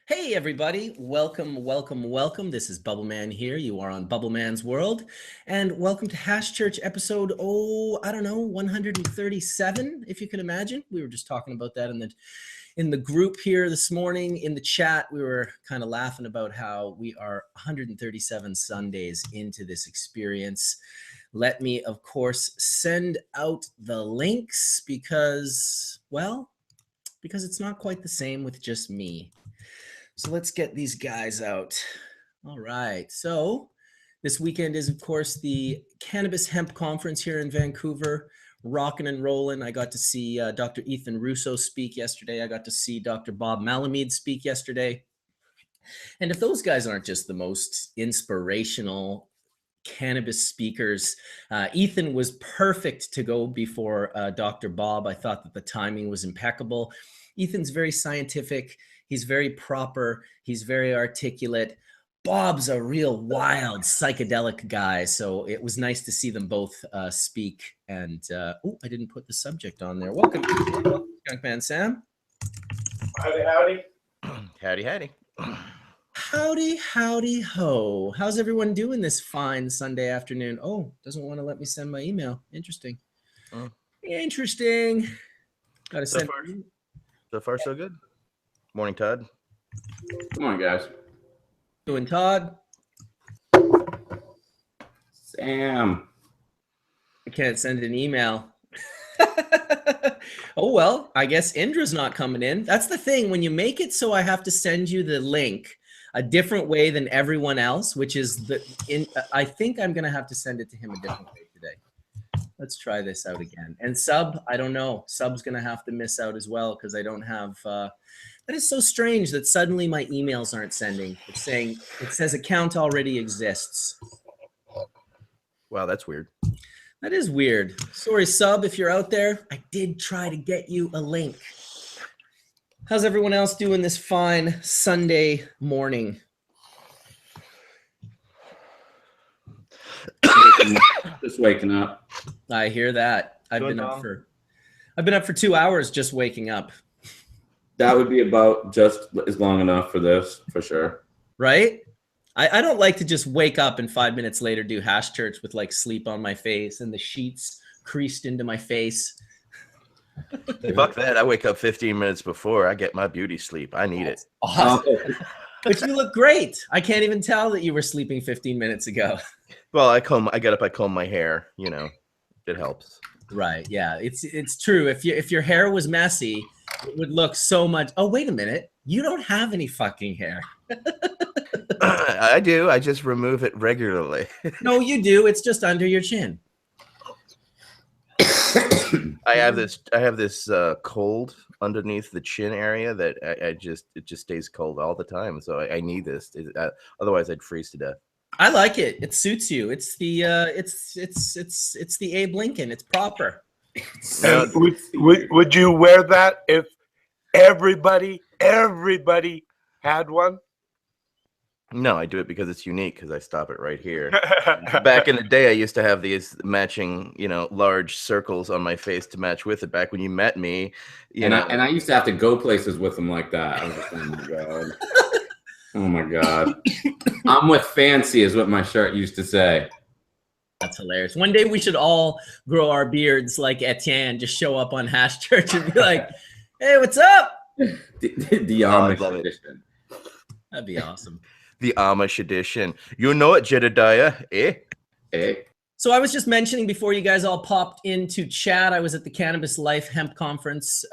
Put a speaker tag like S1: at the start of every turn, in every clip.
S1: Hey everybody, welcome. This is Bubbleman here. You are on Bubbleman's World, and welcome to Hash Church episode, 137, if you can imagine. We were just talking about that in the group here this morning. In the chat, we were kind of laughing about how we are 137 Sundays into this experience. Let me, of course, send out the links because it's not quite the same with just me. So let's get these guys out. All right. So this weekend is, of course, the Cannabis Hemp Conference here in Vancouver. Rocking and rolling. I got to see Dr. Ethan Russo speak yesterday. I got to see Dr. Bob Malamud speak yesterday. And if those guys aren't just the most inspirational cannabis speakers, Ethan was perfect to go before Dr. Bob. I thought that the timing was impeccable. Ethan's very scientific. He's very proper. He's very articulate. Bob's a real wild psychedelic guy. So it was nice to see them both speak. And I didn't put the subject on there. Welcome, Skunkman Sam.
S2: Howdy, howdy.
S3: Howdy, howdy.
S1: Howdy, howdy, ho. How's everyone doing this fine Sunday afternoon? Oh, doesn't want to let me send my email. Interesting. Interesting. Gotta send.
S3: So far, so good. Morning, Todd.
S2: Come on, guys.
S1: Doing Todd.
S2: Sam.
S1: I can't send an email. Oh, well, I guess Indra's not coming in. That's the thing. When you make it so I have to send you the link a different way than everyone else, which is I think I'm going to have to send it to him a different way today. Let's try this out again. And Sub, I don't know. Sub's going to have to miss out as well because I don't have... That is so strange that suddenly my emails aren't sending. It's saying, it says account already exists.
S3: Wow, that's weird.
S1: That is weird. Sorry, Sub, if you're out there. I did try to get you a link. How's everyone else doing this fine Sunday morning?
S2: Just waking up.
S1: I hear that. I've been up for 2 hours just waking up.
S2: That would be about just as long enough for this, for sure.
S1: Right? I don't like to just wake up and 5 minutes later do Hash Church with like sleep on my face and the sheets creased into my face.
S3: Fuck that. I wake up 15 minutes before I get my beauty sleep. I need it.
S1: Awesome. But you look great. I can't even tell that you were sleeping 15 minutes ago.
S3: Well, I get up, I comb my hair, it helps.
S1: Right. Yeah. It's true. If your hair was messy, it would look so much. Oh, wait a minute. You don't have any fucking hair.
S3: I do. I just remove it regularly.
S1: No, you do. It's just under your chin.
S3: I have this cold underneath the chin area that it just stays cold all the time. So I need this. Otherwise, I'd freeze to death.
S1: I like it. It suits you. It's the it's the Abe Lincoln. It's proper.
S4: And would you wear that if everybody had one?
S3: No, I do it because it's unique, because I stop it right here. Back in the day, I used to have these matching, large circles on my face to match with it. Back when you met me,
S2: I used to have to go places with them like that. I was just, oh my god, oh my god. I'm with fancy, is what my shirt used to say.
S1: That's hilarious. One day we should all grow our beards like Etienne, just show up on Hash Church and be like, "Hey, what's up?"
S2: The Amish edition.
S1: That'd be awesome.
S3: The Amish edition. You know it, Jedediah.
S1: So I was just mentioning before you guys all popped into chat, I was at the Cannabis Hemp Conference,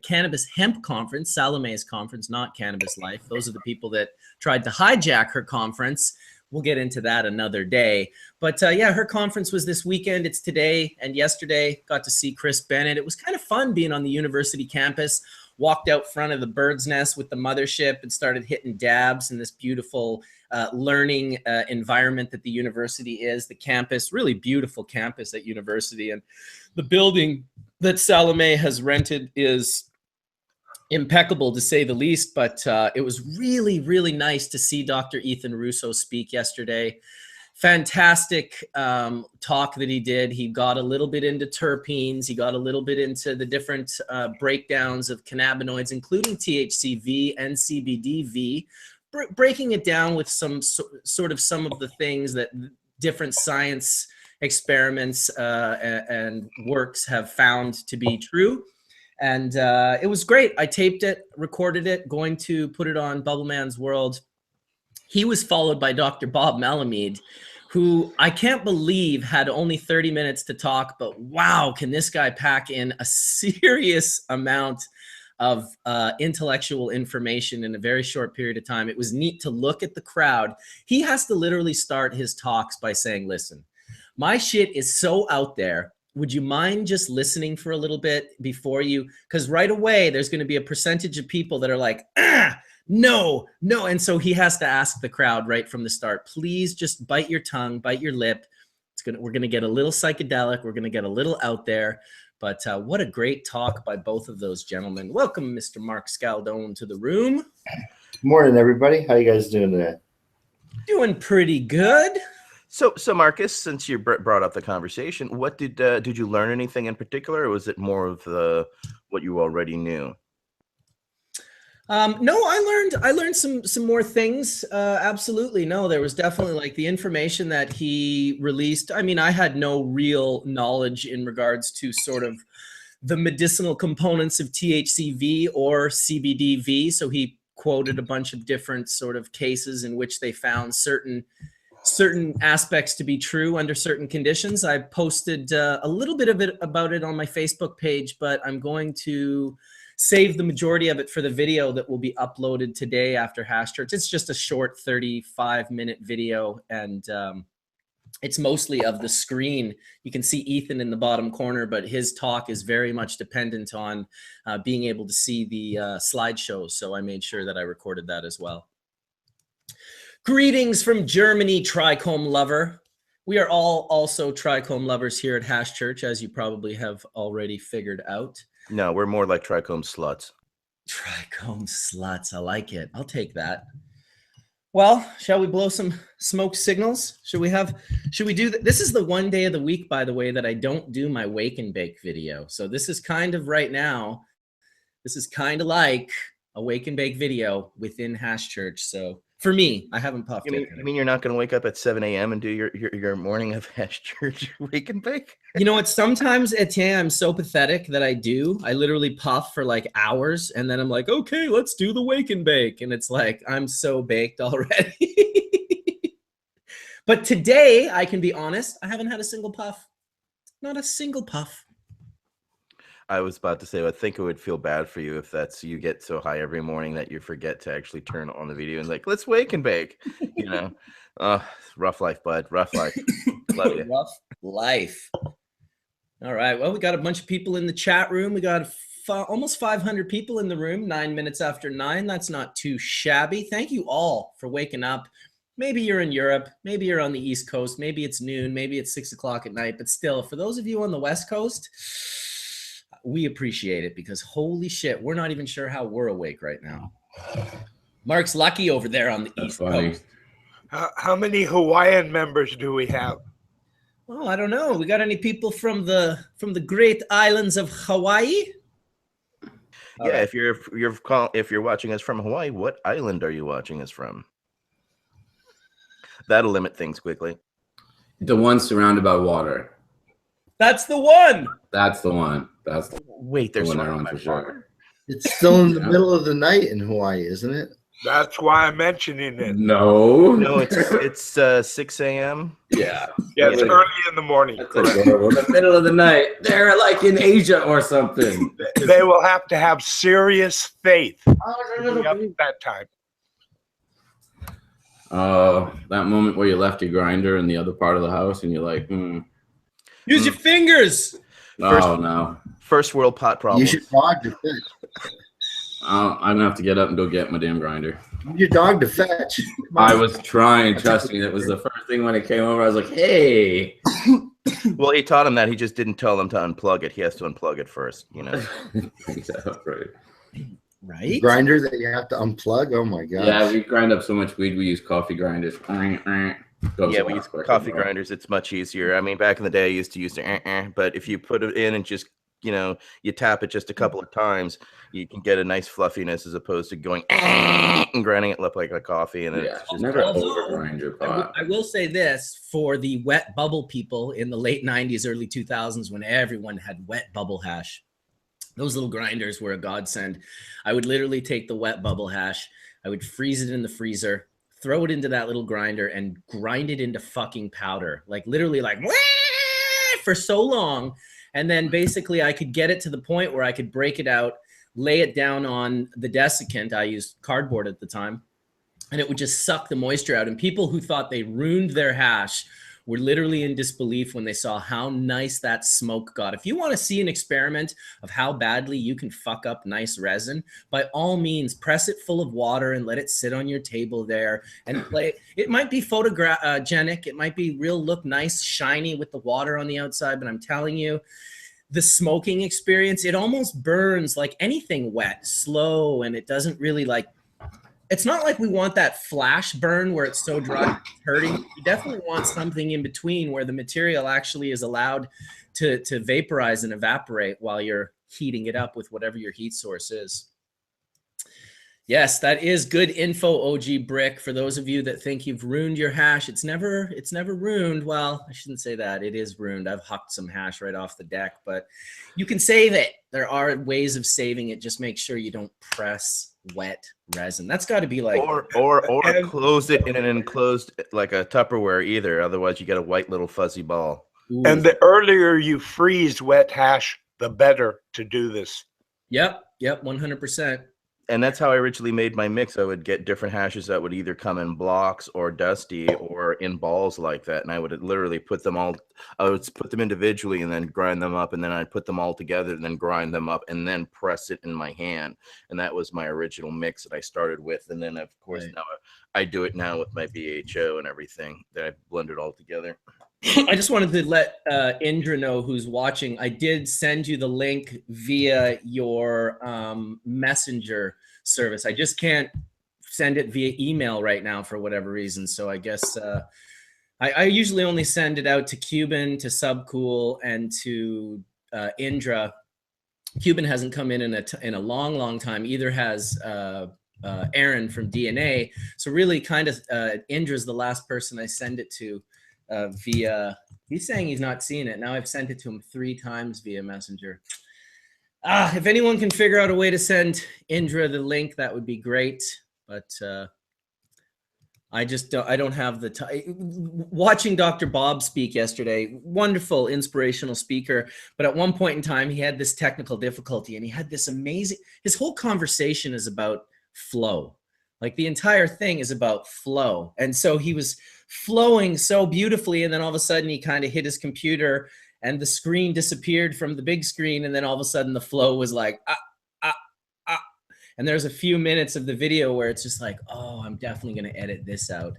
S1: Cannabis Hemp Conference, Salome's conference, not Cannabis Life. Those are the people that tried to hijack her conference. We'll get into that another day. But yeah, her conference was this weekend. It's today and yesterday. Got to see Chris Bennett. It was kind of fun being on the university campus. Walked out front of the bird's nest with the mothership and started hitting dabs in this beautiful learning environment that the university is. The campus, really beautiful campus at university. And the building that Salome has rented is impeccable, to say the least. But it was really, really nice to see Dr. Ethan Russo speak yesterday. fantastic talk that he did. He got a little bit into terpenes. He got a little bit into the different breakdowns of cannabinoids, including THCV and CBDV, breaking it down with some sort of some of the things that different science experiments and works have found to be true. And it was great. I taped it, recorded it, going to put it on Bubbleman's World. He was followed by Dr. Bob Malamud, who I can't believe had only 30 minutes to talk, but wow, can this guy pack in a serious amount of intellectual information in a very short period of time. It was neat to look at the crowd. He has to literally start his talks by saying, listen, my shit is so out there. Would you mind just listening for a little bit before you, because right away there's going to be a percentage of people that are like, no. And so he has to ask the crowd right from the start, please just bite your tongue, bite your lip. We're going to get a little psychedelic. We're going to get a little out there. But what a great talk by both of those gentlemen. Welcome, Mr. Mark Scaldone, to the room.
S5: Morning, everybody. How you guys doing today?
S1: Doing pretty good.
S3: So Marcus, since you brought up the conversation, what did you learn anything in particular, or was it more of what you already knew?
S1: No, I learned some more things. Absolutely. No, there was definitely like the information that he released. I mean, I had no real knowledge in regards to sort of the medicinal components of THCV or CBDV. So he quoted a bunch of different sort of cases in which they found certain aspects to be true under certain conditions. I posted a little bit of it about it on my Facebook page, but I'm going to save the majority of it for the video that will be uploaded today after Hash Church. It's just a short 35-minute video, and it's mostly of the screen. You can see Ethan in the bottom corner, but his talk is very much dependent on being able to see the slideshows, so I made sure that I recorded that as well. Greetings from Germany, Trichome lover. We are all also Trichome lovers here at Hash Church, as you probably have already figured out.
S3: No, we're more like trichome sluts.
S1: Trichome sluts. I like it. I'll take that. Well, shall we blow some smoke signals? Should we do that? This is the one day of the week, by the way, that I don't do my wake and bake video. So this is kind of right now, this is kind of like a wake and bake video within Hash Church. So for me, I haven't puffed it.
S3: You mean you're not going to wake up at 7 a.m. and do your morning of Hash Church wake and bake?
S1: You know what? Sometimes, Etienne, I'm so pathetic that I do. I literally puff for like hours, and then I'm like, okay, let's do the wake and bake. And it's like, I'm so baked already. But today, I can be honest, I haven't had a single puff. Not a single puff.
S3: I was about to say, I think it would feel bad for you if you get so high every morning that you forget to actually turn on the video and like, let's wake and bake. You know, rough life, bud. Rough life. Love you.
S1: Rough life. All right. Well, we got a bunch of people in the chat room. We got almost 500 people in the room. 9 minutes after 9. That's not too shabby. Thank you all for waking up. Maybe you're in Europe. Maybe you're on the East Coast. Maybe it's noon. Maybe it's 6 o'clock at night. But still, for those of you on the West Coast, we appreciate it, because holy shit, we're not even sure how we're awake right now. Mark's lucky over there on the East Coast.
S4: How many Hawaiian members do we have?
S1: Well, I don't know. We got any people from the great islands of Hawaii?
S3: Yeah, if you're watching us from Hawaii, what island are you watching us from? That'll limit things quickly.
S2: The one surrounded by water.
S1: That's the one.
S2: That's the one.
S3: Wait, there's
S2: one
S3: one
S2: for sure.
S5: It's still in the middle of the night in Hawaii, isn't it?
S4: That's why I'm mentioning it.
S2: No,
S3: it's 6 a.m.
S2: Yeah,
S4: it's early in the morning.
S2: That's adorable. The middle of the night. They're like in Asia or something.
S4: They will have to have serious faith to be up at that time.
S2: That moment where you left your grinder in the other part of the house and you're like,
S1: Use your fingers.
S2: No.
S3: First world pot problem.
S5: You should dog to fetch.
S2: I'm gonna have to get up and go get my damn grinder.
S5: Use your dog to fetch.
S2: I was trying. Trust me, that was the first thing when it came over. I was like, "Hey."
S3: Well, he taught him that. He just didn't tell him to unplug it. He has to unplug it first. You know.
S1: Right.
S5: Grinder that you have to unplug. Oh my god.
S2: Yeah, we grind up so much weed. We use coffee grinders. Goes
S3: Yeah,
S2: a
S3: we
S2: lot
S3: use
S2: quicker,
S3: coffee
S2: bro.
S3: grinders. It's much easier. I mean, back in the day, I used to use the, but if you put it in and just, you tap it just a couple of times, you can get a nice fluffiness as opposed to going and grinding it up like a coffee. And then
S2: Yeah,
S3: it's just
S2: never
S1: Although,
S2: overgrind your pot.
S1: I will say this for the wet bubble people in the late 90s, early 2000s, when everyone had wet bubble hash. Those little grinders were a godsend. I would literally take the wet bubble hash, I would freeze it in the freezer, throw it into that little grinder, and grind it into fucking powder. Like literally, like for so long. And then basically, I could get it to the point where I could break it out, lay it down on the desiccant. I used cardboard at the time, and it would just suck the moisture out. And people who thought they ruined their hash were literally in disbelief when they saw how nice that smoke got. If you want to see an experiment of how badly you can fuck up nice resin, by all means, press it full of water and let it sit on your table there and play. It might be photogenic. It might be real, look nice, shiny with the water on the outside, but I'm telling you, the smoking experience, it almost burns like anything wet, slow, and it doesn't really like, it's not like we want that flash burn where it's so dry it's hurting. You definitely want something in between where the material actually is allowed to vaporize and evaporate while you're heating it up with whatever your heat source is. Yes, that is good info, OG Brick. For those of you that think you've ruined your hash, it's never ruined. Well, I shouldn't say that. It is ruined. I've hucked some hash right off the deck, but you can save it. There are ways of saving it. Just make sure you don't press wet resin. That's got to be like
S3: or close it in an enclosed like a Tupperware either. Otherwise, you get a white little fuzzy ball.
S1: Ooh.
S4: And the earlier you freeze wet hash, the better to do this.
S1: Yep, 100%.
S3: And that's how I originally made my mix. I would get different hashes that would either come in blocks or dusty or in balls like that. And I would literally put them all, I would put them individually and then grind them up. And then I'd put them all together and then grind them up and then press it in my hand. And that was my original mix that I started with. And then, of course, now I do it now with my BHO and everything that I blend it all together.
S1: I just wanted to let Indra know, who's watching. I did send you the link via your messenger service. I just can't send it via email right now for whatever reason. So I guess I usually only send it out to Cuban, to Subcool, and to Indra. Cuban hasn't come in a long time. Either has Aaron from DNA. So really, kind of Indra's the last person I send it to. Via, he's saying he's not seeing it. Now I've sent it to him 3 times via Messenger. If anyone can figure out a way to send Indra the link, that would be great. But I don't have the time. Watching Dr. Bob speak yesterday, wonderful, inspirational speaker. But at one point in time, he had this technical difficulty and he had this amazing, his whole conversation is about flow. Like the entire thing is about flow. And so he was flowing so beautifully. And then all of a sudden he kind of hit his computer and the screen disappeared from the big screen. And then all of a sudden the flow was like, and there's a few minutes of the video where it's just like, oh, I'm definitely going to edit this out.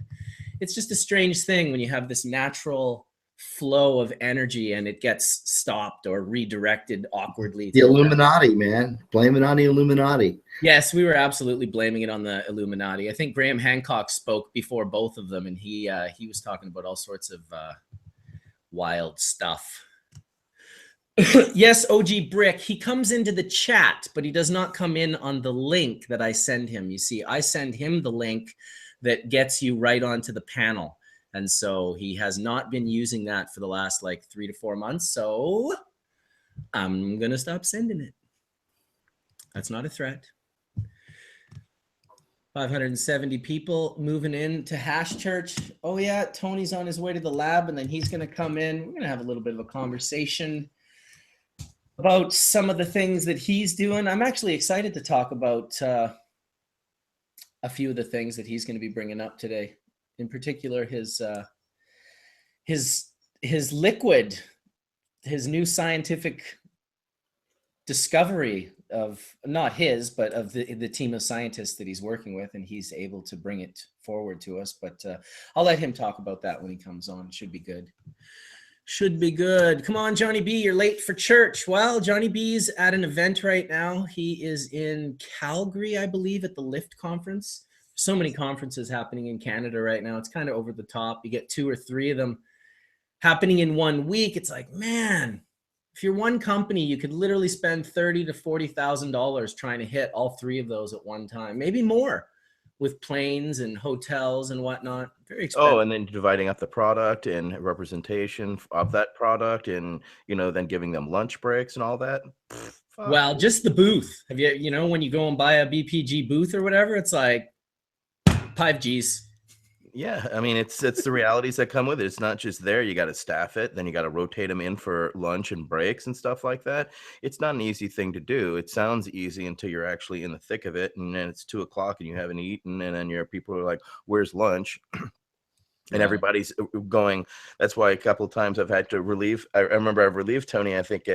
S1: It's just a strange thing when you have this natural flow of energy and it gets stopped or redirected awkwardly.
S5: The Illuminati, man. Blame it on the Illuminati.
S1: Yes, we were absolutely blaming it on the Illuminati. I think Graham Hancock spoke before both of them, and he was talking about all sorts of wild stuff. Yes, OG Brick, he comes into the chat, but he does not come in on the link that I send him. You see, I send him the link that gets you right onto the panel. And so he has not been using that for the last like 3 to 4 months. So I'm going to stop sending it. That's not a threat. 570 people moving in to Hash Church. Oh yeah, Tony's on his way to the lab and then he's going to come in. We're going to have a little bit of a conversation about some of the things that he's doing. I'm actually excited to talk about a few of the things that he's going to be bringing up today. In particular, his liquid, his new scientific discovery of, not his, but of the team of scientists that he's working with, and he's able to bring it forward to us. But I'll let him talk about that when he comes on. It should be good. Should be good. Come on, Johnny B, you're late for church. Well, Johnny B's at an event right now. He is in Calgary, I believe, at the Lift conference. so many conferences happening in Canada right now. It's kind of over the top. You get 2 or 3 of them happening in 1 week. It's like, man, if you're one company, you could literally spend $30,000 to $40,000 trying to hit all 3 of those at one time, maybe more, with planes and hotels and whatnot. Very expensive.
S3: Oh, and then dividing up the product and representation of that product, and then giving them lunch breaks and all that.
S1: Well, just the booth. Have you, when you go and buy a BPG booth or whatever, it's like 5 Gs.
S3: Yeah, I mean, it's the realities that come with it. It's not just there. You got to staff it. Then you got to rotate them in for lunch and breaks and stuff like that. It's not an easy thing to do. It sounds easy until you're actually in the thick of it. And then it's 2 o'clock and you haven't eaten. And then people are like, where's lunch? And everybody's going. That's why a couple of times I've had to relieve. I remember I've relieved Tony, I think,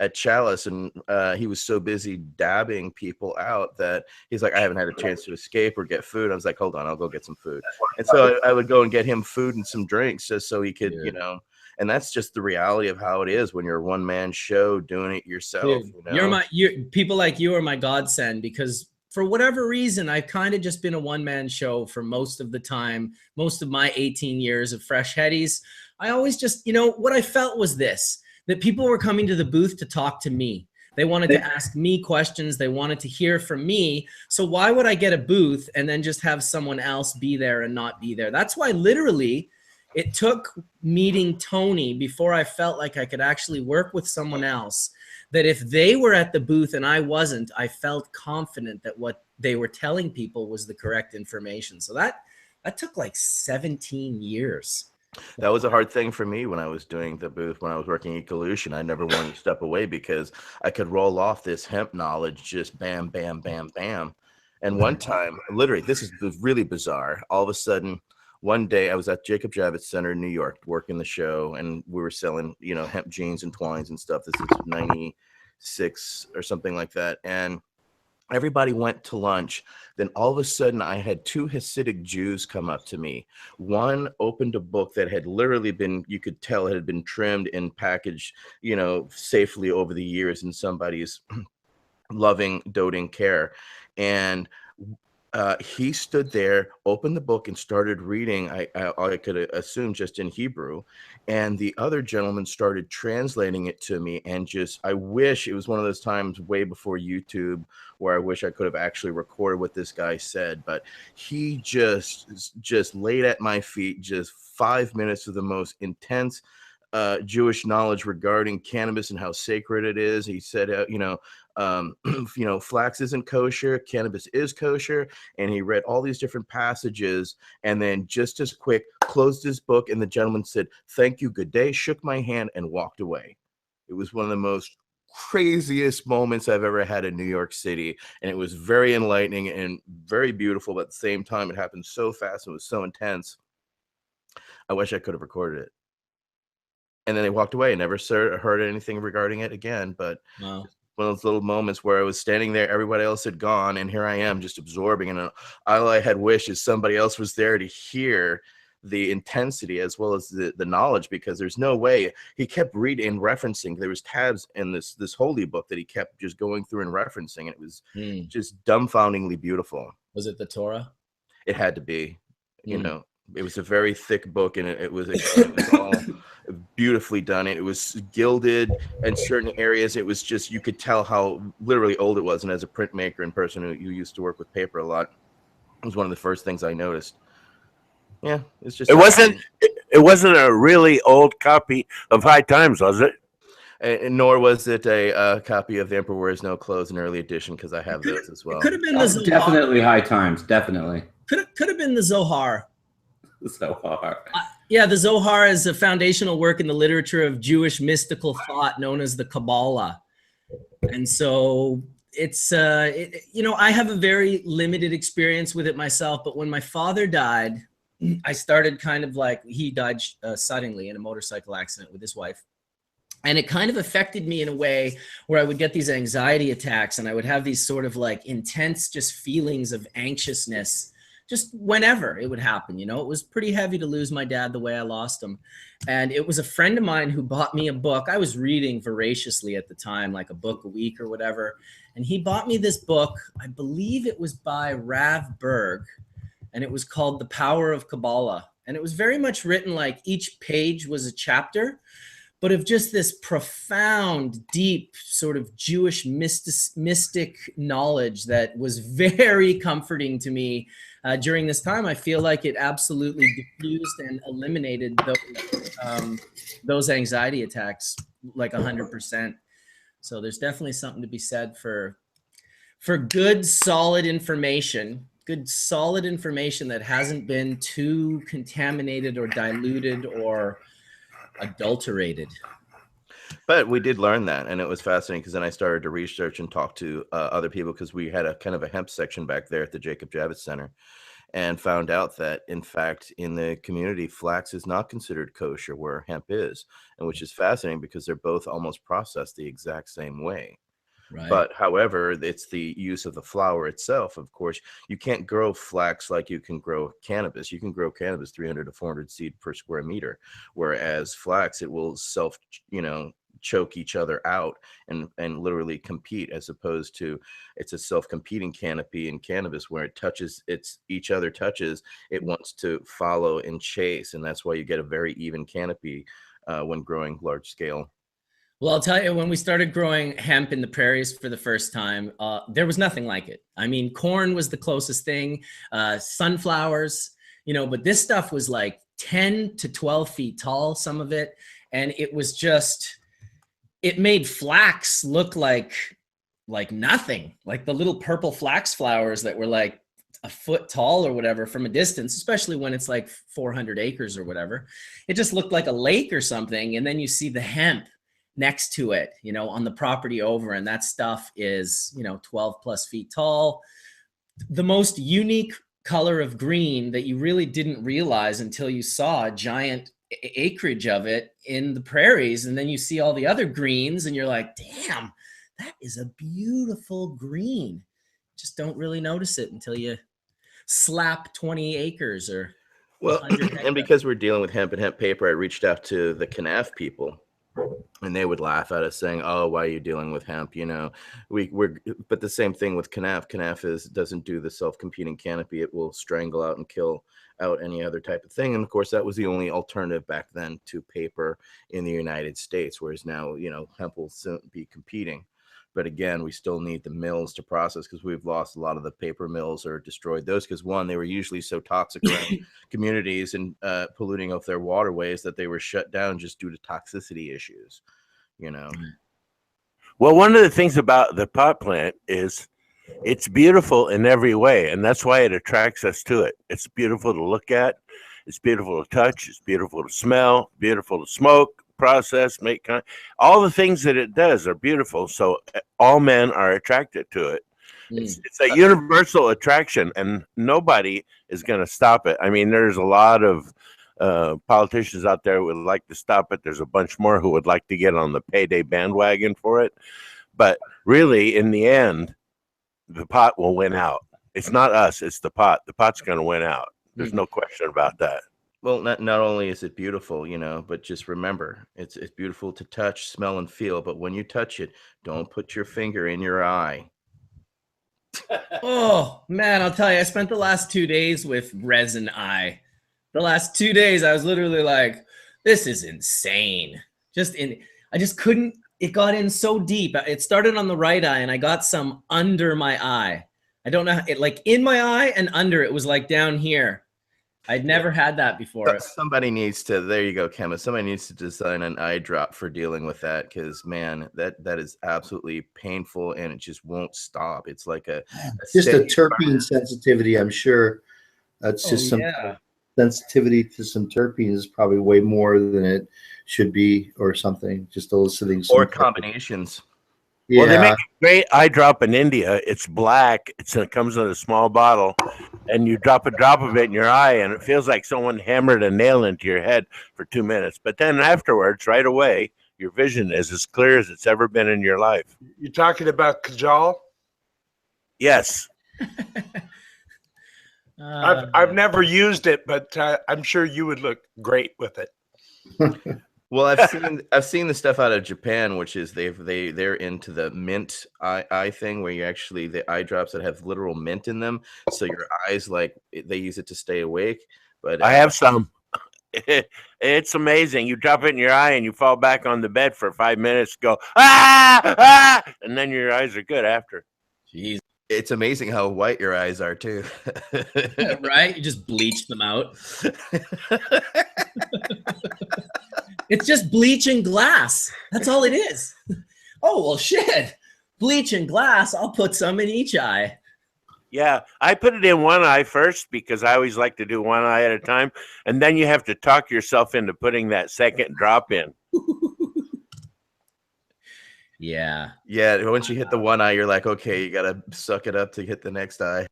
S3: at Chalice, and he was so busy dabbing people out that he's like, I haven't had a chance to escape or get food. I was like, hold on, I'll go get some food. And so I would go and get him food and some drinks just so he could, and that's just the reality of how it is when you're a one-man show doing it yourself.
S1: Dude, people like you are my godsend, because for whatever reason, I've kind of just been a one-man show for most of the time, most of my 18 years of Fresh Headies. I always just, what I felt was this, that people were coming to the booth to talk to me. They wanted to ask me questions. They wanted to hear from me. So why would I get a booth and then just have someone else be there and not be there? That's why literally it took meeting Tony before I felt like I could actually work with someone else, that if they were at the booth and I wasn't, I felt confident that what they were telling people was the correct information. So that took like 17 years.
S3: That was a hard thing for me when I was doing the booth, when I was working Ecolution. I never wanted to step away because I could roll off this hemp knowledge, just bam, bam, bam, bam. And one time, literally, this is really bizarre. All of a sudden, one day I was at Jacob Javits Center in New York working the show, and we were selling, hemp jeans and twines and stuff. This is 96 or something like that. And everybody went to lunch. Then all of a sudden I had 2 Hasidic Jews come up to me. One opened a book that had literally been, you could tell it had been trimmed and packaged, safely over the years in somebody's loving, doting care. And he stood there, opened the book, and started reading. I could assume just in Hebrew, and the other gentleman started translating it to me. And I wish it was one of those times way before YouTube where I wish I could have actually recorded what this guy said. But he just laid at my feet just 5 minutes of the most intense Jewish knowledge regarding cannabis and how sacred it is. He said, flax isn't kosher, cannabis is kosher. And he read all these different passages, and then just as quick closed his book. And the gentleman said, thank you, good day, shook my hand, and walked away. It was one of the most craziest moments I've ever had in New York City. And it was very enlightening and very beautiful. But at the same time, it happened so fast and it was so intense. I wish I could have recorded it. And then they walked away. Never heard anything regarding it again. But
S1: wow.
S3: One of those little moments where I was standing there, everybody else had gone, and here I am just absorbing. And all I had wished is somebody else was there to hear the intensity as well as the knowledge, because there's no way. He kept reading and referencing. There was tabs in this holy book that he kept just going through and referencing. And it was just dumbfoundingly beautiful.
S1: Was it the Torah?
S3: It had to be, it was a very thick book, and it was all beautifully done. It was gilded in certain areas. It was just, you could tell how literally old it was. And as a printmaker and person who used to work with paper a lot, it was one of the first things I noticed. Yeah, it's just.
S4: It wasn't a really old copy of High Times, was it?
S3: And nor was it a copy of The Emperor Wears No Clothes, an early edition, because I have those as well.
S1: It could have been the Zohar.
S2: Definitely High Times, definitely.
S1: Could have been the Zohar.
S2: Zohar.
S1: Yeah, the Zohar is a foundational work in the literature of Jewish mystical thought known as the Kabbalah. And so it's, I have a very limited experience with it myself, but when my father died, I started kind of like, he died suddenly in a motorcycle accident with his wife. And it kind of affected me in a way where I would get these anxiety attacks, and I would have these sort of like intense just feelings of anxiousness just whenever it would happen. You know, it was pretty heavy to lose my dad the way I lost him. And it was a friend of mine who bought me a book. I was reading voraciously at the time, like a book a week or whatever. And he bought me this book. I believe it was by Rav Berg, and it was called The Power of Kabbalah. And it was very much written like each page was a chapter, but of just this profound, deep sort of Jewish mystic knowledge that was very comforting to me during this time. I feel like it absolutely diffused and eliminated those anxiety attacks like 100%. So there's definitely something to be said for good, solid information that hasn't been too contaminated or diluted or adulterated.
S3: But we did learn that, and it was fascinating because then I started to research and talk to other people, because we had a kind of a hemp section back there at the Jacob Javits Center, and found out that in fact in the community flax is not considered kosher where hemp is, and which is fascinating because they're both almost processed the exact same way.
S1: Right.
S3: But however, it's the use of the flower itself. Of course, you can't grow flax like you can grow cannabis. You can grow cannabis 300 to 400 seed per square meter, whereas flax, it will choke each other out and literally compete, as opposed to it's a self-competing canopy in cannabis where each other touches, it wants to follow and chase, and that's why you get a very even canopy when growing large scale.
S1: Well, I'll tell you, when we started growing hemp in the prairies for the first time, there was nothing like it. I mean, corn was the closest thing, sunflowers, but this stuff was like 10 to 12 feet tall, some of it. And it was just, it made flax look like nothing, like the little purple flax flowers that were like a foot tall or whatever from a distance, especially when it's like 400 acres or whatever. It just looked like a lake or something. And then you see the hemp next to it, on the property over, and that stuff is, 12 plus feet tall. The most unique color of green that you really didn't realize until you saw a giant acreage of it in the prairies. And then you see all the other greens and you're like, damn, that is a beautiful green. Just don't really notice it until you slap 20 acres or
S3: well, and because we're dealing with hemp and hemp paper, I reached out to the Canaf people, and they would laugh at us saying, "Oh, why are you dealing with hemp?" But the same thing with Canaf. Canaf doesn't do the self-competing canopy. It will strangle out and kill out any other type of thing. And of course, that was the only alternative back then to paper in the United States. Whereas now, hemp will soon be competing. But again, we still need the mills to process, because we've lost a lot of the paper mills or destroyed those, because one, they were usually so toxic around communities and polluting of their waterways that they were shut down just due to toxicity issues,
S6: Well, one of the things about the pot plant is it's beautiful in every way, and that's why it attracts us to it. It's beautiful to look at. It's beautiful to touch. It's beautiful to smell, beautiful to smoke, process, all the things that it does are beautiful. So all men are attracted to it. It's a universal attraction, and nobody is going to stop it. I mean, there's a lot of politicians out there who would like to stop it. There's a bunch more who would like to get on the payday bandwagon for it. But really, in the end, the pot will win out. It's not us, it's the pot. The pot's going to win out. There's no question about that.
S3: Well, not only is it beautiful, but just remember, it's beautiful to touch, smell, and feel. But when you touch it, don't put your finger in your eye.
S1: Oh, man, I'll tell you, I spent the last 2 days with resin eye. The last 2 days, I was literally like, this is insane. I just couldn't, it got in so deep. It started on the right eye, and I got some under my eye. I don't know, it like in my eye and under, it was like down here. I'd never had that before.
S3: Somebody needs to, there you go, chemist. Somebody needs to design an eye drop for dealing with that, because man, that is absolutely painful, and it just won't stop. It's like
S5: just a terpene sensitivity. I'm sure that's just some sensitivity to some terpenes is probably way more than it should be, or something. Just eliciting some
S3: or combinations.
S5: Yeah.
S6: Well, they make a great eye drop in India. It's black. It comes in a small bottle, and you drop a drop of it in your eye, and it feels like someone hammered a nail into your head for 2 minutes. But then afterwards, right away, your vision is as clear as it's ever been in your life.
S4: You talking about Kajal?
S6: Yes.
S4: I've never used it, but I'm sure you would look great with it.
S3: Well, I've seen the stuff out of Japan, which is they're into the mint eye thing, where you actually the eye drops that have literal mint in them, so your eyes they use it to stay awake. But
S6: I have some. It's amazing. You drop it in your eye and you fall back on the bed for 5 minutes. Go and then your eyes are good after.
S1: Jeez.
S3: It's amazing how white your eyes are too.
S1: Right? You just bleach them out. It's just bleach and glass. That's all it is. Oh, well, shit. Bleach and glass. I'll put some in each eye.
S6: Yeah, I put it in one eye first because I always like to do one eye at a time. And then you have to talk yourself into putting that second drop in.
S1: Yeah.
S3: Yeah, once you hit the one eye, you're like, okay, you got to suck it up to hit the next eye.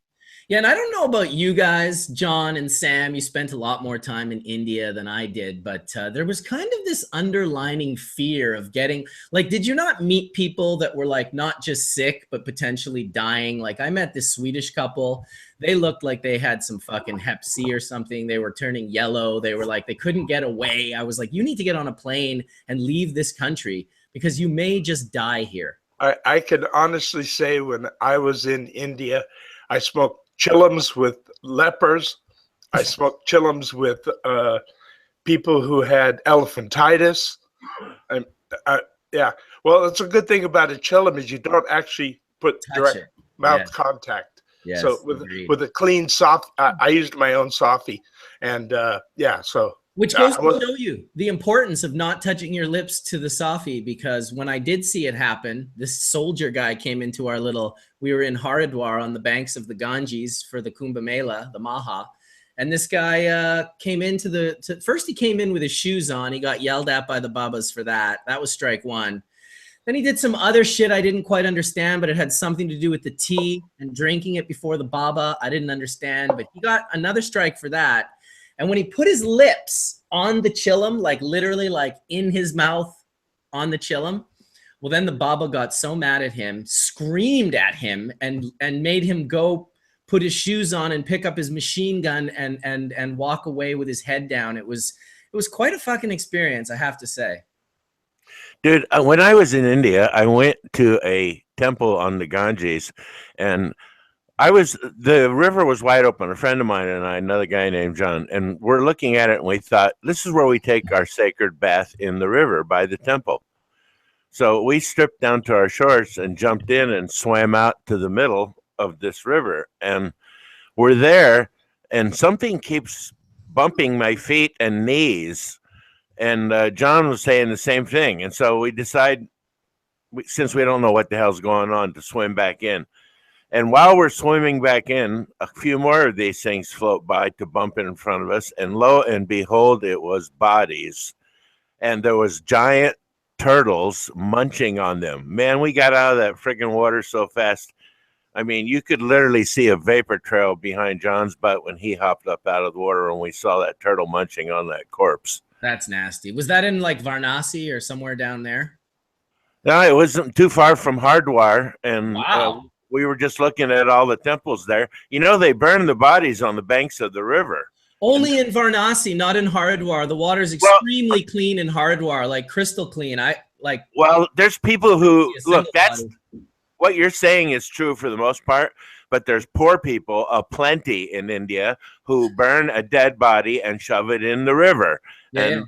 S1: Yeah, and I don't know about you guys, John and Sam, you spent a lot more time in India than I did, but there was kind of this underlining fear of getting, like, did you not meet people that were like not just sick, but potentially dying? Like I met this Swedish couple. They looked like they had some fucking hep C or something. They were turning yellow. They were like, they couldn't get away. I was like, you need to get on a plane and leave this country because you may just die here.
S4: I can honestly say when I was in India, I smoked chillums with lepers. I smoked chillums with people who had elephantitis. And yeah, well, it's a good thing about a chillum is you don't actually put direct mouth contact.
S1: Yes,
S4: so with a clean soft, I used my own softie, and yeah, so.
S1: Which goes to show you the importance of not touching your lips to the softie, because when I did see it happen, this soldier guy came into our we were in Haridwar on the banks of the Ganges for the Kumbh Mela, the Maha. And this guy came into first he came in with his shoes on. He got yelled at by the Babas for that. That was strike one. Then he did some other shit I didn't quite understand, but it had something to do with the tea and drinking it before the Baba. I didn't understand, but he got another strike for that. And when he put his lips on the chillum, like literally like in his mouth on the chillum, well, then the Baba got so mad at him, screamed at him, and made him go put his shoes on and pick up his machine gun and walk away with his head down. It was quite a fucking experience, I have to say.
S6: Dude, when I was in India, I went to a temple on the Ganges, and the river was wide open. A friend of mine and I, another guy named John, and we're looking at it and we thought, this is where we take our sacred bath in the river by the temple. So we stripped down to our shorts and jumped in and swam out to the middle of this river. And we're there and something keeps bumping my feet and knees. And John was saying the same thing. And so we decide, since we don't know what the hell's going on, to swim back in. And while we're swimming back in, a few more of these things float by to bump in front of us. And lo and behold, it was bodies. And there was giant turtles munching on them. Man, we got out of that freaking water so fast. I mean, you could literally see a vapor trail behind John's butt when he hopped up out of the water and we saw that turtle munching on that corpse.
S1: That's nasty. Was that in like Varanasi or somewhere down there?
S6: No, it wasn't too far from Hardwar. And
S1: wow.
S6: We were just looking at all the temples there. You know, they burn the bodies on the banks of the river.
S1: Only in Varanasi, not in Haridwar. The water's extremely clean in Haridwar, like crystal clean.
S6: Well, there's people who look. That's what you're saying is true for the most part. But there's poor people, aplenty in India, who burn a dead body and shove it in the river.
S1: Yeah.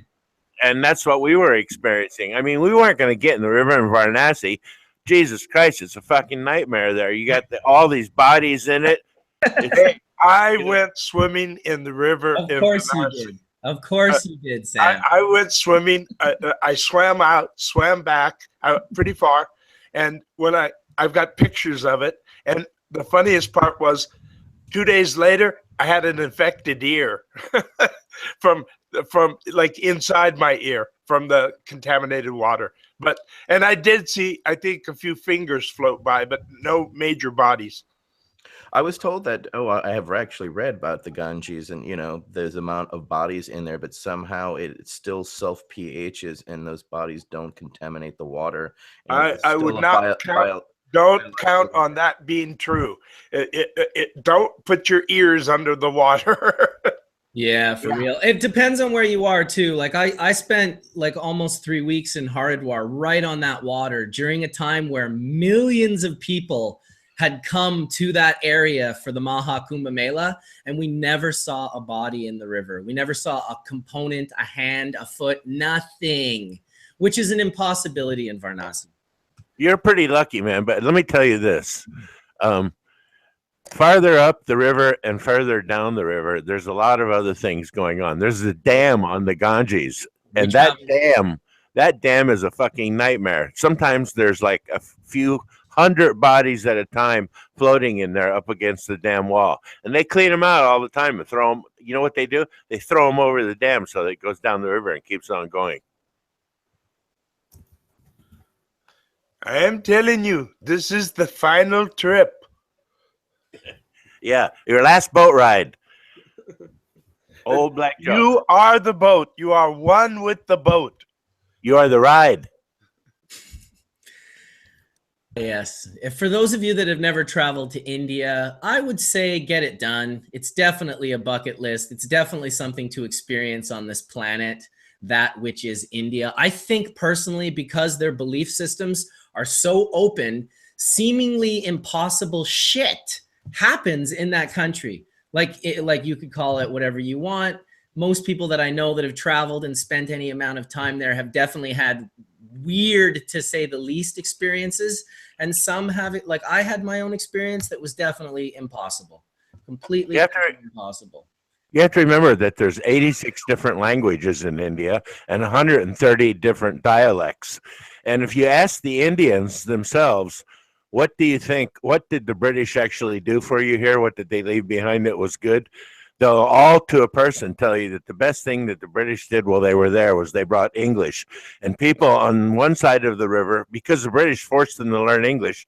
S6: And that's what we were experiencing. I mean, we weren't going to get in the river in Varanasi. Jesus Christ, it's a fucking nightmare there. You got all these bodies in it.
S4: Hey, I went swimming in the river.
S1: Of course you did. Of course you did, Sam.
S4: I went swimming. I swam out, swam back pretty far. And when I've got pictures of it. And the funniest part was 2 days later, I had an infected ear from like inside my ear from the contaminated water. And I did see, I think, a few fingers float by, but no major bodies.
S3: I was told that, I have actually read about the Ganges and, you know, there's amount of bodies in there, but somehow it's still self-pHs and those bodies don't contaminate the water.
S4: I would not count. Don't count on that being true. Don't put your ears under the water.
S1: Yeah, for real. It depends on where you are too. Like I spent like almost 3 weeks in Haridwar, right on that water, during a time where millions of people had come to that area for the Maha Kumbh Mela, and we never saw a body in the river. We never saw a component, a hand, a foot, nothing, which is an impossibility in Varanasi.
S6: You're pretty lucky, man. But let me tell you this. Farther up the river and further down the river, there's a lot of other things going on. There's a dam on the Ganges, and that dam is a fucking nightmare. Sometimes there's like a few hundred bodies at a time floating in there up against the dam wall, and they clean them out all the time and throw them. You know what they do? They throw them over the dam so that it goes down the river and keeps on going.
S4: I am telling you, this is the final trip.
S6: Yeah, your last boat ride. Old Black Joe.
S4: You are the boat. You are one with the boat.
S6: You are the ride.
S1: Yes. If for those of you that have never traveled to India, I would say get it done. It's definitely a bucket list. It's definitely something to experience on this planet, that which is India. I think personally, because their belief systems are so open, seemingly impossible shit happens in that country. Like you could call it whatever you want. Most people that I know that have traveled and spent any amount of time there have definitely had weird, to say the least, experiences. And some have it, like I had my own experience that was definitely impossible. Completely impossible.
S6: You have to remember that there's 86 different languages in India and 130 different dialects. And if you ask the Indians themselves, what do you think? What did the British actually do for you here? What did they leave behind that was good? They'll all to a person tell you that the best thing that the British did while they were there was they brought English. And people on one side of the river, because the British forced them to learn English,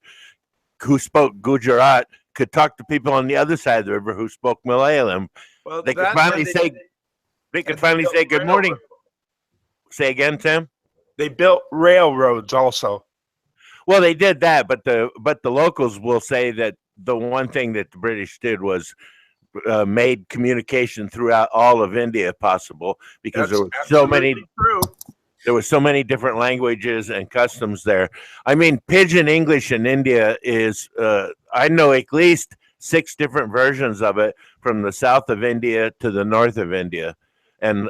S6: who spoke Gujarat, could talk to people on the other side of the river who spoke Malayalam.
S4: Well,
S6: They could finally say good morning. Say again, Sam?
S4: They built railroads also.
S6: Well, they did that, but the locals will say that the one thing that the British did was made communication throughout all of India possible, because there were so many different languages and customs there. I mean, Pidgin English in India is I know at least 6 different versions of it, from the south of India to the north of India, and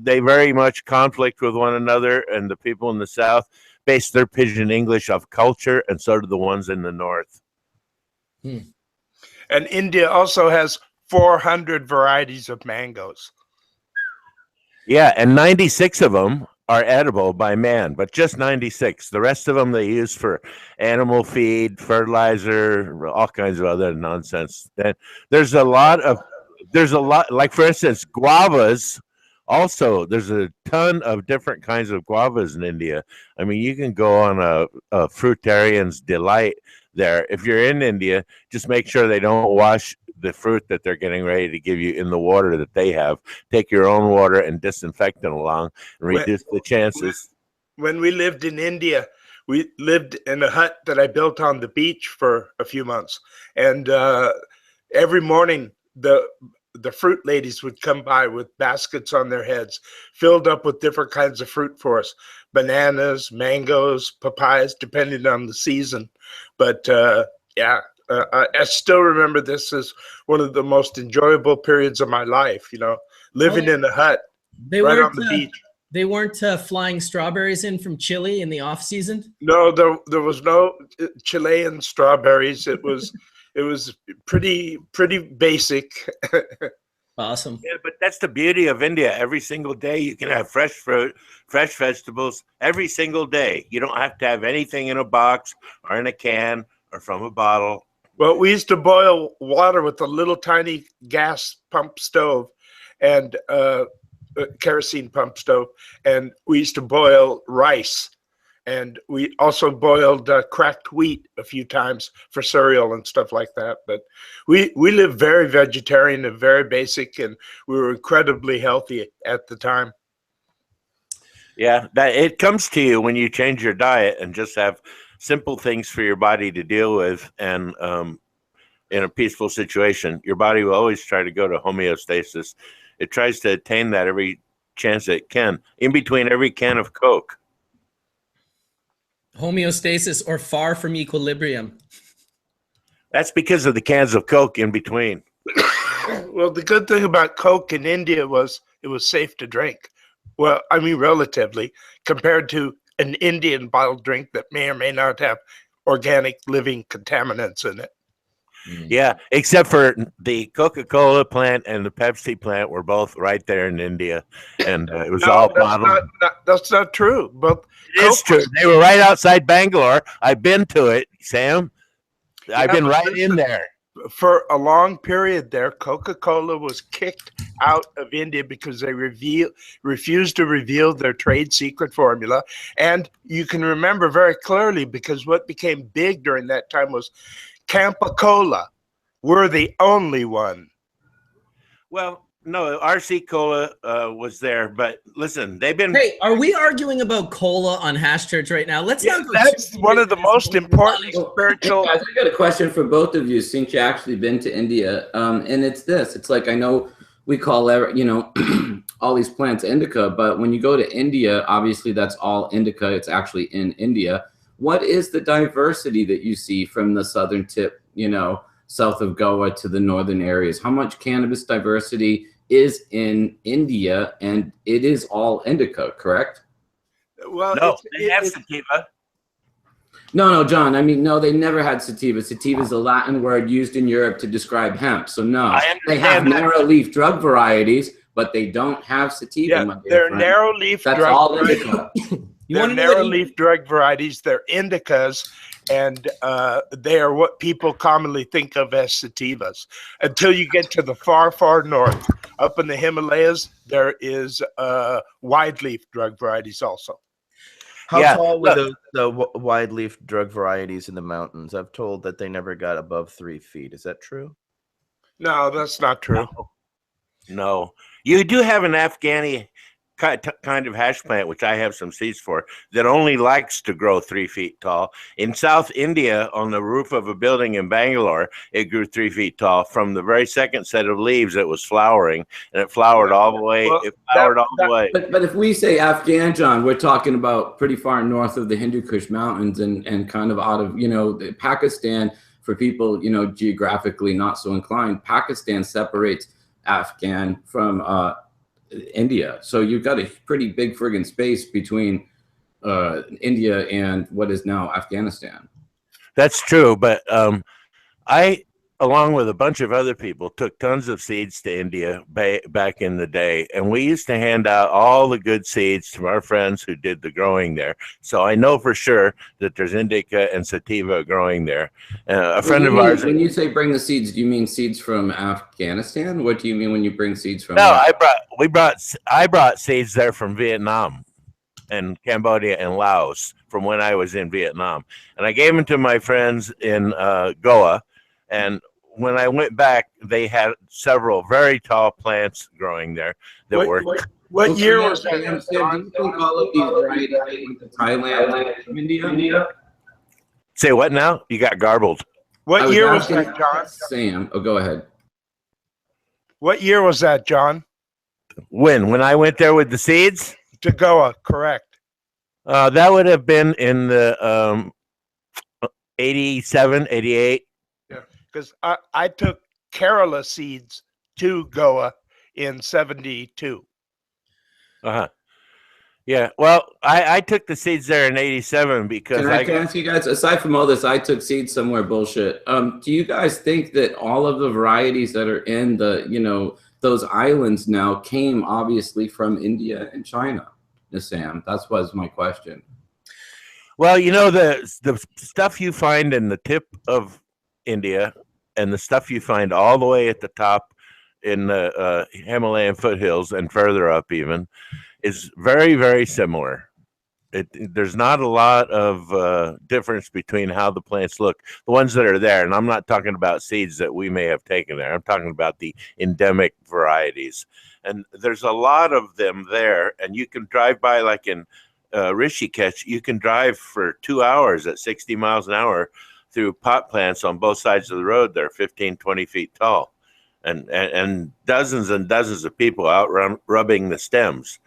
S6: they very much conflict with one another. And the people in the south base their Pidgin English off culture, and so do the ones in the north.
S4: And India also has 400 varieties of mangoes.
S6: Yeah, and 96 of them are edible by man, but just 96. The rest of them they use for animal feed, fertilizer, all kinds of other nonsense. And there's a lot, like for instance, guavas. Also, there's a ton of different kinds of guavas in India. I mean, you can go on a fruitarian's delight there. If you're in India, just make sure they don't wash the fruit that they're getting ready to give you in the water that they have. Take your own water and disinfect it along and reduce the chances.
S4: When we lived in India, we lived in a hut that I built on the beach for a few months. And every morning, the fruit ladies would come by with baskets on their heads filled up with different kinds of fruit for us: bananas, mangoes, papayas, depending on the season. But I still remember this as one of the most enjoyable periods of my life, living in a hut right on the beach.
S1: They weren't flying strawberries in from Chile in the off season?
S4: No, there was no Chilean strawberries. It was pretty basic.
S1: Awesome.
S6: Yeah, but that's the beauty of India. Every single day you can have fresh fruit, fresh vegetables every single day. You don't have to have anything in a box or in a can or from a bottle.
S4: Well, we used to boil water with a little tiny gas pump stove and kerosene pump stove, and we used to boil rice. And we also boiled cracked wheat a few times for cereal and stuff like that. But we lived very vegetarian and very basic, and we were incredibly healthy at the time.
S6: Yeah, that it comes to you when you change your diet and just have simple things for your body to deal with, and in a peaceful situation, your body will always try to go to homeostasis. It tries to attain that every chance it can, in between every can of Coke.
S1: Homeostasis or far from equilibrium.
S6: That's because of the cans of Coke in between.
S4: Well, the good thing about Coke in India was it was safe to drink. Well, I mean, relatively, compared to an Indian bottled drink that may or may not have organic living contaminants in it.
S6: Yeah, except for the Coca-Cola plant and the Pepsi plant were both right there in India, and it was all bottled.
S4: That's not true. But
S6: it's true. They were right outside Bangalore. I've been to it, Sam. I've been right in there.
S4: For a long period there, Coca-Cola was kicked out of India because they refused to reveal their trade secret formula. And you can remember very clearly, because what became big during that time was Campa-Cola. We're the only one.
S6: Well, no, RC Cola was there, but listen, they've been.
S1: Hey, are we arguing about cola on Hash Church right now? Let's not go.
S4: That's one of the most important spiritual.
S2: Guys, I got a question for both of you, since you actually been to India, and it's this. It's like, I know we call all these plants indica, but when you go to India, obviously that's all indica. It's actually in India. What is the diversity that you see from the southern tip, south of Goa to the northern areas? How much cannabis diversity is in India? And it is all indica, correct?
S4: Well,
S6: no, they have sativa.
S2: No, John. I mean, no, they never had sativa. Sativa is a Latin word used in Europe to describe hemp. So no, they have narrow leaf drug varieties, but they don't have sativa.
S4: Yeah, they're narrow leaf drug.
S2: That's all indica.
S4: They're narrow leaf drug varieties. They're indicas, and they are what people commonly think of as sativas. Until you get to the far, far north, up in the Himalayas, there is wide leaf drug varieties also.
S3: How tall were the wide leaf drug varieties in the mountains? I've told that they never got above 3 feet. Is that true?
S4: No, that's not true.
S6: No. You do have an Afghani kind of hash plant, which I have some seeds for, that only likes to grow 3 feet tall. In South India, on the roof of a building in Bangalore, it grew 3 feet tall. From the very second set of leaves, it was flowering, and it flowered all the way.
S2: But if we say Afghan, John, we're talking about pretty far north of the Hindu Kush Mountains and kind of out of, Pakistan. For people, geographically not so inclined, Pakistan separates Afghan from India. So you've got a pretty big friggin' space between India and what is now Afghanistan.
S6: That's true. But I, along with a bunch of other people, took tons of seeds to India back in the day. And we used to hand out all the good seeds to our friends who did the growing there. So I know for sure that there's indica and sativa growing there. A friend of ours.
S2: When you say bring the seeds, do you mean seeds from Afghanistan? What do you mean when you bring seeds from?
S6: No, I brought seeds there from Vietnam and Cambodia and Laos from when I was in Vietnam. And I gave them to my friends in Goa. And when I went back, they had several very tall plants growing there that were.
S4: What year was that?
S2: Do you think all of these varieties went to Thailand from India?
S6: Say what now? You got garbled.
S4: What year was that, John?
S2: Sam, go ahead.
S4: What year was that, John?
S6: When I went there with the seeds?
S4: To Goa, correct.
S6: That would have been in the 87, 88.
S4: Because I took Kerala seeds to Goa in 72.
S6: Uh-huh. Yeah, well, I took the seeds there in 87 because
S2: Can I ask you guys, aside from all this, I took seeds somewhere bullshit. Do you guys think that all of the varieties that are in the, those islands now came obviously from India and China? Sam, that was my question.
S6: Well, the stuff you find in the tip of India and the stuff you find all the way at the top in the Himalayan foothills and further up even is very, very similar. There's not a lot of difference between how the plants look, the ones that are there. And I'm not talking about seeds that we may have taken there. I'm talking about the endemic varieties. And there's a lot of them there. And you can drive by like in Rishikesh, you can drive for 2 hours at 60 miles an hour through pot plants on both sides of the road. They're 15, 20 feet tall, and dozens and dozens of people out rubbing the stems.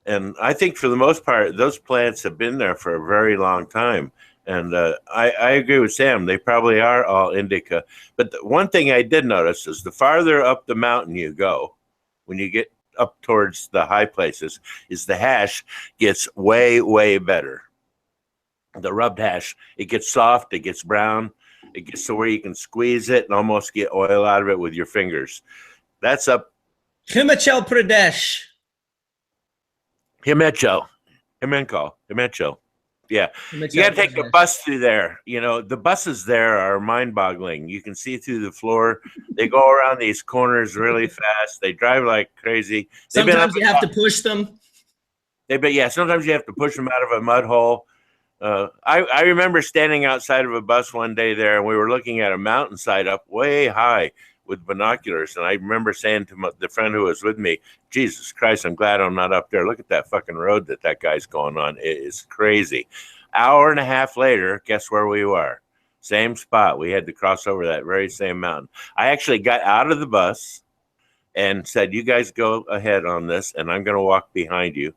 S6: And I think for the most part, those plants have been there for a very long time. And I agree with Sam. They probably are all indica. But the one thing I did notice is the farther up the mountain you go, when you get up towards the high places, is the hash gets way, way better. The rubbed hash, it gets soft, it gets brown, it gets to where you can squeeze it and almost get oil out of it with your fingers. That's up
S1: Himachal Pradesh.
S6: Himachal. Yeah. You got to take a bus through there. You know, the buses there are mind-boggling. You can see through the floor. They go around these corners really fast. They drive like crazy.
S1: Sometimes you have to push them.
S6: Sometimes you have to push them out of a mud hole. I remember standing outside of a bus one day there, and we were looking at a mountainside up way high with binoculars. And I remember saying to the friend who was with me, Jesus Christ, I'm glad I'm not up there. Look at that fucking road that guy's going on. It is crazy. Hour and a half later, guess where we were? Same spot. We had to cross over that very same mountain. I actually got out of the bus and said, you guys go ahead on this, and I'm going to walk behind you,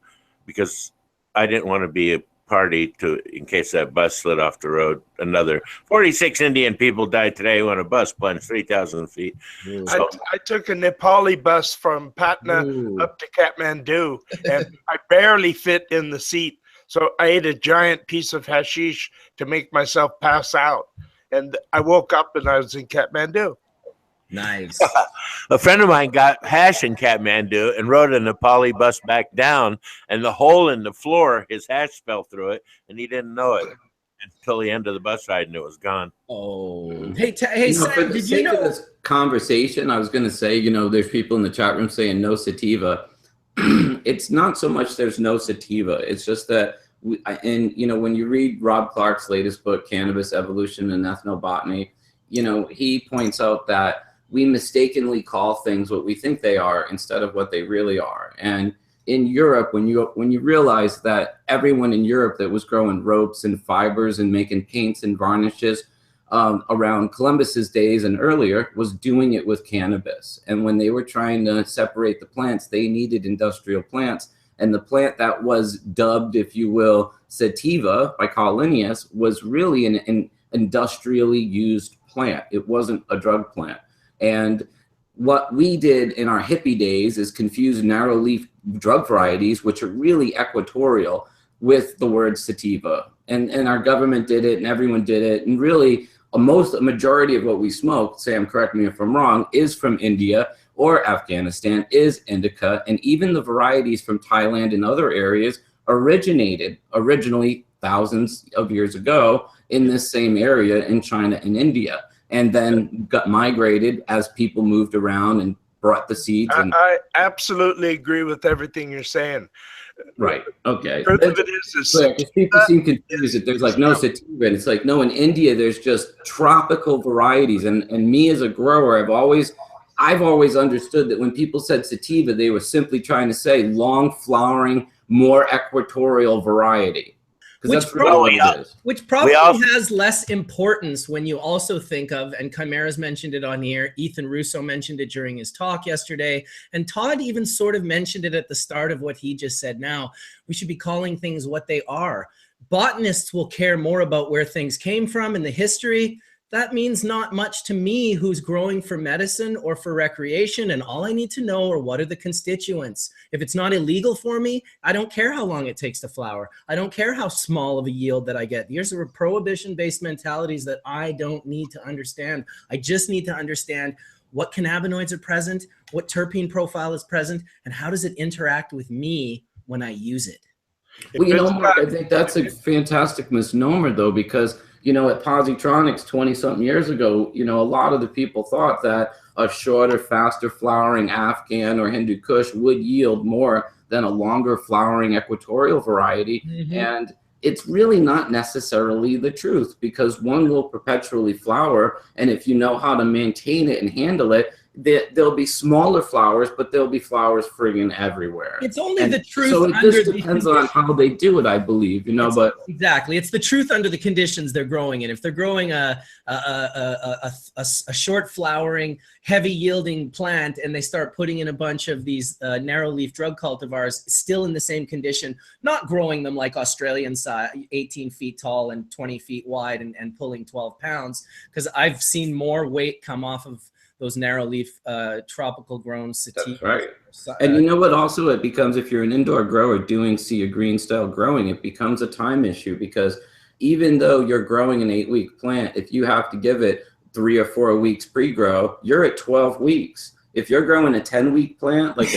S6: because I didn't want to be a party in case that bus slid off the road. Another 46 Indian people died today when a bus plunged 3,000 feet.
S4: So, I took a Nepali bus from Patna up to Kathmandu, and I barely fit in the seat. So I ate a giant piece of hashish to make myself pass out. And I woke up and I was in Kathmandu.
S1: Nice.
S6: A friend of mine got hash in Kathmandu and rode a Nepali bus back down, and the hole in the floor, his hash fell through it, and he didn't know it until the end of the bus ride, and it was gone.
S1: Oh, hey, Sam,
S2: did you know this conversation? I was going to say, there's people in the chat room saying no sativa. It's not so much there's no sativa. It's just that, when you read Rob Clark's latest book, Cannabis Evolution and Ethnobotany, he points out that we mistakenly call things what we think they are instead of what they really are. And in Europe, when you realize that everyone in Europe that was growing ropes and fibers and making paints and varnishes around Columbus's days and earlier was doing it with cannabis. And when they were trying to separate the plants, they needed industrial plants. And the plant that was dubbed, if you will, sativa by Carl Linnaeus was really an industrially used plant. It wasn't a drug plant. And what we did in our hippie days is confuse narrow leaf drug varieties, which are really equatorial, with the word sativa. And our government did it, and everyone did it. And really, a majority of what we smoke, Sam, correct me if I'm wrong, is from India or Afghanistan, is indica. And even the varieties from Thailand and other areas originally thousands of years ago in this same area in China and India, and then got migrated as people moved around and brought the seeds.
S4: I absolutely agree with everything you're saying.
S2: Right. Okay.
S4: People
S2: seem confused that there's like no sativa, and it's like, no, in India there's just tropical varieties. And me as a grower, I've always understood that when people said sativa, they were simply trying to say long flowering, more equatorial variety. Which probably
S1: has less importance when you also think of, and Chimera's mentioned it on here, Ethan Russo mentioned it during his talk yesterday, and Todd even sort of mentioned it at the start of what he just said now. We should be calling things what they are. Botanists will care more about where things came from and the history. That means not much to me who's growing for medicine or for recreation, and all I need to know are what are the constituents. If it's not illegal for me, I don't care how long it takes to flower. I don't care how small of a yield that I get. These are prohibition-based mentalities that I don't need to understand. I just need to understand what cannabinoids are present, what terpene profile is present, and how does it interact with me when I use it.
S2: Well, Mark, I think that's a fantastic misnomer, though, because at Positronics 20-something years ago, a lot of the people thought that a shorter, faster flowering Afghan or Hindu Kush would yield more than a longer flowering equatorial variety. Mm-hmm. And it's really not necessarily the truth, because one will perpetually flower. And if you know how to maintain it and handle it, there'll be smaller flowers, but there'll be flowers friggin' everywhere.
S1: It's only the truth.
S2: So it just depends on how they do it, I believe, but
S1: exactly, it's the truth under the conditions they're growing in. If they're growing a short flowering, heavy yielding plant, and they start putting in a bunch of these narrow leaf drug cultivars still in the same condition, not growing them like Australian size, 18 feet tall and 20 feet wide and pulling 12 pounds, because I've seen more weight come off of those narrow leaf tropical grown sativas.
S2: That's right. And you know what also it becomes, if you're an indoor grower doing sea green style growing, it becomes a time issue, because even though you're growing an 8-week plant, if you have to give it 3 or 4 weeks pre-grow, you're at 12 weeks. If you're growing a 10-week plant, like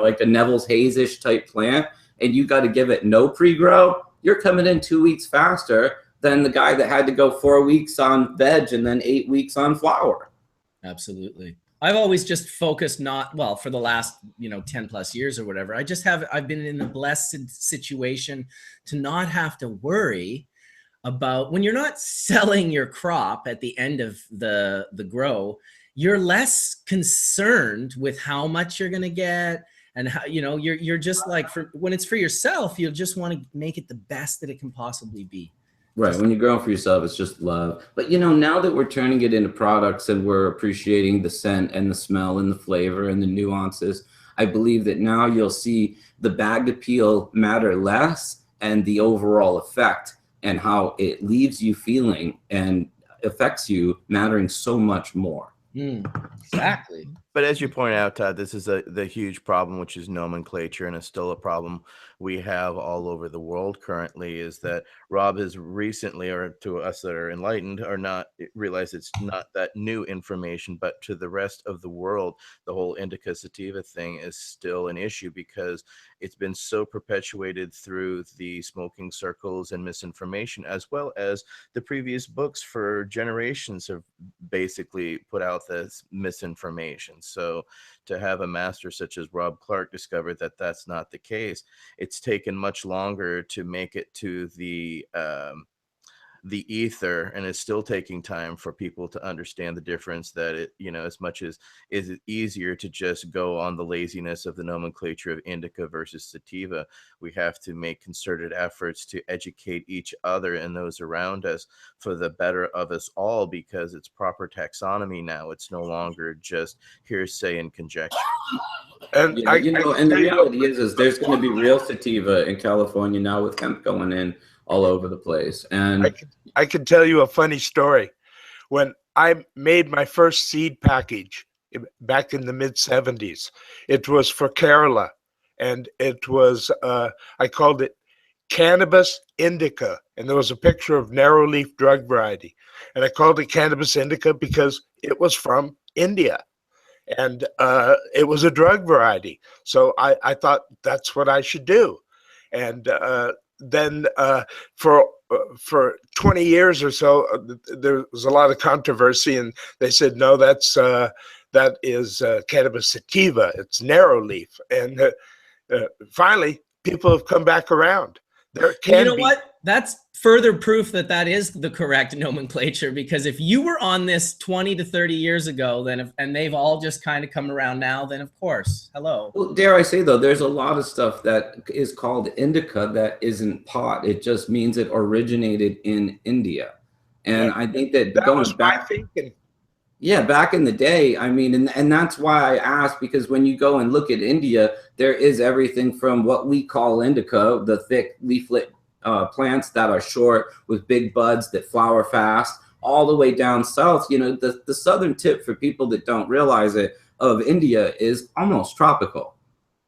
S2: like a Neville's Haze-ish type plant, and you got to give it no pre-grow, you're coming in 2 weeks faster than the guy that had to go 4 weeks on veg and then 8 weeks on flower.
S1: Absolutely. I've always just focused for the last, 10 plus years or whatever. I've been in a blessed situation to not have to worry about, when you're not selling your crop at the end of the grow, you're less concerned with how much you're going to get, and how, you're just like, when it's for yourself, you'll just want to make it the best that it can possibly be.
S2: Right. When you're growing for yourself, it's just love. But, now that we're turning it into products and we're appreciating the scent and the smell and the flavor and the nuances, I believe that now you'll see the bagged appeal matter less, and the overall effect and how it leaves you feeling and affects you mattering so much more.
S1: Exactly.
S3: But as you point out, Todd, this is the huge problem, which is nomenclature, and it's still a problem we have all over the world currently, is that Rob has recently, or to us that are enlightened, or not realized it's not that new information, but to the rest of the world, the whole indica sativa thing is still an issue, because it's been so perpetuated through the smoking circles and misinformation, as well as the previous books for generations have basically put out this misinformation. So to have a master such as Rob Clark discover that that's not the case, it's taken much longer to make it to the ether, and it's still taking time for people to understand the difference, that it, as much as is it easier to just go on the laziness of the nomenclature of indica versus sativa, we have to make concerted efforts to educate each other and those around us for the better of us all, because it's proper taxonomy now. It's no longer just hearsay and conjecture.
S2: And and the reality is there's going to be real sativa in California now, with hemp going in all over the place. And
S4: I can tell you a funny story. When I made my first seed package back in the mid-70s, it was for Kerala, and it was I called it Cannabis Indica, and there was a picture of narrow leaf drug variety, and I called it Cannabis Indica because it was from India, and it was a drug variety. So I thought that's what I should do. And then for 20 years or so, there was a lot of controversy, and they said, no, that is cannabis sativa. It's narrow leaf. And finally, people have come back around. There can be. What?
S1: That's further proof that that is the correct nomenclature, because if you were on this 20 to 30 years ago, and they've all just kind of come around now, then of course, hello.
S2: Well, dare I say, though, there's a lot of stuff that is called indica that isn't pot. It just means it originated in India. And yeah, I think that going back, back in the day, I mean, and that's why I asked, because when you go and look at India, there is everything from what we call indica, the thick leaflet plants that are short with big buds that flower fast, all the way down south. The southern tip, for people that don't realize it, of India is almost tropical.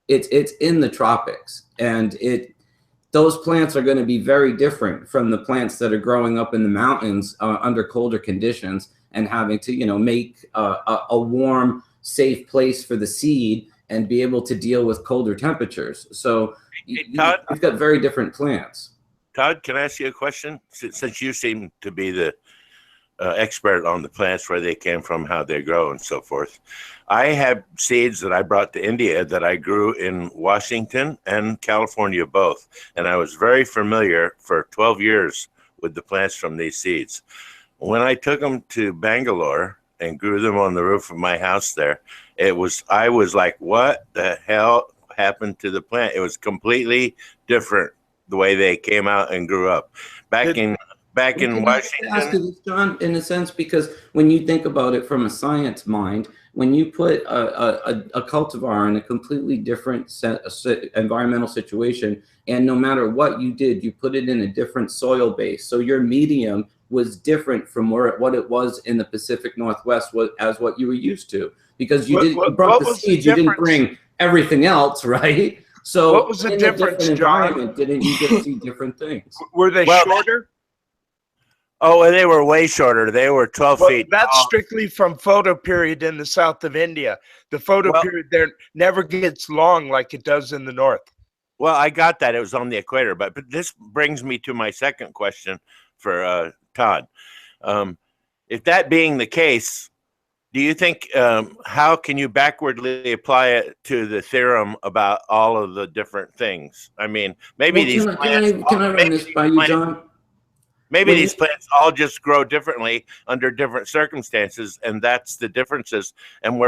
S2: It's in the tropics, and those plants are going to be very different from the plants that are growing up in the mountains under colder conditions, and having to make a warm, safe place for the seed and be able to deal with colder temperatures. So you've got very different plants.
S6: Todd, can I ask you a question? Since you seem to be the expert on the plants, where they came from, how they grow, and so forth, I have seeds that I brought to India that I grew in Washington and California both, and I was very familiar for 12 years with the plants from these seeds. When I took them to Bangalore, and grew them on the roof of my house there. I was like, what the hell happened to the plant? It was completely different the way they came out and grew up. Back in Washington.
S2: I ask you this, John, in a sense, because when you think about it from a science mind, when you put a cultivar in a completely different environmental situation, and no matter what you did, you put it in a different soil base. So your medium was different from what it was in the Pacific Northwest as what you were used to, because you brought the seeds, you didn't bring everything else, right? So
S4: what was the difference, John?
S2: Didn't you just see different things?
S4: Were they shorter?
S6: Oh, they were way shorter. They were 12 feet.
S4: That's
S6: tall.
S4: strictly from photo period in the south of India. The photo period there never gets long like it does in the north.
S6: Well, I got that. It was on the equator. But this brings me to my second question for Todd. If that being the case, do you think, how can you backwardly apply it to the theorem about all of the different things? I mean, maybe these plants...
S2: Can I run this by you, John?
S6: Maybe these plants all just grow differently under different circumstances, and that's the differences. And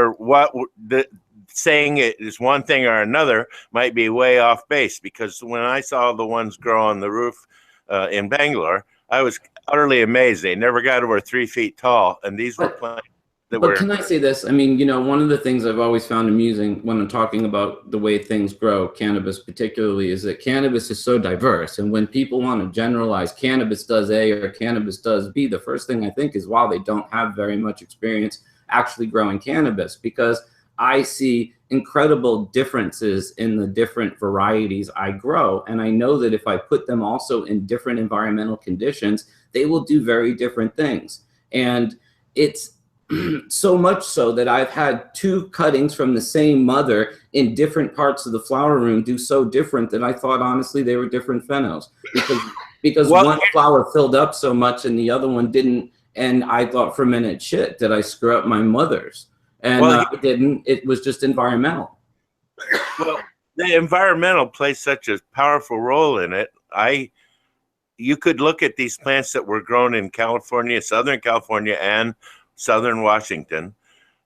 S6: saying it is one thing or another might be way off base, because when I saw the ones grow on the roof in Bangalore, I was utterly amazed. They never got over 3 feet tall, and these were plants.
S2: But can I say this? I mean, one of the things I've always found amusing when I'm talking about the way things grow, cannabis particularly, is that cannabis is so diverse. And when people want to generalize cannabis does A or cannabis does B, the first thing I think is, wow, they don't have very much experience actually growing cannabis, because I see incredible differences in the different varieties I grow. And I know that if I put them also in different environmental conditions, they will do very different things. And it's so much so that I've had 2 cuttings from the same mother in different parts of the flower room do so different that I thought, honestly, they were different phenos, because one flower filled up so much and the other one didn't. And I thought for a minute, shit, did I screw up my mother's? And I didn't. It was just environmental.
S6: Well, the environmental plays such a powerful role in it. You could look at these plants that were grown in California, Southern California, and Southern Washington,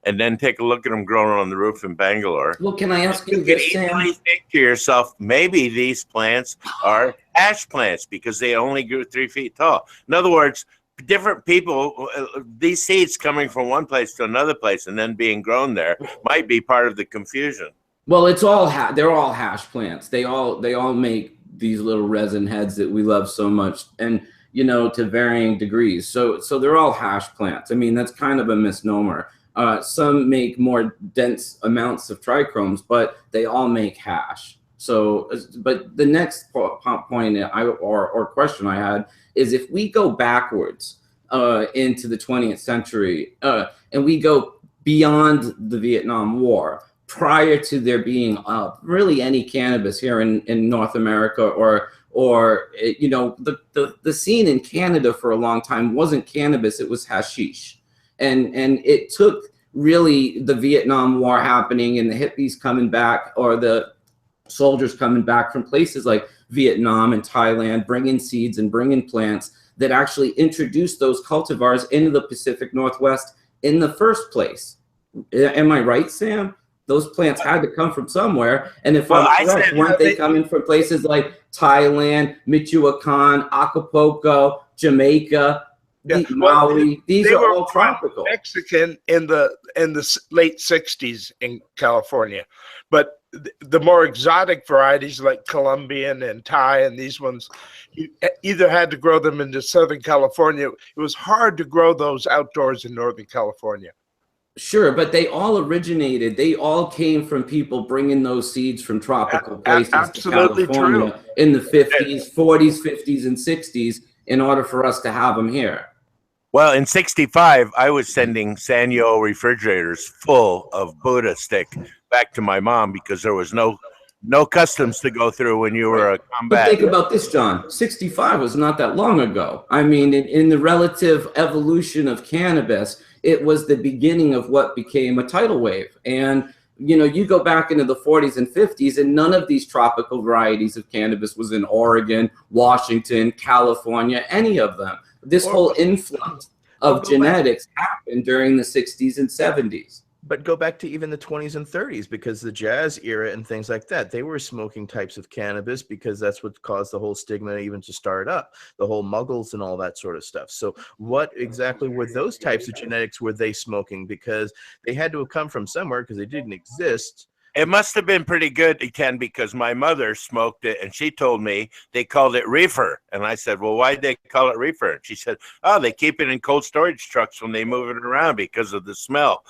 S6: and then take a look at them growing on the roof in Bangalore.
S2: Well, can I ask you
S6: can easily think to yourself, maybe these plants are ash plants because they only grew 3 feet tall. In other words, different people, these seeds coming from one place to another place and then being grown there might be part of the confusion.
S2: Well, it's all they're all hash plants. They all make these little resin heads that we love so much, and to varying degrees. So they're all hash plants. I mean, that's kind of a misnomer. Some make more dense amounts of trichomes, but they all make hash. So, but the next point or question I had is, if we go backwards into the 20th century and we go beyond the Vietnam War, prior to there being really any cannabis here in North America, or the scene in Canada for a long time wasn't cannabis, it was hashish. And it took really the Vietnam War happening and the hippies coming back, or the soldiers coming back from places like Vietnam and Thailand, bringing seeds and bringing plants that actually introduced those cultivars into the Pacific Northwest in the first place. Am I right, Sam? Those plants had to come from somewhere. And if I'm correct, weren't they coming from places like Thailand, Michoacan, Acapulco, Jamaica, Maui? These are all tropical.
S4: Mexican in the late 60s in California. But the more exotic varieties like Colombian and Thai and these ones, you either had to grow them into Southern California. It was hard to grow those outdoors in Northern California.
S2: Sure, but they all came from people bringing those seeds from tropical places to California in the 50s, 40s, 50s, and 60s in order for us to have them here.
S6: Well, in '65, I was sending Sanyo refrigerators full of Buddha stick back to my mom because there was no customs to go through when you were a combat.
S2: But think about this, John. 65 was not that long ago. I mean, in the relative evolution of cannabis, it was the beginning of what became a tidal wave. And, you go back into the 40s and 50s, and none of these tropical varieties of cannabis was in Oregon, Washington, California, any of them. This whole influx of genetics happened during the 60s and 70s.
S3: But go back to even the 20s and 30s, because the jazz era and things like that, they were smoking types of cannabis because that's what caused the whole stigma even to start up, the whole muggles and all that sort of stuff. So what exactly were those types of genetics were they smoking? Because they had to have come from somewhere, because they didn't exist.
S6: It must have been pretty good, Ken, because my mother smoked it, and she told me they called it reefer. And I said, well, why'd they call it reefer? And she said, oh, they keep it in cold storage trucks when they move it around because of the smell.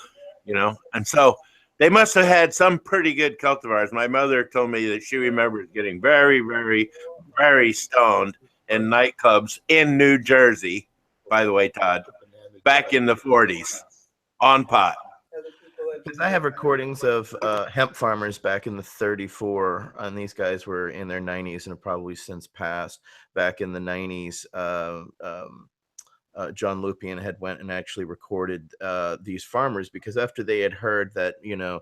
S6: You know, and so they must have had some pretty good cultivars. My mother told me that she remembers getting very, very, very stoned in nightclubs in New Jersey, by the way, Todd, back in the 40s on pot.
S3: Because I have recordings of hemp farmers back in the 34, and these guys were in their 90s and have probably since passed. Back in the 90s, John Lupian had went and actually recorded these farmers, because after they had heard that, you know,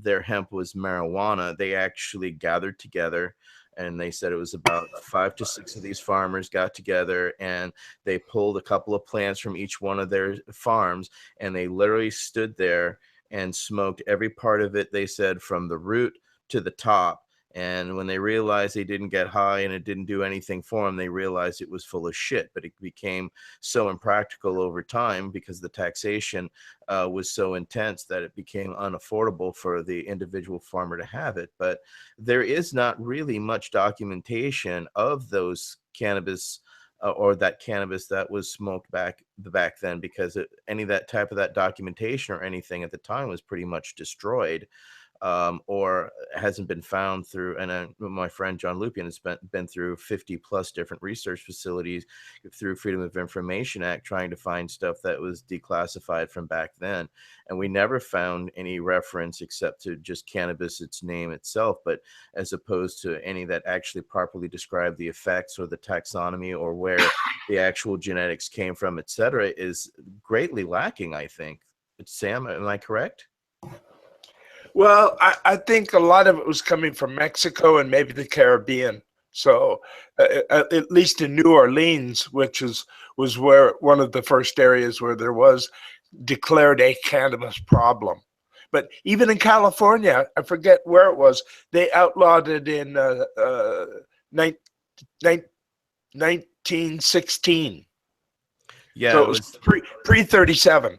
S3: their hemp was marijuana, they actually gathered together, and they said it was about 5 to 6 of these farmers got together, and they pulled a couple of plants from each one of their farms, and they literally stood there and smoked every part of it, they said, from the root to the top. And when they realized they didn't get high and it didn't do anything for them, they realized it was full of shit. But it became so impractical over time because the taxation was so intense that it became unaffordable for the individual farmer to have it. But there is not really much documentation of those cannabis or that cannabis that was smoked back then, because any of that type of that documentation or anything at the time was pretty much destroyed. Or hasn't been found through, and my friend John Lupian has been through 50 plus different research facilities through Freedom of Information Act trying to find stuff that was declassified from back then, and we never found any reference except to just cannabis, its name itself, but as opposed to any that actually properly describe the effects or the taxonomy or where the actual genetics came from, etc., is greatly lacking, I think. Sam, am I correct?
S4: Well, I think a lot of it was coming from Mexico and maybe the Caribbean. So at least in New Orleans, which was where one of the first areas where there was declared a cannabis problem. But even in California, I forget where it was, they outlawed it in 1916.
S3: Yeah,
S4: so it was pre-37.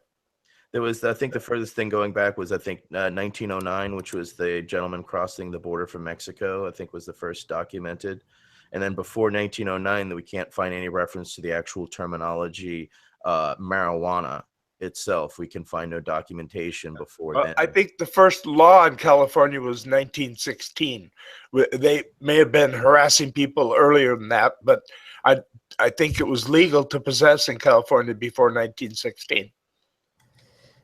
S3: There was, I think the furthest thing going back was, I think, 1909, which was the gentleman crossing the border from Mexico, I think was the first documented. And then before 1909, we can't find any reference to the actual terminology marijuana itself. We can find no documentation before then.
S4: I think the first law in California was 1916. They may have been harassing people earlier than that, but I think it was legal to possess in California before 1916.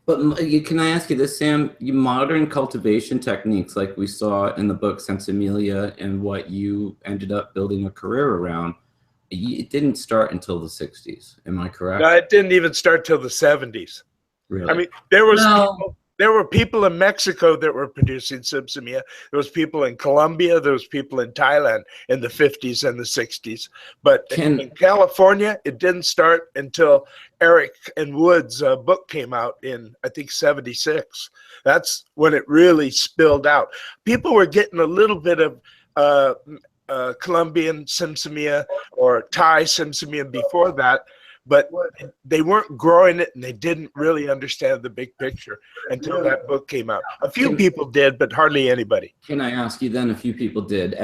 S2: But can I ask you this, Sam? Modern cultivation techniques, like we saw in the book Sensimilia and what you ended up building a career around, it didn't start until the 60s. Am I correct?
S4: No, it didn't even start till the 70s.
S2: Really?
S4: I mean, there were people in Mexico that were producing Sensimilia. There was people in Colombia. There was people in Thailand in the 50s and the 60s. But in California, it didn't start until Eric and Wood's book came out in, I think, 76. That's when it really spilled out. People were getting a little bit of Colombian Sensimilia or Thai Sensimilia before that, but they weren't growing it and they didn't really understand the big picture until that book came out. A few people did, but hardly anybody.
S2: Can I ask you then? A few people did.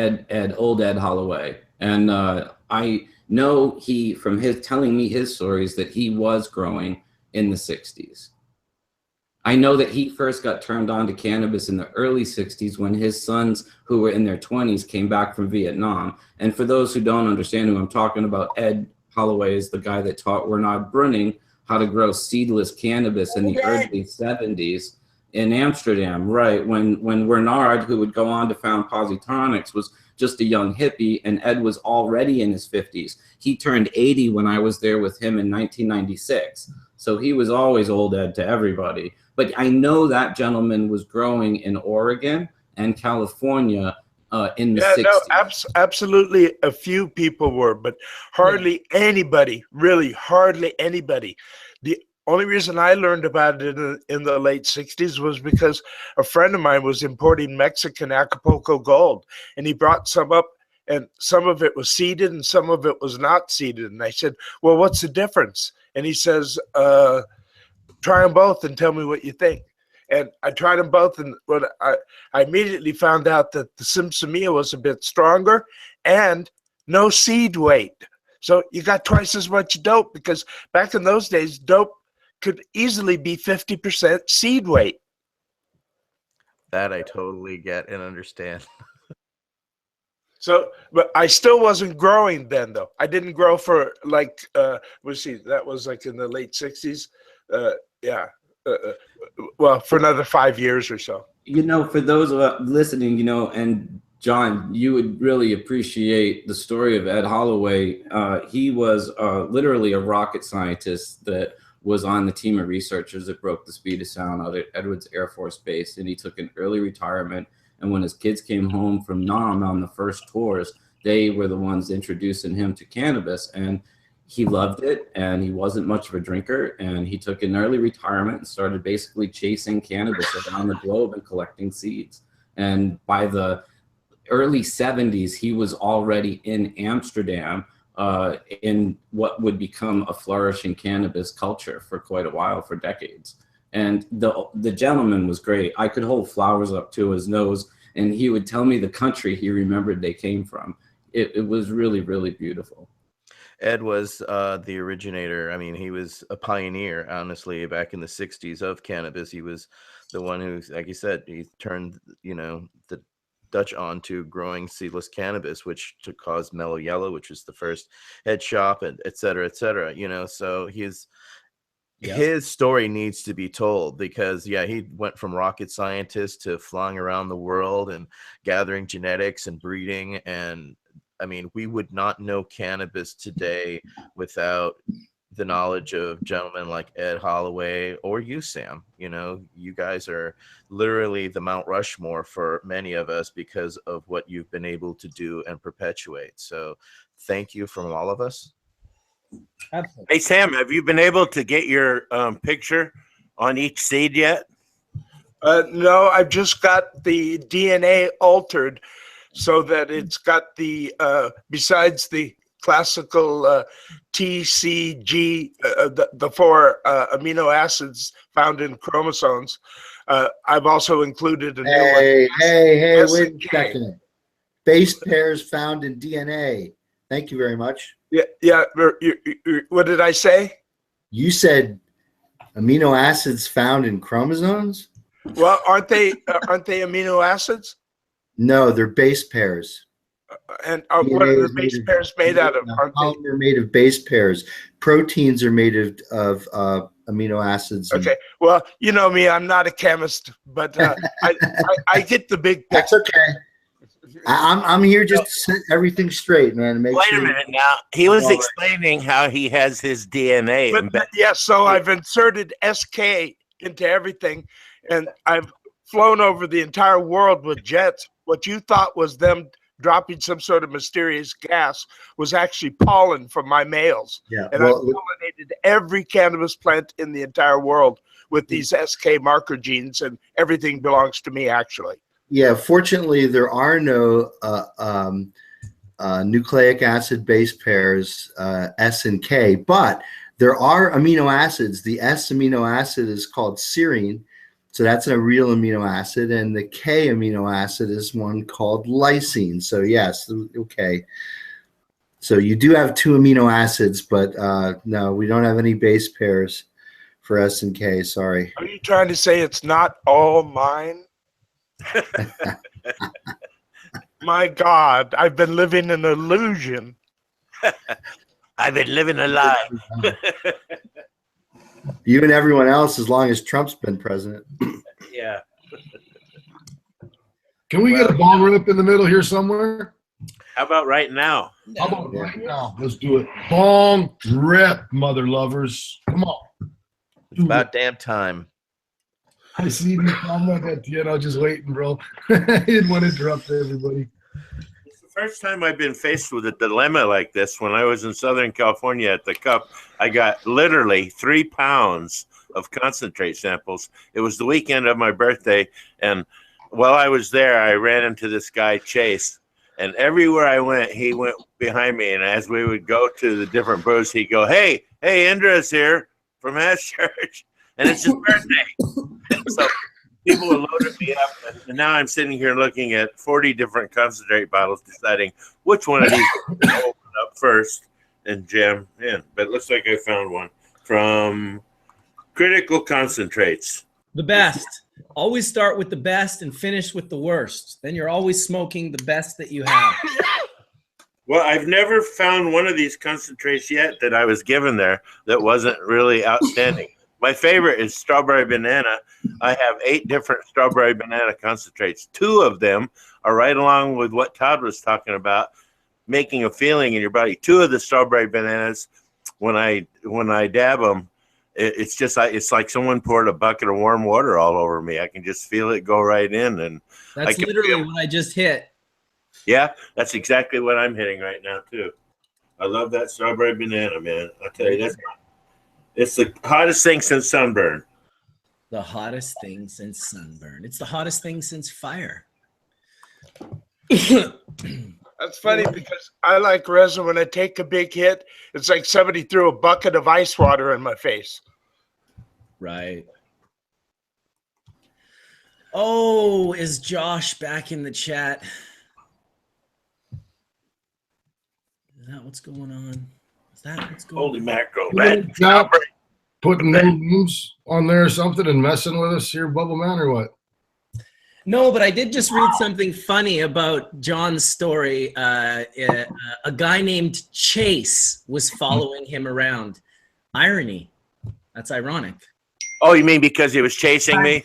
S2: Old Ed Holloway. And I know he, from his telling me his stories, that he was growing in the 60s. I know that he first got turned on to cannabis in the early 60s when his sons, who were in their 20s, came back from Vietnam. And for those who don't understand who I'm talking about, Ed Holloway is the guy that taught Bernard Brunning how to grow seedless cannabis in the early 70s in Amsterdam, right? When Bernard, who would go on to found Positronics, was just a young hippie, and Ed was already in his 50s. He turned 80 when I was there with him in 1996. So he was always old Ed to everybody. But I know that gentleman was growing in Oregon and California in the
S4: Yeah,
S2: 60s.
S4: no, absolutely a few people were, but hardly anybody, really hardly anybody. The only reason I learned about it in the late 60s was because a friend of mine was importing Mexican Acapulco gold, and he brought some up, and some of it was seeded and some of it was not seeded. And I said, well, what's the difference? And he says, try them both and tell me what you think. And I tried them both, and I immediately found out that the Simsimia was a bit stronger and no seed weight. So you got twice as much dope, because back in those days, dope could easily be 50% seed weight.
S3: That I totally get and understand.
S4: So, but I still wasn't growing then, though. I didn't grow for like, let's see, that was like in the late 60s. Yeah. Well, for another 5 years or so.
S2: You know, for those listening, you know, and John, you would really appreciate the story of Ed Holloway. He was literally a rocket scientist that was on the team of researchers that broke the speed of sound out at Edwards Air Force Base, and he took an early retirement. And when his kids came home from Nam on the first tours, they were the ones introducing him to cannabis, and he loved it, and he wasn't much of a drinker, and he took an early retirement and started basically chasing cannabis around the globe and collecting seeds. And by the early 70s, he was already in Amsterdam in what would become a flourishing cannabis culture for quite a while, for decades. And the gentleman was great. I could hold flowers up to his nose, and he would tell me the country he remembered they came from. It was really, really beautiful.
S3: Ed was the originator. I mean, he was a pioneer, honestly, back in the 60s of cannabis. He was the one who, like you said, he turned, you know, the Dutch on to growing seedless cannabis, which caused Mellow Yellow, which was the first head shop, and et cetera, you know. So his story needs to be told, because he went from rocket scientist to flying around the world and gathering genetics and breeding. And I mean, we would not know cannabis today without the knowledge of gentlemen like Ed Holloway or you, Sam. You know, you guys are literally the Mount Rushmore for many of us because of what you've been able to do and perpetuate. So thank you from all of us.
S1: Absolutely.
S6: Hey, Sam, have you been able to get your picture on each seed yet?
S4: No, I've just got the DNA altered so that it's got the, besides the classical TCG, the 4 amino acids found in chromosomes, I've also included a new one.
S5: Hey, wait a second. Base pairs found in DNA. Thank you very much.
S4: Yeah. What did I say?
S5: You said amino acids found in chromosomes?
S4: Well, aren't they amino acids?
S5: No, they're base pairs.
S4: And what are the base pairs made out of?
S5: They're made of base pairs. Proteins are made of amino acids.
S4: Okay. Well, you know me, I'm not a chemist, but I get the big picture.
S5: That's okay. I'm here just to set everything straight, man.
S6: Wait a minute now. He was explaining how he has his DNA.
S4: So I've inserted SK into everything, and I've flown over the entire world with jets. What you thought was them dropping some sort of mysterious gas was actually pollen from my males.
S5: Yeah,
S4: and I've pollinated every cannabis plant in the entire world with these SK marker genes, and everything belongs to me, actually.
S5: Yeah, fortunately, there are no nucleic acid base pairs, S and K, but there are amino acids. The S amino acid is called serine, so that's a real amino acid, and the K amino acid is one called lysine. So yes, okay. So you do have 2 amino acids, but no, we don't have any base pairs for S and K. Sorry.
S4: Are you trying to say it's not all mine? My God, I've been living an illusion.
S6: I've been living a lie.
S5: You and everyone else, as long as Trump's been president.
S6: Yeah.
S7: Can we get a bong rip in the middle here somewhere?
S6: How about right now?
S7: How about right now? Let's do it. Bong rip, mother lovers. Come on.
S3: It's about damn time.
S7: I see you. I'm like that, just waiting, bro. I didn't want to interrupt everybody.
S6: first time I've been faced with a dilemma like this. When I was in Southern California at the Cup, I got literally 3 pounds of concentrate samples. It was the weekend of my birthday, and while I was there, I ran into this guy, Chase, and everywhere I went, he went behind me, and as we would go to the different booths, he'd go, hey, Indra's here from Hash Church, and it's his birthday. So people were loading me up, and now I'm sitting here looking at 40 different concentrate bottles, deciding which one of these to open up first and jam in. But it looks like I found one from Critical Concentrates.
S1: The best. Always start with the best and finish with the worst. Then you're always smoking the best that you have.
S6: Well, I've never found one of these concentrates yet that I was given there that wasn't really outstanding. My favorite is strawberry banana. I have 8 different strawberry banana concentrates. 2 of them are right along with what Todd was talking about, making a feeling in your body. 2 of the strawberry bananas, when I dab them, it's just it's like someone poured a bucket of warm water all over me. I can just feel it go right in, and
S1: that's literally what I just hit.
S6: Yeah, that's exactly what I'm hitting right now too. I love that strawberry banana, man. I'll tell you, it's the hottest thing since sunburn.
S1: The hottest thing since sunburn. It's the hottest thing since fire.
S4: That's funny because I like resin. When I take a big hit, it's like somebody threw a bucket of ice water in my face.
S1: Right. Oh, is Josh back in the chat? Is that what's going on? Is that what's going on?
S6: Holy mackerel.
S7: Not putting names on there or something and messing with us here, Bubbleman, or what?
S1: No, but I did just read something funny about John's story. A guy named Chase was following him around. Irony. That's ironic.
S6: Oh, you mean because he was chasing me?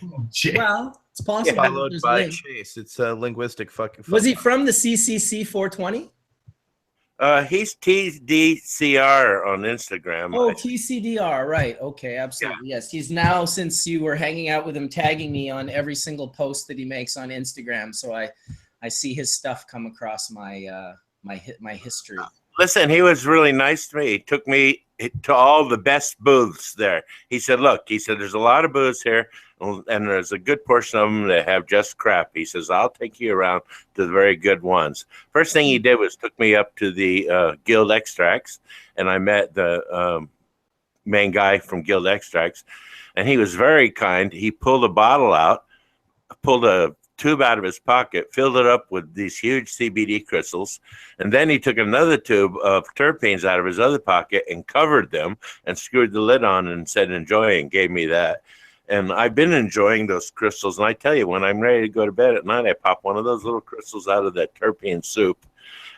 S1: Well, it's possible.
S3: Followed by Chase. It's a linguistic fucking.
S1: Was he from the CCC 420?
S6: He's TDCR on Instagram.
S1: Oh, TCDR, right. Okay, absolutely. Yeah. Yes. He's now, since you were hanging out with him, tagging me on every single post that he makes on Instagram. So I see his stuff come across my my history.
S6: Listen, he was really nice to me. He took me to all the best booths there. He said, look, there's a lot of booths here, and there's a good portion of them that have just crap. He says, I'll take you around to the very good ones. First thing he did was took me up to the Guild Extracts, and I met the main guy from Guild Extracts, and he was very kind. He pulled a bottle out, pulled a tube out of his pocket, filled it up with these huge CBD crystals, and then he took another tube of terpenes out of his other pocket and covered them and screwed the lid on and said, enjoy, and gave me that. And I've been enjoying those crystals. And I tell you, when I'm ready to go to bed at night, I pop one of those little crystals out of that terpene soup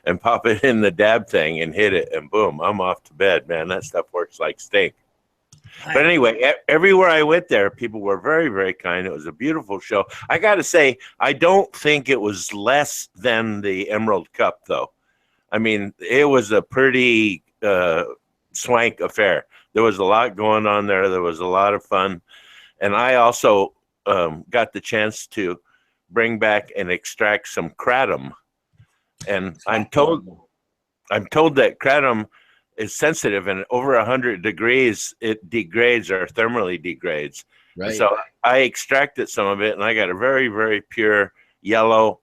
S6: and pop it in the dab thing and hit it, and boom, I'm off to bed, man. That stuff works like stink. But anyway, everywhere I went there, people were very, very kind. It was a beautiful show. I got to say, I don't think it was less than the Emerald Cup, though. I mean, it was a pretty swank affair. There was a lot going on there. There was a lot of fun. And I also got the chance to bring back and extract some kratom. And I'm told that kratom is sensitive, and over 100 degrees it degrades or thermally degrades.
S1: Right.
S6: So I extracted some of it, and I got a very, very pure yellow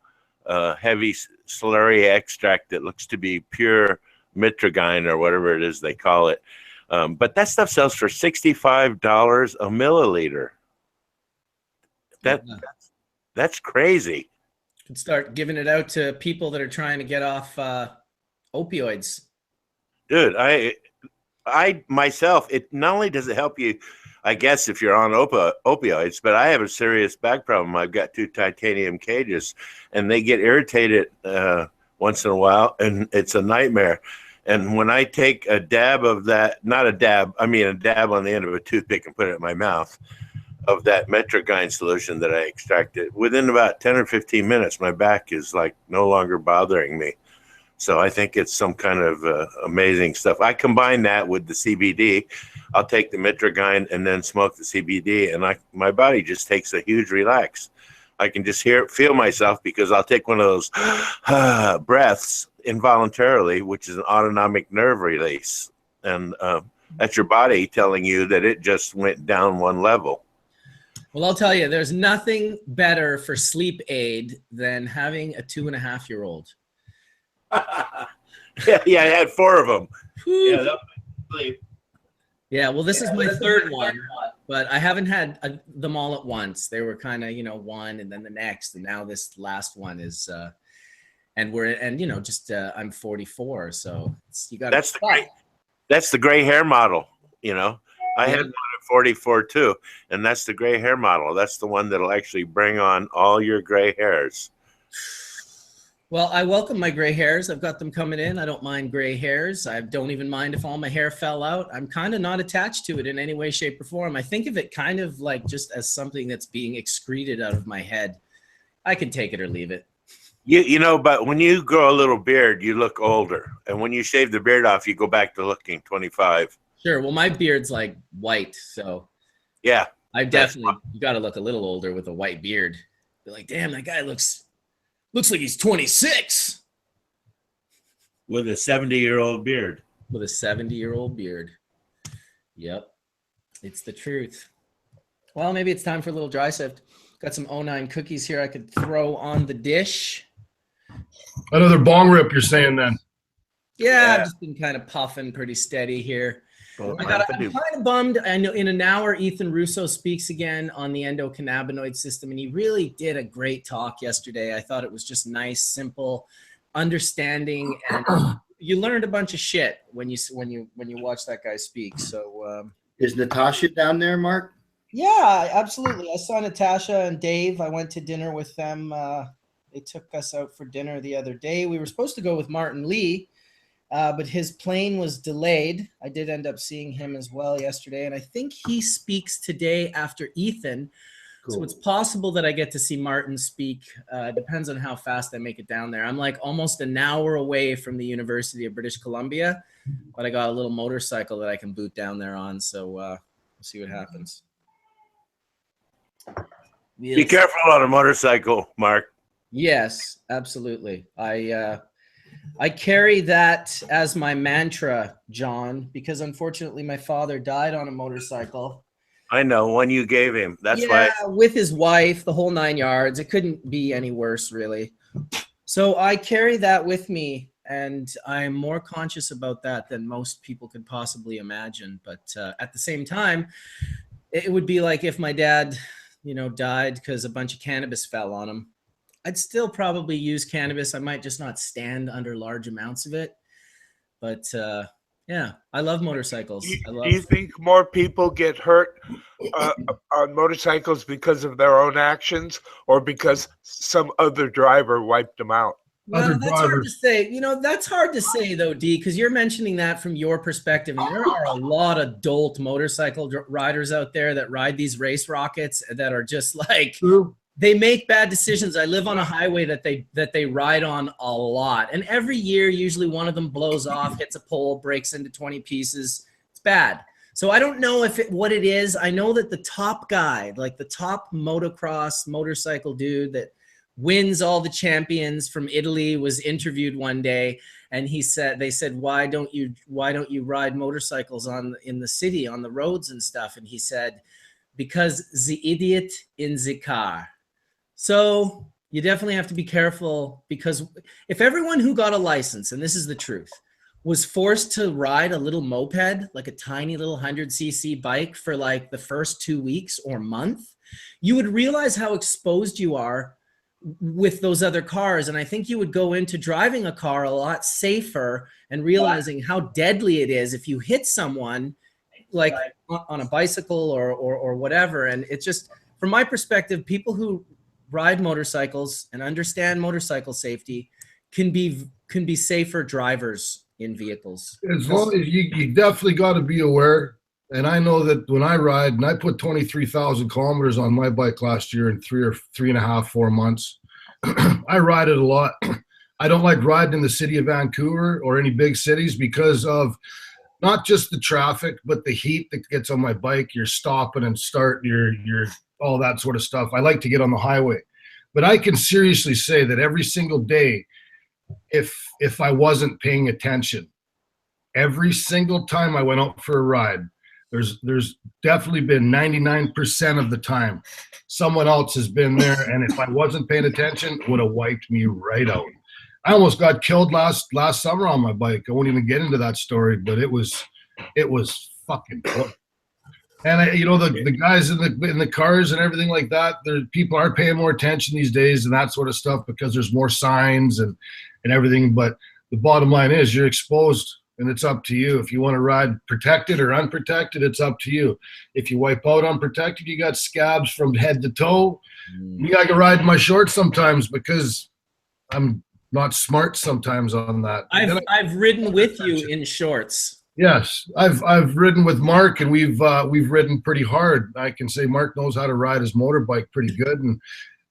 S6: heavy slurry extract that looks to be pure mitragine or whatever it is they call it. But that stuff sells for $65 a milliliter. That's crazy.
S1: You could start giving it out to people that are trying to get off opioids.
S6: Dude, I myself, it not only does it help you, I guess, if you're on opioids, but I have a serious back problem. I've got 2 titanium cages, and they get irritated once in a while, and it's a nightmare. And when I take a dab of that, not a dab, I mean a dab on the end of a toothpick and put it in my mouth, of that metragine solution that I extracted, within about 10 or 15 minutes, my back is like no longer bothering me. So I think it's some kind of amazing stuff. I combine that with the CBD. I'll take the mitragine and then smoke the CBD, and my body just takes a huge relax. I can just feel myself, because I'll take one of those breaths involuntarily, which is an autonomic nerve release. And that's your body telling you that it just went down one level.
S1: Well, I'll tell you, there's nothing better for sleep aid than having a 2.5-year-old.
S6: Yeah, I had 4 of them.
S1: Whew.
S6: Yeah, sleep.
S1: Yeah, well, this is my third one, but I haven't had them all at once. They were kind of, one and then the next, and now this last one is, I'm 44, so you got.
S6: That's the gray hair model. I had one at 44 too, and that's the gray hair model. That's the one that'll actually bring on all your gray hairs.
S1: Well, I welcome my gray hairs. I've got them coming in. I don't mind gray hairs. I don't even mind if all my hair fell out. I'm kind of not attached to it in any way, shape, or form. I think of it kind of like just as something that's being excreted out of my head. I can take it or leave it.
S6: But when you grow a little beard, you look older. And when you shave the beard off, you go back to looking 25.
S1: Sure. Well, my beard's like white. So
S6: yeah,
S1: you got to look a little older with a white beard. You're like, damn, that guy looks like he's 26.
S8: With a 70-year-old beard.
S1: With a 70-year-old beard. Yep. It's the truth. Well, maybe it's time for a little dry sift. Got some 09 cookies here I could throw on the dish.
S7: Another bong rip, you're saying then?
S1: Yeah, I've just been kind of puffing pretty steady here. I'm kind of bummed. I know in an hour, Ethan Russo speaks again on the endocannabinoid system, and he really did a great talk yesterday. I thought it was just nice, simple, understanding, and you learned a bunch of shit when you watch that guy speak. So,
S5: is Natasha down there, Mark?
S1: Yeah, absolutely. I saw Natasha and Dave. I went to dinner with them. They took us out for dinner the other day. We were supposed to go with Martin Lee. But his plane was delayed. I did end up seeing him as well yesterday, and I think he speaks today after Ethan. Cool. So it's possible that I get to see Martin speak. Depends on how fast I make it down there. I'm like almost an hour away from the University of British Columbia, but I got a little motorcycle that I can boot down there on, so we'll see what happens.
S6: Be careful on a motorcycle, Mark.
S1: Yes, absolutely. I carry that as my mantra, John, because unfortunately my father died on a motorcycle.
S6: I know, one you gave him. That's why.
S1: With his wife, the whole 9 yards. It couldn't be any worse, really. So I carry that with me, and I'm more conscious about that than most people could possibly imagine. But at the same time, it would be like if my dad, died because a bunch of cannabis fell on him. I'd still probably use cannabis. I might just not stand under large amounts of it. But I love motorcycles.
S4: Do you think more people get hurt on motorcycles because of their own actions or because some other driver wiped them out?
S1: Well, that's hard to say. That's hard to say, though, D, because you're mentioning that from your perspective. And there are a lot of dolt motorcycle riders out there that ride these race rockets that are just like... True. They make bad decisions. I live on a highway that they ride on a lot. And every year, usually one of them blows off, hits a pole, breaks into 20 pieces. It's bad. So I don't know what it is. I know that the top guy, like the top motocross motorcycle dude that wins all the champions from Italy, was interviewed one day, and they said, why don't you ride motorcycles in the city, on the roads and stuff? And he said, because the idiot in the car. So you definitely have to be careful, because if everyone who got a license, and this is the truth, was forced to ride a little moped, like a tiny little 100cc bike for like the first 2 weeks or month, you would realize how exposed you are with those other cars. And I think you would go into driving a car a lot safer and realizing how deadly it is if you hit someone like on a bicycle or whatever. And it's just, from my perspective, people who ride motorcycles and understand motorcycle safety can be safer drivers in vehicles.
S7: As long as you definitely got to be aware. And I know that when I ride, and I put 23,000 kilometers on my bike last year in 4 months. I ride it a lot. I don't like riding in the city of Vancouver or any big cities because of not just the traffic, but the heat that gets on my bike. You're stopping and starting, you're all that sort of stuff. I like to get on the highway. But I can seriously say that every single day, if I wasn't paying attention, every single time I went out for a ride, there's definitely been 99% of the time someone else has been there, and if I wasn't paying attention, would have wiped me right out. I almost got killed last summer on my bike. I won't even get into that story, but it was fucking close. And the guys in the cars and everything like that, people are paying more attention these days and that sort of stuff because there's more signs and everything. But the bottom line is you're exposed, and it's up to you. If you want to ride protected or unprotected, it's up to you. If you wipe out unprotected, you got scabs from head to toe. Me, I can ride in my shorts sometimes because I'm not smart sometimes on that.
S1: I've ridden with you in shorts.
S7: Yes, I've ridden with Mark, and we've ridden pretty hard. I can say Mark knows how to ride his motorbike pretty good, and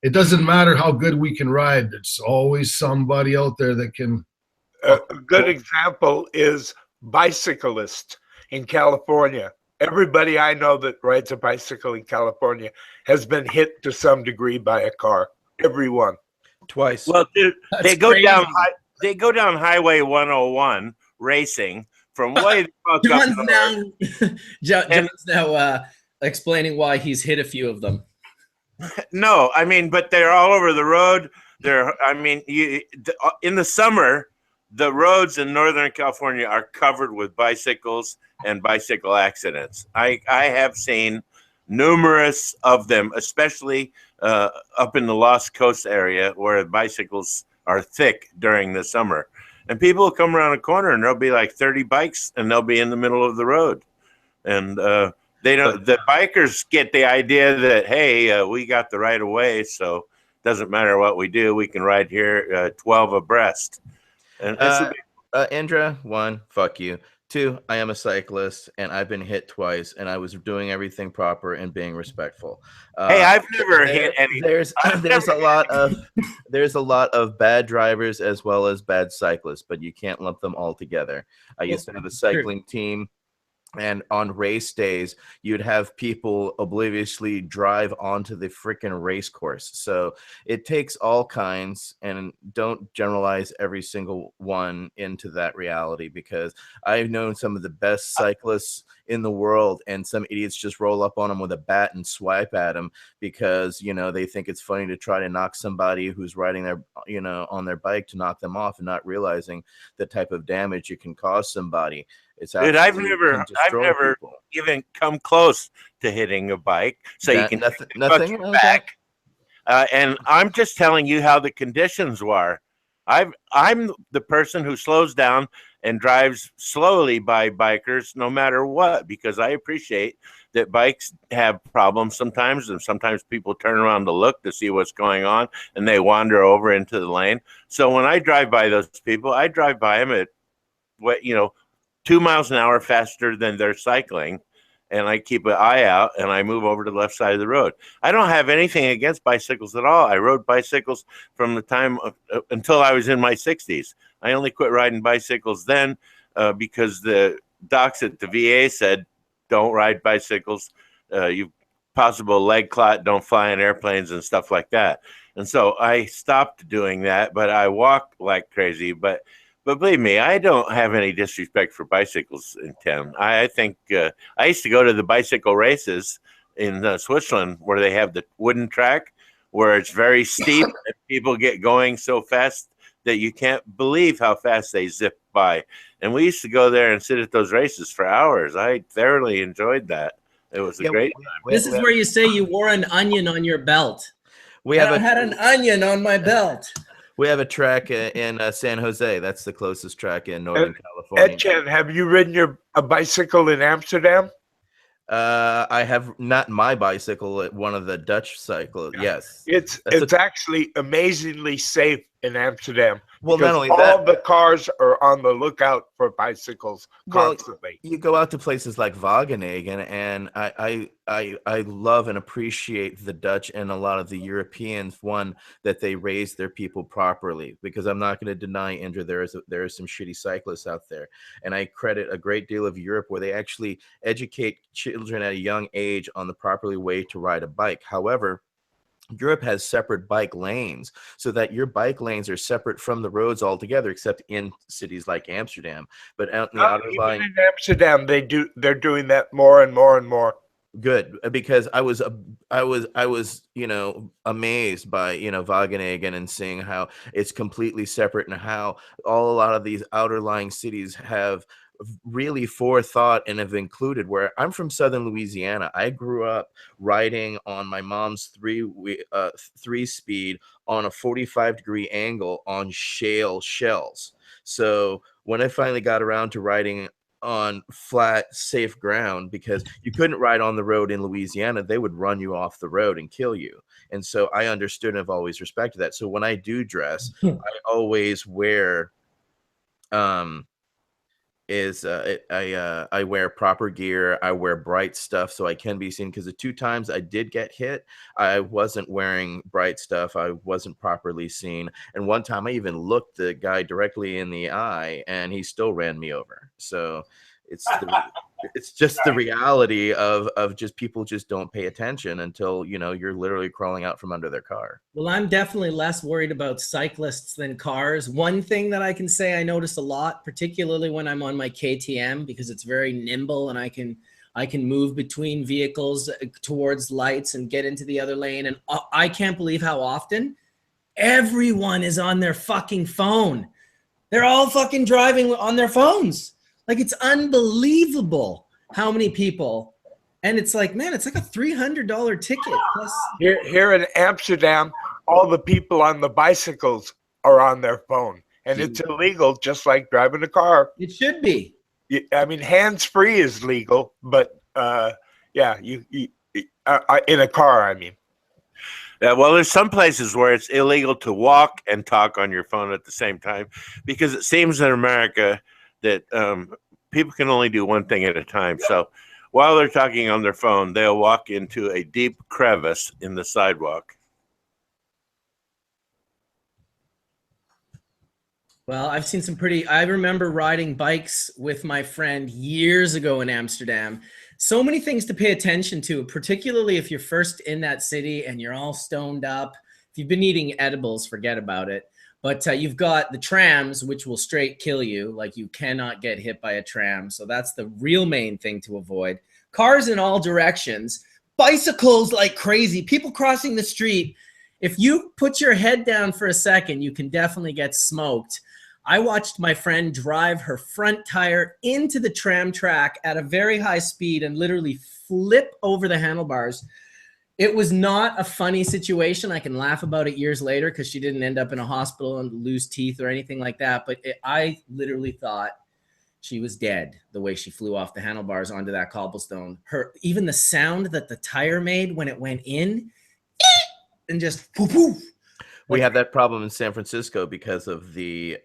S7: it doesn't matter how good we can ride. It's always somebody out there that can.
S4: A good example is bicyclist in California. Everybody I know that rides a bicycle in California has been hit to some degree by a car. Everyone.
S3: Twice.
S6: Well, dude, they go
S1: crazy.
S6: down Highway 101 racing from way the fuck up
S1: John's now explaining why he's hit a few of them.
S6: No, I mean, but they're all over the road. In the summer, the roads in Northern California are covered with bicycles and bicycle accidents. I have seen numerous of them, especially up in the Lost Coast area where bicycles are thick during the summer. And people will come around a corner and there'll be like 30 bikes and they'll be in the middle of the road. And they don't. The bikers get the idea that, hey, we got the right of way, so it doesn't matter what we do. We can ride here 12 abreast. And
S3: Andra, 1, fuck you. 2, I am a cyclist and I've been hit twice, and I was doing everything proper and being respectful.
S6: Hey, I've never hit any.
S3: There's a lot of bad drivers as well as bad cyclists, but you can't lump them all together. I used to have a cycling team. And on race days, you'd have people obliviously drive onto the freaking race course. So it takes all kinds, and don't generalize every single one into that reality, because I've known some of the best cyclists in the world, and some idiots just roll up on them with a bat and swipe at them because, they think it's funny to try to knock somebody who's riding their, on their bike, to knock them off, and not realizing the type of damage you can cause somebody.
S6: Dude, I've never even come close to hitting a bike, so you can nothing back. And I'm just telling you how the conditions were. I'm the person who slows down and drives slowly by bikers, no matter what, because I appreciate that bikes have problems sometimes, and sometimes people turn around to look to see what's going on, and they wander over into the lane. So when I drive by those people, I drive by them at 2 miles an hour faster than they're cycling, and I keep an eye out and I move over to the left side of the road. I don't have anything against bicycles at all. I rode bicycles from the time until I was in my 60s. I only quit riding bicycles then because the docs at the VA said, don't ride bicycles. You possible leg clot, don't fly in airplanes and stuff like that. And so I stopped doing that, but I walk like crazy. But believe me, I don't have any disrespect for bicycles in town. I think I used to go to the bicycle races in Switzerland where they have the wooden track where it's very steep and people get going so fast that you can't believe how fast they zip by. And we used to go there and sit at those races for hours. I thoroughly enjoyed that. It was a great time.
S1: This is where you say you wore an onion on your belt.
S3: I
S1: had an onion on my belt.
S3: We have a track in San Jose. That's the closest track in Northern California.
S4: Chen, have you ridden a bicycle in Amsterdam?
S3: I have not my bicycle at one of the Dutch cycles. Yeah. Yes.
S4: It's actually amazingly safe in Amsterdam.
S3: Well, not only
S4: all
S3: that,
S4: the cars are on the lookout for bicycles constantly.
S3: You go out to places like Wageningen, and I love and appreciate the Dutch and a lot of the Europeans, one, that they raise their people properly, because I'm not going to deny, Indra, there are some shitty cyclists out there, and I credit a great deal of Europe where they actually educate children at a young age on the properly way to ride a bike. However, Europe has separate bike lanes, so that your bike lanes are separate from the roads altogether, except in cities like Amsterdam. But out in the
S4: Even
S3: outlying,
S4: in Amsterdam, they're doing that more and more and more.
S3: good, because I was amazed by Wageningen, and seeing how it's completely separate, and how a lot of these outerlying cities have really forethought and have included. Where I'm from southern Louisiana, I grew up riding on my mom's three speed on a 45-degree angle on shale shells. So when I finally got around to riding on flat, safe ground, because you couldn't ride on the road in Louisiana, they would run you off the road and kill you. And so I understood and have always respected that. So when I do dress, I always wear I wear proper gear. I wear bright stuff so I can be seen, because the 2 times I did get hit, I wasn't wearing bright stuff. I wasn't properly seen. And one time I even looked the guy directly in the eye, and he still ran me over. So it's just the reality of just people just don't pay attention until you're literally crawling out from under their car.
S1: Well, I'm definitely less worried about cyclists than cars. One thing that I can say I notice a lot, particularly when I'm on my KTM, because it's very nimble and I can move between vehicles towards lights and get into the other lane. And I can't believe how often everyone is on their fucking phone. They're all fucking driving on their phones. Like, it's unbelievable how many people. And it's like, man, it's like a $300 ticket plus.
S4: Here in Amsterdam, all the people on the bicycles are on their phone, and it's illegal, just like driving a car.
S1: It should be.
S4: I mean, hands-free is legal, but yeah, you in a car, I mean.
S6: Yeah, well, there's some places where it's illegal to walk and talk on your phone at the same time, because it seems in America that people can only do one thing at a time. So while they're talking on their phone, they'll walk into a deep crevice in the sidewalk.
S1: Well, I've seen some I remember riding bikes with my friend years ago in Amsterdam. So many things to pay attention to, particularly if you're first in that city and you're all stoned up. If you've been eating edibles, forget about it. But you've got the trams, which will straight kill you. Like, you cannot get hit by a tram. So that's the real main thing to avoid. Cars in all directions. Bicycles like crazy. People crossing the street. If you put your head down for a second, you can definitely get smoked. I watched my friend drive her front tire into the tram track at a very high speed and literally flip over the handlebars. It was not a funny situation. I can laugh about it years later because she didn't end up in a hospital and lose teeth or anything like that. But I literally thought she was dead the way she flew off the handlebars onto that cobblestone. Even the sound that the tire made when it went in, and just poof, poof.
S3: We have that problem in San Francisco because of the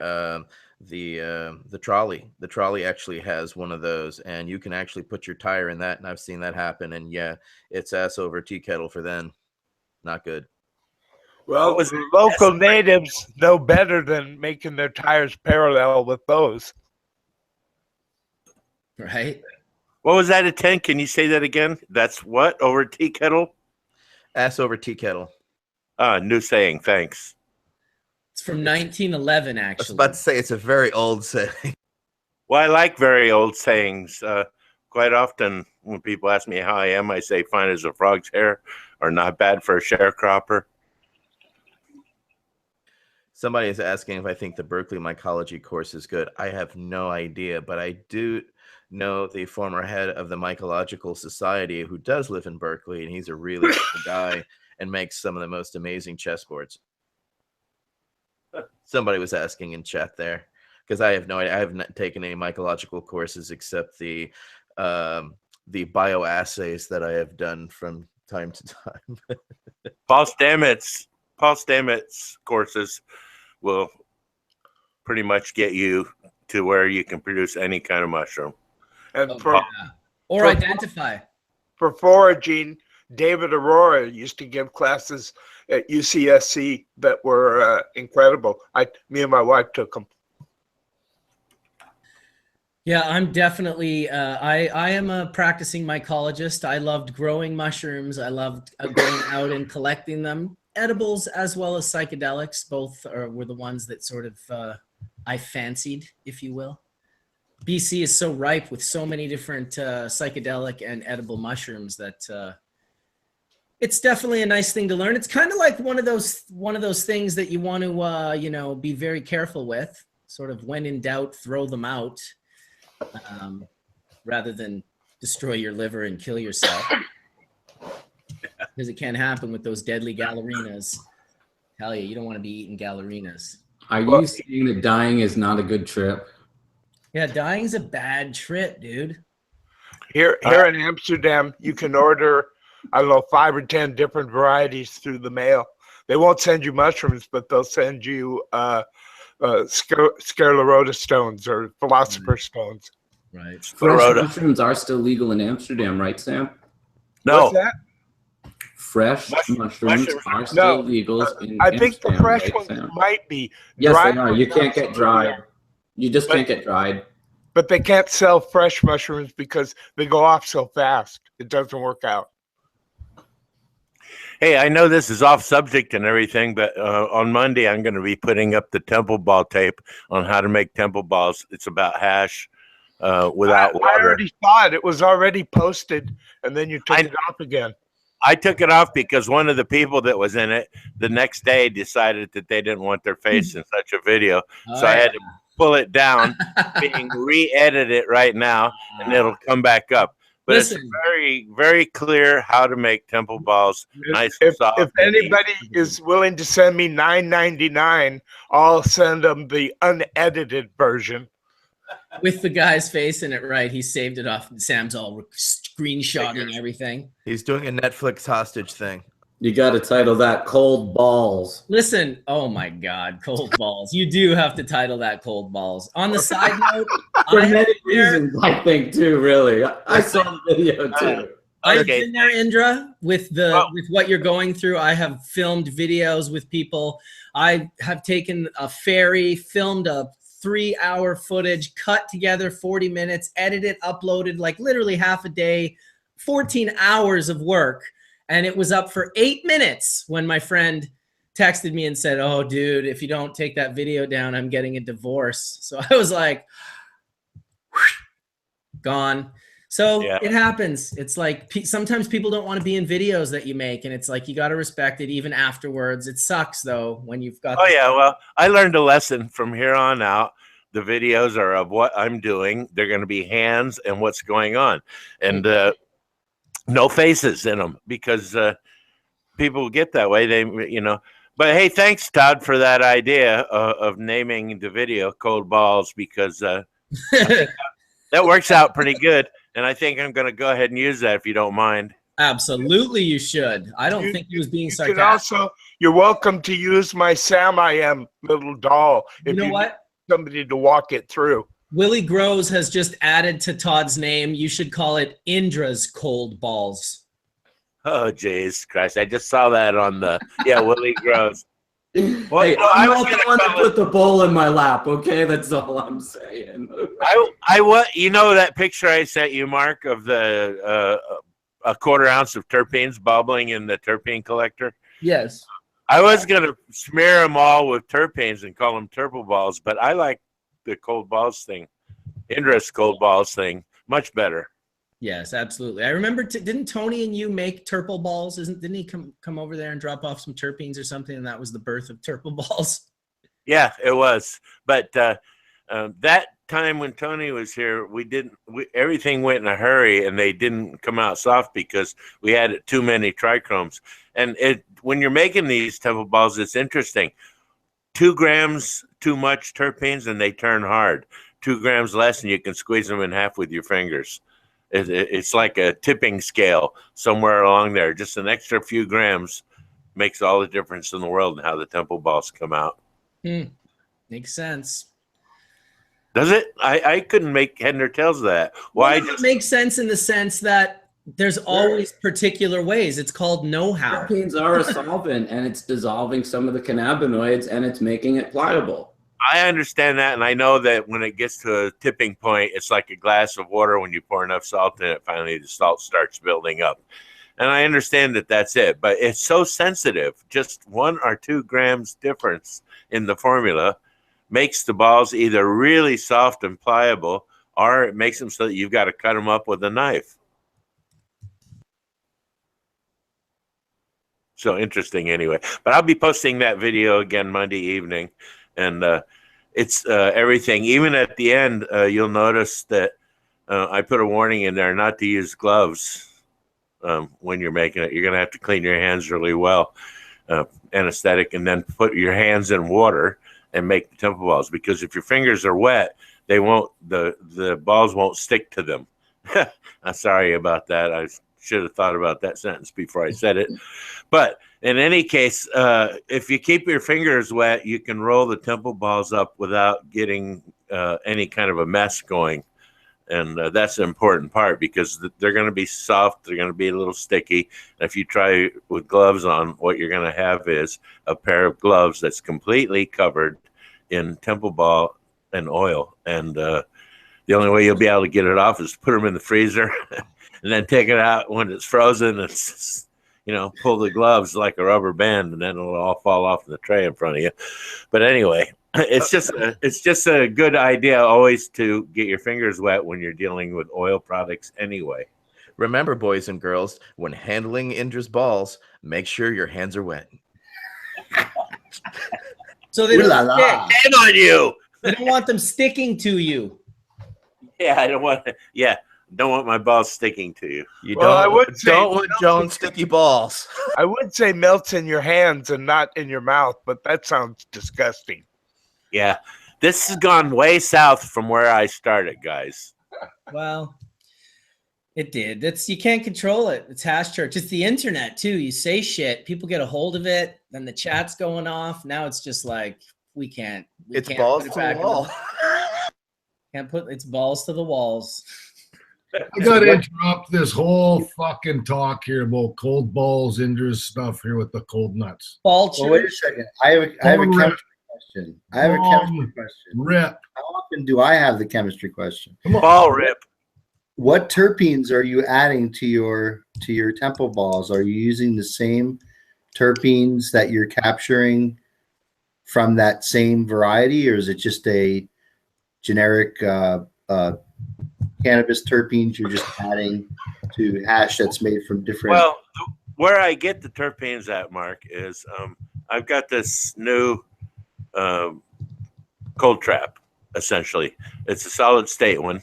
S3: trolley. The trolley actually has one of those, and you can actually put your tire in that. And I've seen that happen. And yeah, it's ass over tea kettle for them. Not good.
S4: Well, local natives know better than making their tires parallel with those.
S1: Right.
S6: What was that, a 10? Can you say that again? That's what, over tea kettle?
S3: Ass over tea kettle.
S6: New saying. Thanks.
S1: It's from 1911, actually.
S3: I was about to say it's a very old saying.
S6: Well, I like very old sayings. Quite often when people ask me how I am, I say fine as a frog's hair, or not bad for a sharecropper.
S3: Somebody is asking if I think the Berkeley mycology course is good. I have no idea, but I do know the former head of the Mycological Society who does live in Berkeley, and he's a really cool guy and makes some of the most amazing chessboards. Somebody was asking in chat there, because I have no idea. I have not taken any mycological courses except the bioassays that I have done from time to time.
S6: Paul Stamets courses will pretty much get you to where you can produce any kind of mushroom.
S4: And
S1: or identify.
S4: For foraging, David Aurora used to give classes at UCSC that were incredible. Me and my wife took them.
S1: Yeah, I'm definitely, I am a practicing mycologist. I loved growing mushrooms. I loved going out and collecting them. Edibles as well as psychedelics, were the ones that sort of I fancied, if you will. BC is so ripe with so many different psychedelic and edible mushrooms that it's definitely a nice thing to learn. It's kind of like one of those things that you want to, you know, be very careful with. Sort of when in doubt, throw them out. Rather than destroy your liver and kill yourself, because it can happen with those deadly gallerinas. Tell you don't want to be eating gallerinas.
S2: Are you saying that dying is not a good trip?
S1: Yeah, dying's a bad trip, dude.
S4: Here in Amsterdam, you can order, I don't know, 5 or 10 different varieties through the mail. They won't send you mushrooms, but they'll send you Scarlarota stones or philosopher's stones.
S1: Right.
S2: Fresh mushrooms are still legal in Amsterdam, right, Sam?
S6: No.
S4: What's that?
S2: Fresh mushrooms are still legal in
S4: I think
S2: Amsterdam,
S4: the fresh
S2: right,
S4: ones
S2: Sam?
S4: might be.
S2: Yes,
S4: Dried
S2: they are. You
S4: ones
S2: can't get
S4: absolutely
S2: dried. You just can't get dried.
S4: But they can't sell fresh mushrooms because they go off so fast. It doesn't work out.
S6: Hey, I know this is off subject and everything, but on Monday I'm going to be putting up the temple ball tape on how to make temple balls. It's about hash without water.
S4: I already saw it. It was already posted, and then you took it off again.
S6: I took it off because one of the people that was in it the next day decided that they didn't want their face in such a video. So I had to pull it down, being re-edited right now, and it'll come back up. But
S1: Listen,
S6: it's very, very clear how to make temple balls nice and soft.
S4: If anybody is willing to send me $9.99, I'll send them the unedited version.
S1: with the guy's face in it, right? He saved it off. Sam's all screenshotting everything.
S3: He's doing a Netflix hostage thing.
S2: You got to title that "Cold Balls."
S1: Listen, oh my God, cold balls. You do have to title that cold balls. On the side note,
S2: For many reasons, I think, too, really. I saw the video, too.
S1: I've been there, Indra, with what you're going through. I have filmed videos with people. I have taken a ferry, filmed a 3-hour footage, cut together 40 minutes, edited, uploaded, like literally half a day, 14 hours of work. And it was up for 8 minutes when my friend texted me and said, "Oh, dude, if you don't take that video down, I'm getting a divorce." So I was like, gone. So it happens. It's like sometimes people don't want to be in videos that you make, and it's like you got to respect it even afterwards. It sucks though when you've got.
S6: Oh yeah, well, I learned a lesson from here on out. The videos are of what I'm doing. They're going to be hands and what's going on, and no faces in them because people get that way. They, you know. But hey, thanks, Todd, for that idea of naming the video "Cold Balls" because that works out pretty good. And I think I'm going to go ahead and use that if you don't mind.
S1: Absolutely, you should. I don't think he was being sarcastic.
S4: You're welcome to use my Sam I Am little doll.
S1: You know what?
S4: Need somebody to walk it through.
S1: Willie Groves has just added to Todd's name. You should call it Indra's Cold Balls.
S6: Oh, jeez, Christ. I just saw that on the, Willie Groves.
S2: Well, hey, I'm not the one to put the bowl in my lap, okay? That's all I'm saying.
S6: You know that picture I sent you, Mark, of the a quarter ounce of terpenes bubbling in the terpene collector?
S1: Yes.
S6: I was going to smear them all with terpenes and call them turple balls, but I like the cold balls thing, Indra's cold balls thing, much better.
S1: Yes, absolutely. I remember, didn't Tony and you make Turple Balls? Didn't he come over there and drop off some terpenes or something? And that was the birth of Turple Balls.
S6: Yeah, it was. But that time when Tony was here, everything went in a hurry and they didn't come out soft because we had too many trichromes. And when you're making these temple balls, it's interesting. 2 grams too much terpenes and they turn hard. 2 grams less and you can squeeze them in half with your fingers. It's like a tipping scale somewhere along there. Just an extra few grams makes all the difference in the world in how the temple balls come out.
S1: Makes sense.
S6: Does it? I couldn't make head nor tails of that. Why?
S1: Well, it makes sense in the sense that there's always particular ways. It's called know-how.
S2: Terpenes are a solvent, and it's dissolving some of the cannabinoids, and it's making it pliable.
S6: I understand that, and I know that when it gets to a tipping point, it's like a glass of water. When you pour enough salt in it, finally the salt starts building up. And I understand that that's it, but it's so sensitive. Just 1 or 2 grams difference in the formula makes the balls either really soft and pliable, or it makes them so that you've got to cut them up with a knife. So interesting anyway. But I'll be posting that video again Monday evening. And it's everything. Even at the end, you'll notice that I put a warning in there not to use gloves when you're making it. You're going to have to clean your hands really well, anesthetic, and then put your hands in water and make the temple balls. Because if your fingers are wet, they won't. The balls won't stick to them. I'm sorry about that. I should have thought about that sentence before I said it. But in any case, if you keep your fingers wet, you can roll the temple balls up without getting any kind of a mess going. And that's an important part, because they're going to be soft. They're going to be a little sticky. And if you try with gloves on, what you're going to have is a pair of gloves that's completely covered in temple ball and oil. And the only way you'll be able to get it off is put them in the freezer and then take it out when it's frozen. It's, you know, pull the gloves like a rubber band, and then it'll all fall off in the tray in front of you. But anyway, it's just a good idea always to get your fingers wet when you're dealing with oil products anyway.
S3: Remember, boys and girls, when handling Indra's balls, make sure your hands are wet.
S1: So they don't stick.
S6: Shame on you.
S1: You don't want them sticking to you.
S6: Yeah, I don't want my balls sticking to you.
S3: You
S4: Well,
S3: don't want Jones sticky balls.
S4: I would say melts in your hands and not in your mouth, but that sounds disgusting.
S6: Yeah, this has gone way south from where I started, guys.
S1: Well, it did. You can't control it. It's Hash Church. It's the internet too. You say shit, people get a hold of it, then the chat's going off. Now it's just like we can't.
S3: It's
S1: can't
S3: balls
S1: put
S3: to
S1: it back
S3: the wall.
S1: Can't put it's balls to the walls.
S7: I got to interrupt this whole fucking talk here about cold balls, Indra's stuff here with the cold nuts.
S1: Ball
S5: Well, wait a second. I have a chemistry question.
S7: Rip.
S5: How often do I have the chemistry question?
S6: Ball rip.
S5: What terpenes are you adding to your temple balls? Are you using the same terpenes that you're capturing from that same variety, or is it just a generic cannabis terpenes you're just adding to hash that's made from different?
S6: Well, where I get the terpenes at, Mark, is I've got this new cold trap. Essentially, it's a solid state one,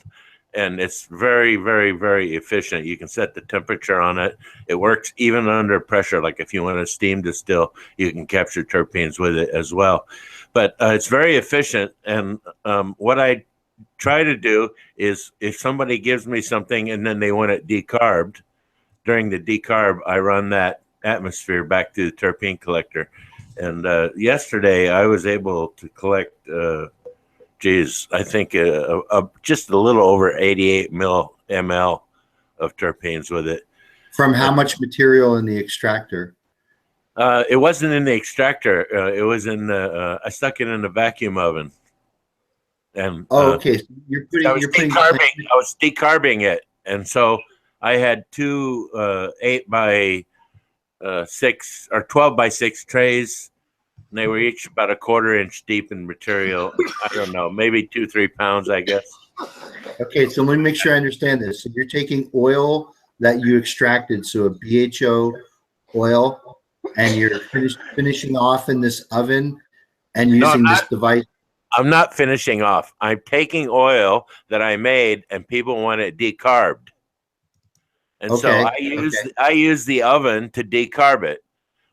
S6: and it's very, very, very efficient. You can set the temperature on it. It works even under pressure. Like if you want to steam distill, you can capture terpenes with it as well. But it's very efficient. And what I try to do is, if somebody gives me something and then they want it decarbed, during the decarb, I run that atmosphere back to the terpene collector. And yesterday I was able to collect, I think just a little over 88 ml of terpenes with it.
S5: From how much material in the extractor?
S6: It wasn't in the extractor. It was in the, I stuck it in the vacuum oven. And
S5: okay. So I
S6: was decarbing it. And so I had two 8 by 6 or 12 by 6 trays. And they were each about a 1/4 inch deep in material. I don't know, maybe 2-3 pounds, I guess.
S5: Okay, so let me make sure I understand this. So you're taking oil that you extracted, so a BHO oil, and you're finishing off in this oven and using this device.
S6: I'm not finishing off. I'm taking oil that I made and people want it decarbed. And so I use the oven to decarb it.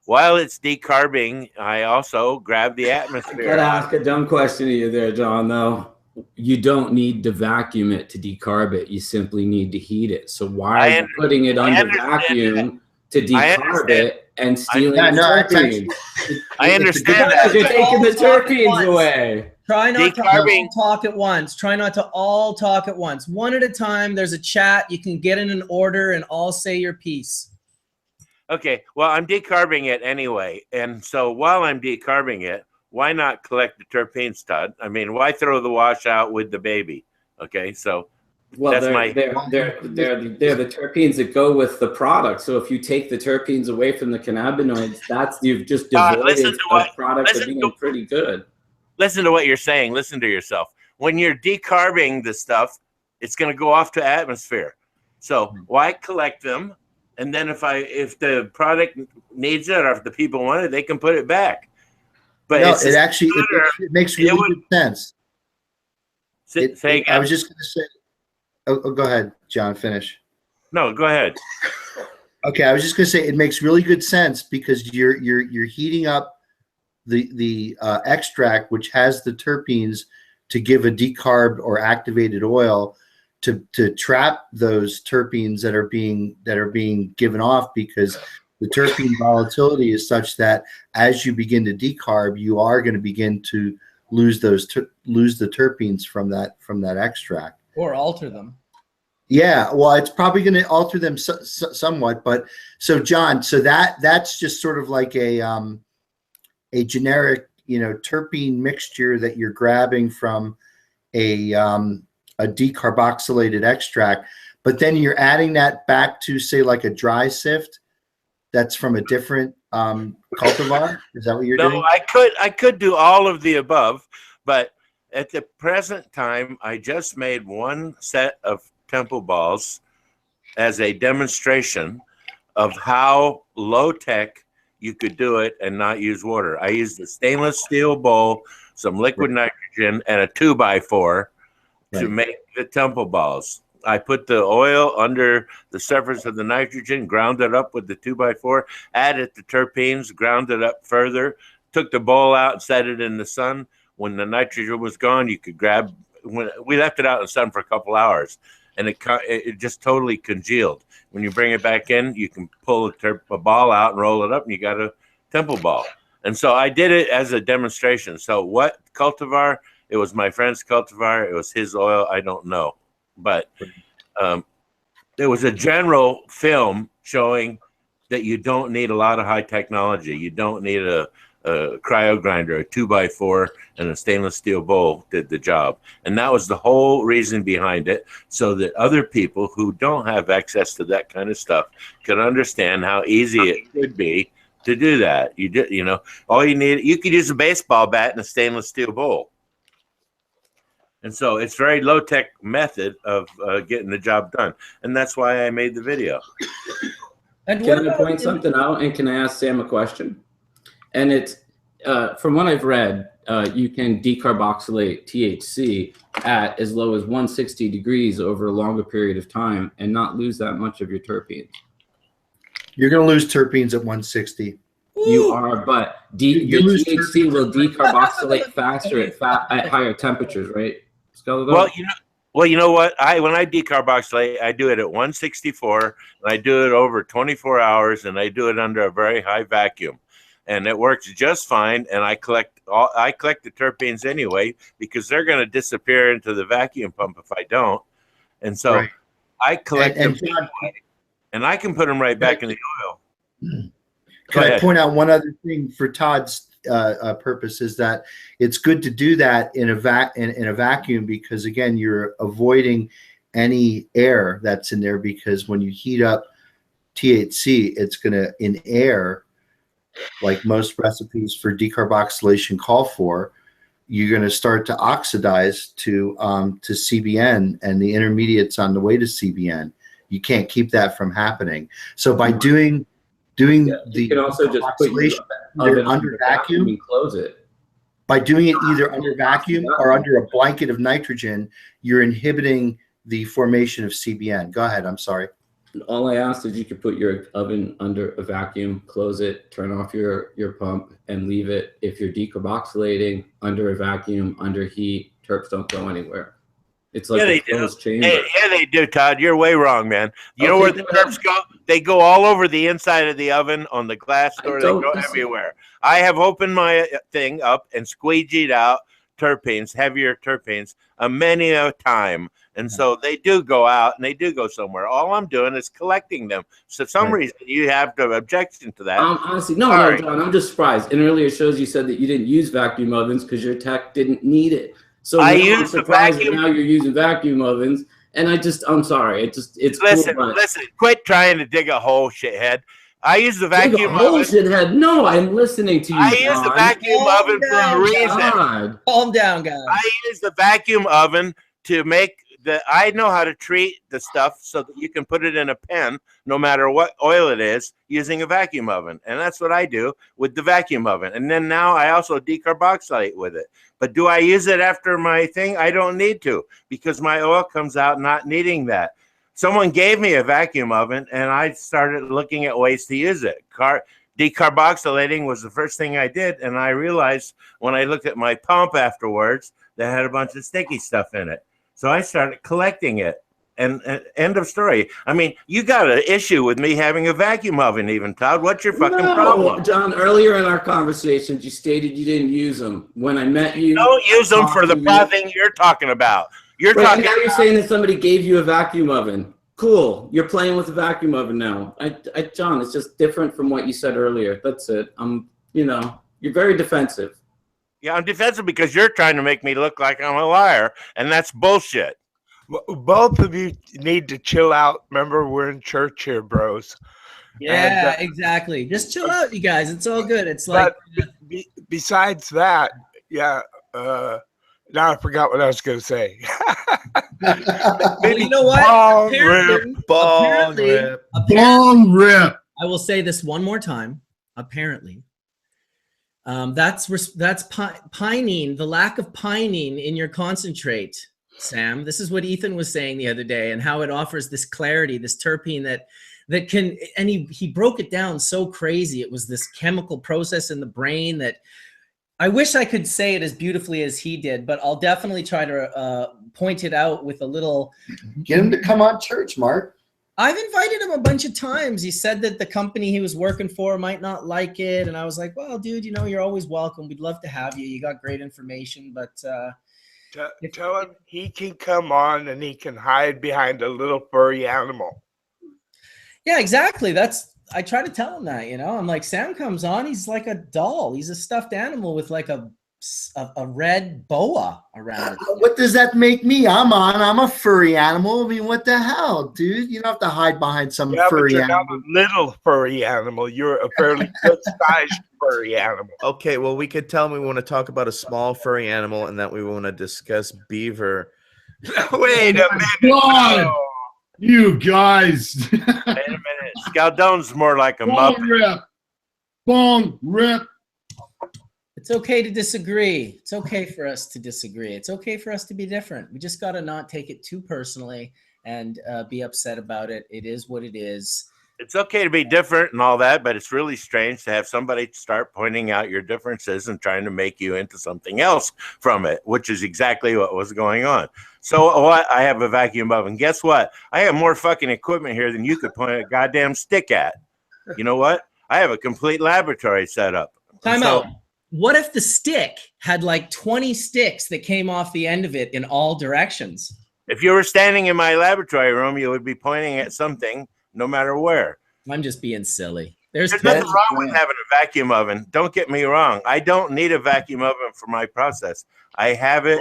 S6: While it's decarbing, I also grab the atmosphere.
S2: I gotta ask a dumb question to you there, John, though. You don't need to vacuum it to decarb it. You simply need to heat it. So why are you putting it under vacuum to decarb it and stealing the terpenes?
S6: I understand that.
S2: You're taking the terpenes away.
S1: Try not to all talk at once. Try not to all talk at once. One at a time. There's a chat. You can get in an order and all say your piece.
S6: Okay, well, I'm decarbing it anyway. And so while I'm decarbing it, why not collect the terpenes, Todd? I mean, why throw the wash out with the baby? Okay, so
S2: Well,
S6: that's
S2: they're the terpenes that go with the product. So if you take the terpenes away from the cannabinoids, you've just devoided a product of being pretty good.
S6: Listen to what you're saying. Listen to yourself. When you're decarbing the stuff, it's going to go off to atmosphere. So why collect them? And then if the product needs it, or if the people want it, they can put it back. But
S5: no, it makes really good sense.
S6: I
S5: was just going to say. Oh, go ahead, John. Finish.
S6: No, go ahead.
S5: Okay, I was just going to say it makes really good sense because you're heating up the extract, which has the terpenes, to give a decarbed or activated oil to trap those terpenes that are being given off, because the terpene volatility is such that as you begin to decarb, you are going to begin to lose the terpenes from that extract.
S1: Or alter them.
S5: Yeah, well, it's probably going to alter them somewhat. But so, John, so that's just sort of like a generic, terpene mixture that you're grabbing from a decarboxylated extract, but then you're adding that back to, say, like a dry sift that's from a different cultivar. Is that what you're doing?
S6: No, I could do all of the above, but at the present time, I just made one set of temple balls as a demonstration of how low tech you could do it and not use water. I used a stainless steel bowl, some liquid nitrogen, and a 2x4 to make the temple balls. I put the oil under the surface of the nitrogen, ground it up with the 2x4, added the terpenes, ground it up further, took the bowl out and set it in the sun. When the nitrogen was gone, you could grab. We left it out in the sun for a couple hours, and it just totally congealed. When you bring it back in, you can pull a ball out and roll it up, and you got a temple ball. And so I did it as a demonstration. So what cultivar? It was my friend's cultivar. It was his oil. I don't know. But there was a general film showing that you don't need a lot of high technology. You don't need a cryo grinder, a 2x4, and a stainless steel bowl did the job. And that was the whole reason behind it, so that other people who don't have access to that kind of stuff could understand how easy it could be to do that. All you need, you could use a baseball bat and a stainless steel bowl. And so it's very low tech method of getting the job done. And that's why I made the video.
S1: And
S2: can I point something out, and can I ask Sam a question? And it's, from what I've read, you can decarboxylate THC at as low as 160 degrees over a longer period of time and not lose that much of your terpenes.
S5: You're going to lose terpenes at 160.
S2: You are, but your THC will decarboxylate faster at higher temperatures, right?
S6: Well, you know what? When I decarboxylate, I do it at 164, and I do it over 24 hours, and I do it under a very high vacuum. And it works just fine. And I collect the terpenes anyway, because they're going to disappear into the vacuum pump if I don't. And so I collect them anyway, and I can put them right back in the oil.
S5: Can I point out one other thing for Todd's purpose, is that it's good to do that in a vacuum, because again, you're avoiding any air that's in there, because when you heat up THC, it's going to, in air, like most recipes for decarboxylation call for, you're going to start to oxidize to CBN and the intermediates on the way to CBN. You can't keep that from happening. So by doing
S2: you can also just put your
S5: under vacuum
S2: and close it.
S5: By doing it either under vacuum or under a blanket of nitrogen, you're inhibiting the formation of CBN. Go ahead. I'm sorry.
S2: All I asked is you could put your oven under a vacuum, close it, turn off your pump, and leave it. If you're decarboxylating under a vacuum, under heat, terps don't go anywhere. It's like a closed chamber.
S6: Yeah, they do, Todd. You're way wrong, man. You know where the terps go? They go all over the inside of the oven, on the glass door. They go everywhere. I have opened my thing up and squeegeed out terpenes, heavier terpenes, many a time. And so they do go out and they do go somewhere. All I'm doing is collecting them. So for some reason you have the objection to that.
S2: Honestly, no, John, I'm just surprised. In earlier shows, you said that you didn't use vacuum ovens because your tech didn't need it. So I'm surprised that now you're using vacuum ovens. And I'm sorry. It's
S6: listen,
S2: cool,
S6: listen, quit trying to dig a hole, shithead. I use the vacuum oven.
S2: Shithead. No, I'm listening to you.
S6: I use the vacuum oven for a reason.
S2: God.
S1: Calm down, guys.
S6: I use the vacuum oven to make I know how to treat the stuff so that you can put it in a pen, no matter what oil it is, using a vacuum oven. And that's what I do with the vacuum oven. And then now I also decarboxylate with it. But do I use it after my thing? I don't need to, because my oil comes out not needing that. Someone gave me a vacuum oven, and I started looking at ways to use it. Decarboxylating was the first thing I did, and I realized when I looked at my pump afterwards that had a bunch of sticky stuff in it. So I started collecting it, and end of story. I mean, you got an issue with me having a vacuum oven even, Todd. What's your fucking problem?
S2: John, earlier in our conversations, you stated you didn't use them. When I met you...
S6: Don't use them for the thing you're talking about. You're talking
S2: now you're saying that somebody gave you a vacuum oven. Cool. You're playing with a vacuum oven now. John, it's just different from what you said earlier. That's it. You're very defensive.
S6: Yeah, I'm defensive because you're trying to make me look like I'm a liar, and that's bullshit.
S4: Both of you need to chill out. Remember, we're in church here, bros.
S1: Yeah, exactly. Just chill out, you guys. It's all good. It's like...
S4: besides that, yeah, now I forgot what I was going to say.
S1: Well, you know what?
S7: Bong rip.
S1: I will say this one more time. Apparently, that's pining, the lack of pining in your concentrate, Sam. This is what Ethan was saying the other day, and how it offers this clarity, this terpene that can, and he broke it down so crazy. It was this chemical process in the brain that I wish I could say it as beautifully as he did, but I'll definitely try to point it out with a little.
S5: Get him to come on church, Mark.
S1: I've invited him a bunch of times. He said that the company he was working for might not like it. And I was like, well, dude, you're always welcome. We'd love to have you. You got great information, but
S4: tell him he can come on and he can hide behind a little furry animal.
S1: Yeah, exactly. I try to tell him that, I'm like, Sam comes on, he's like a doll. He's a stuffed animal with like a red boa around it.
S5: What does that make me? I'm a furry animal. I mean, what the hell, dude? You don't have to hide behind some furry
S4: you're
S5: animal.
S4: Not a little furry animal. You're a fairly good-sized furry animal.
S3: Okay, well, we could tell him we want to talk about a small furry animal and that we want to discuss beaver.
S4: Wait a minute.
S7: God, you guys.
S6: Wait a minute. Scaldone's more like a muppet.
S7: Bong rip.
S1: It's okay to disagree. It's okay for us to disagree. It's okay for us to be different. We just got to not take it too personally and be upset about it. It is what it is.
S6: It's okay to be different and all that, but it's really strange to have somebody start pointing out your differences and trying to make you into something else from it, which is exactly what was going on. So what? I have a vacuum oven. Guess what? I have more fucking equipment here than you could point a goddamn stick at. You know what? I have a complete laboratory set up.
S1: Time out. What if the stick had like 20 sticks that came off the end of it in all directions?
S6: If you were standing in my laboratory room, you would be pointing at something no matter where.
S1: I'm just being silly.
S6: There's nothing wrong with having a vacuum oven. Don't get me wrong. I don't need a vacuum oven for my process. I have it.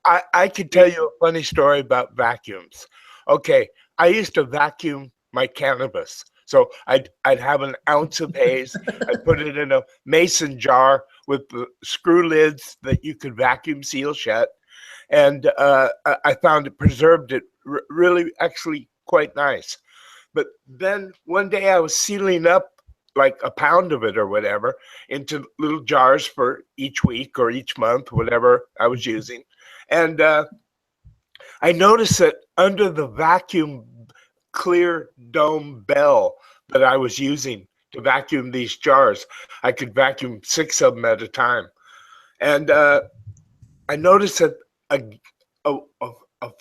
S4: I could tell you a funny story about vacuums. Okay, I used to vacuum my cannabis. So I'd have an ounce of haze. I'd put it in a mason jar with the screw lids that you could vacuum seal shut. And I found it preserved it really actually quite nice. But then one day I was sealing up like a pound of it or whatever into little jars for each week or each month, whatever I was using. And I noticed that under the vacuum clear dome bell that I was using to vacuum these jars, I could vacuum 6 of them at a time. And I noticed that a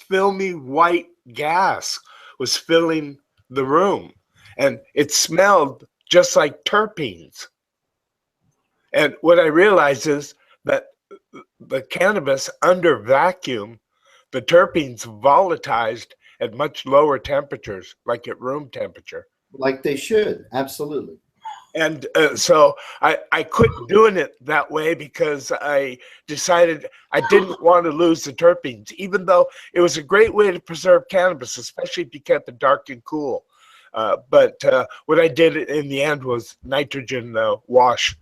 S4: filmy white gas was filling the room, and it smelled just like terpenes. And what I realized is that the cannabis under vacuum the terpenes volatilized at much lower temperatures, like at room temperature.
S5: Like they should, absolutely.
S4: And so I quit doing it that way because I decided I didn't want to lose the terpenes, even though it was a great way to preserve cannabis, especially if you kept it dark and cool. But what I did in the end was nitrogen wash.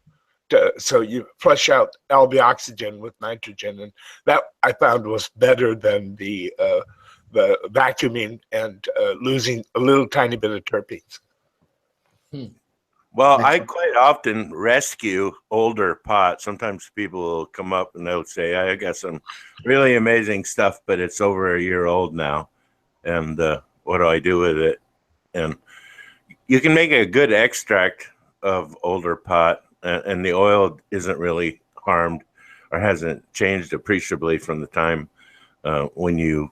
S4: So you flush out albioxygen with nitrogen, and that I found was better than the vacuuming and losing a little tiny bit of terpenes.
S6: Well, I quite often rescue older pot. Sometimes people will come up and they'll say, I got some really amazing stuff, but it's over a year old now. And what do I do with it? And you can make a good extract of older pot, and the oil isn't really harmed or hasn't changed appreciably from the time when you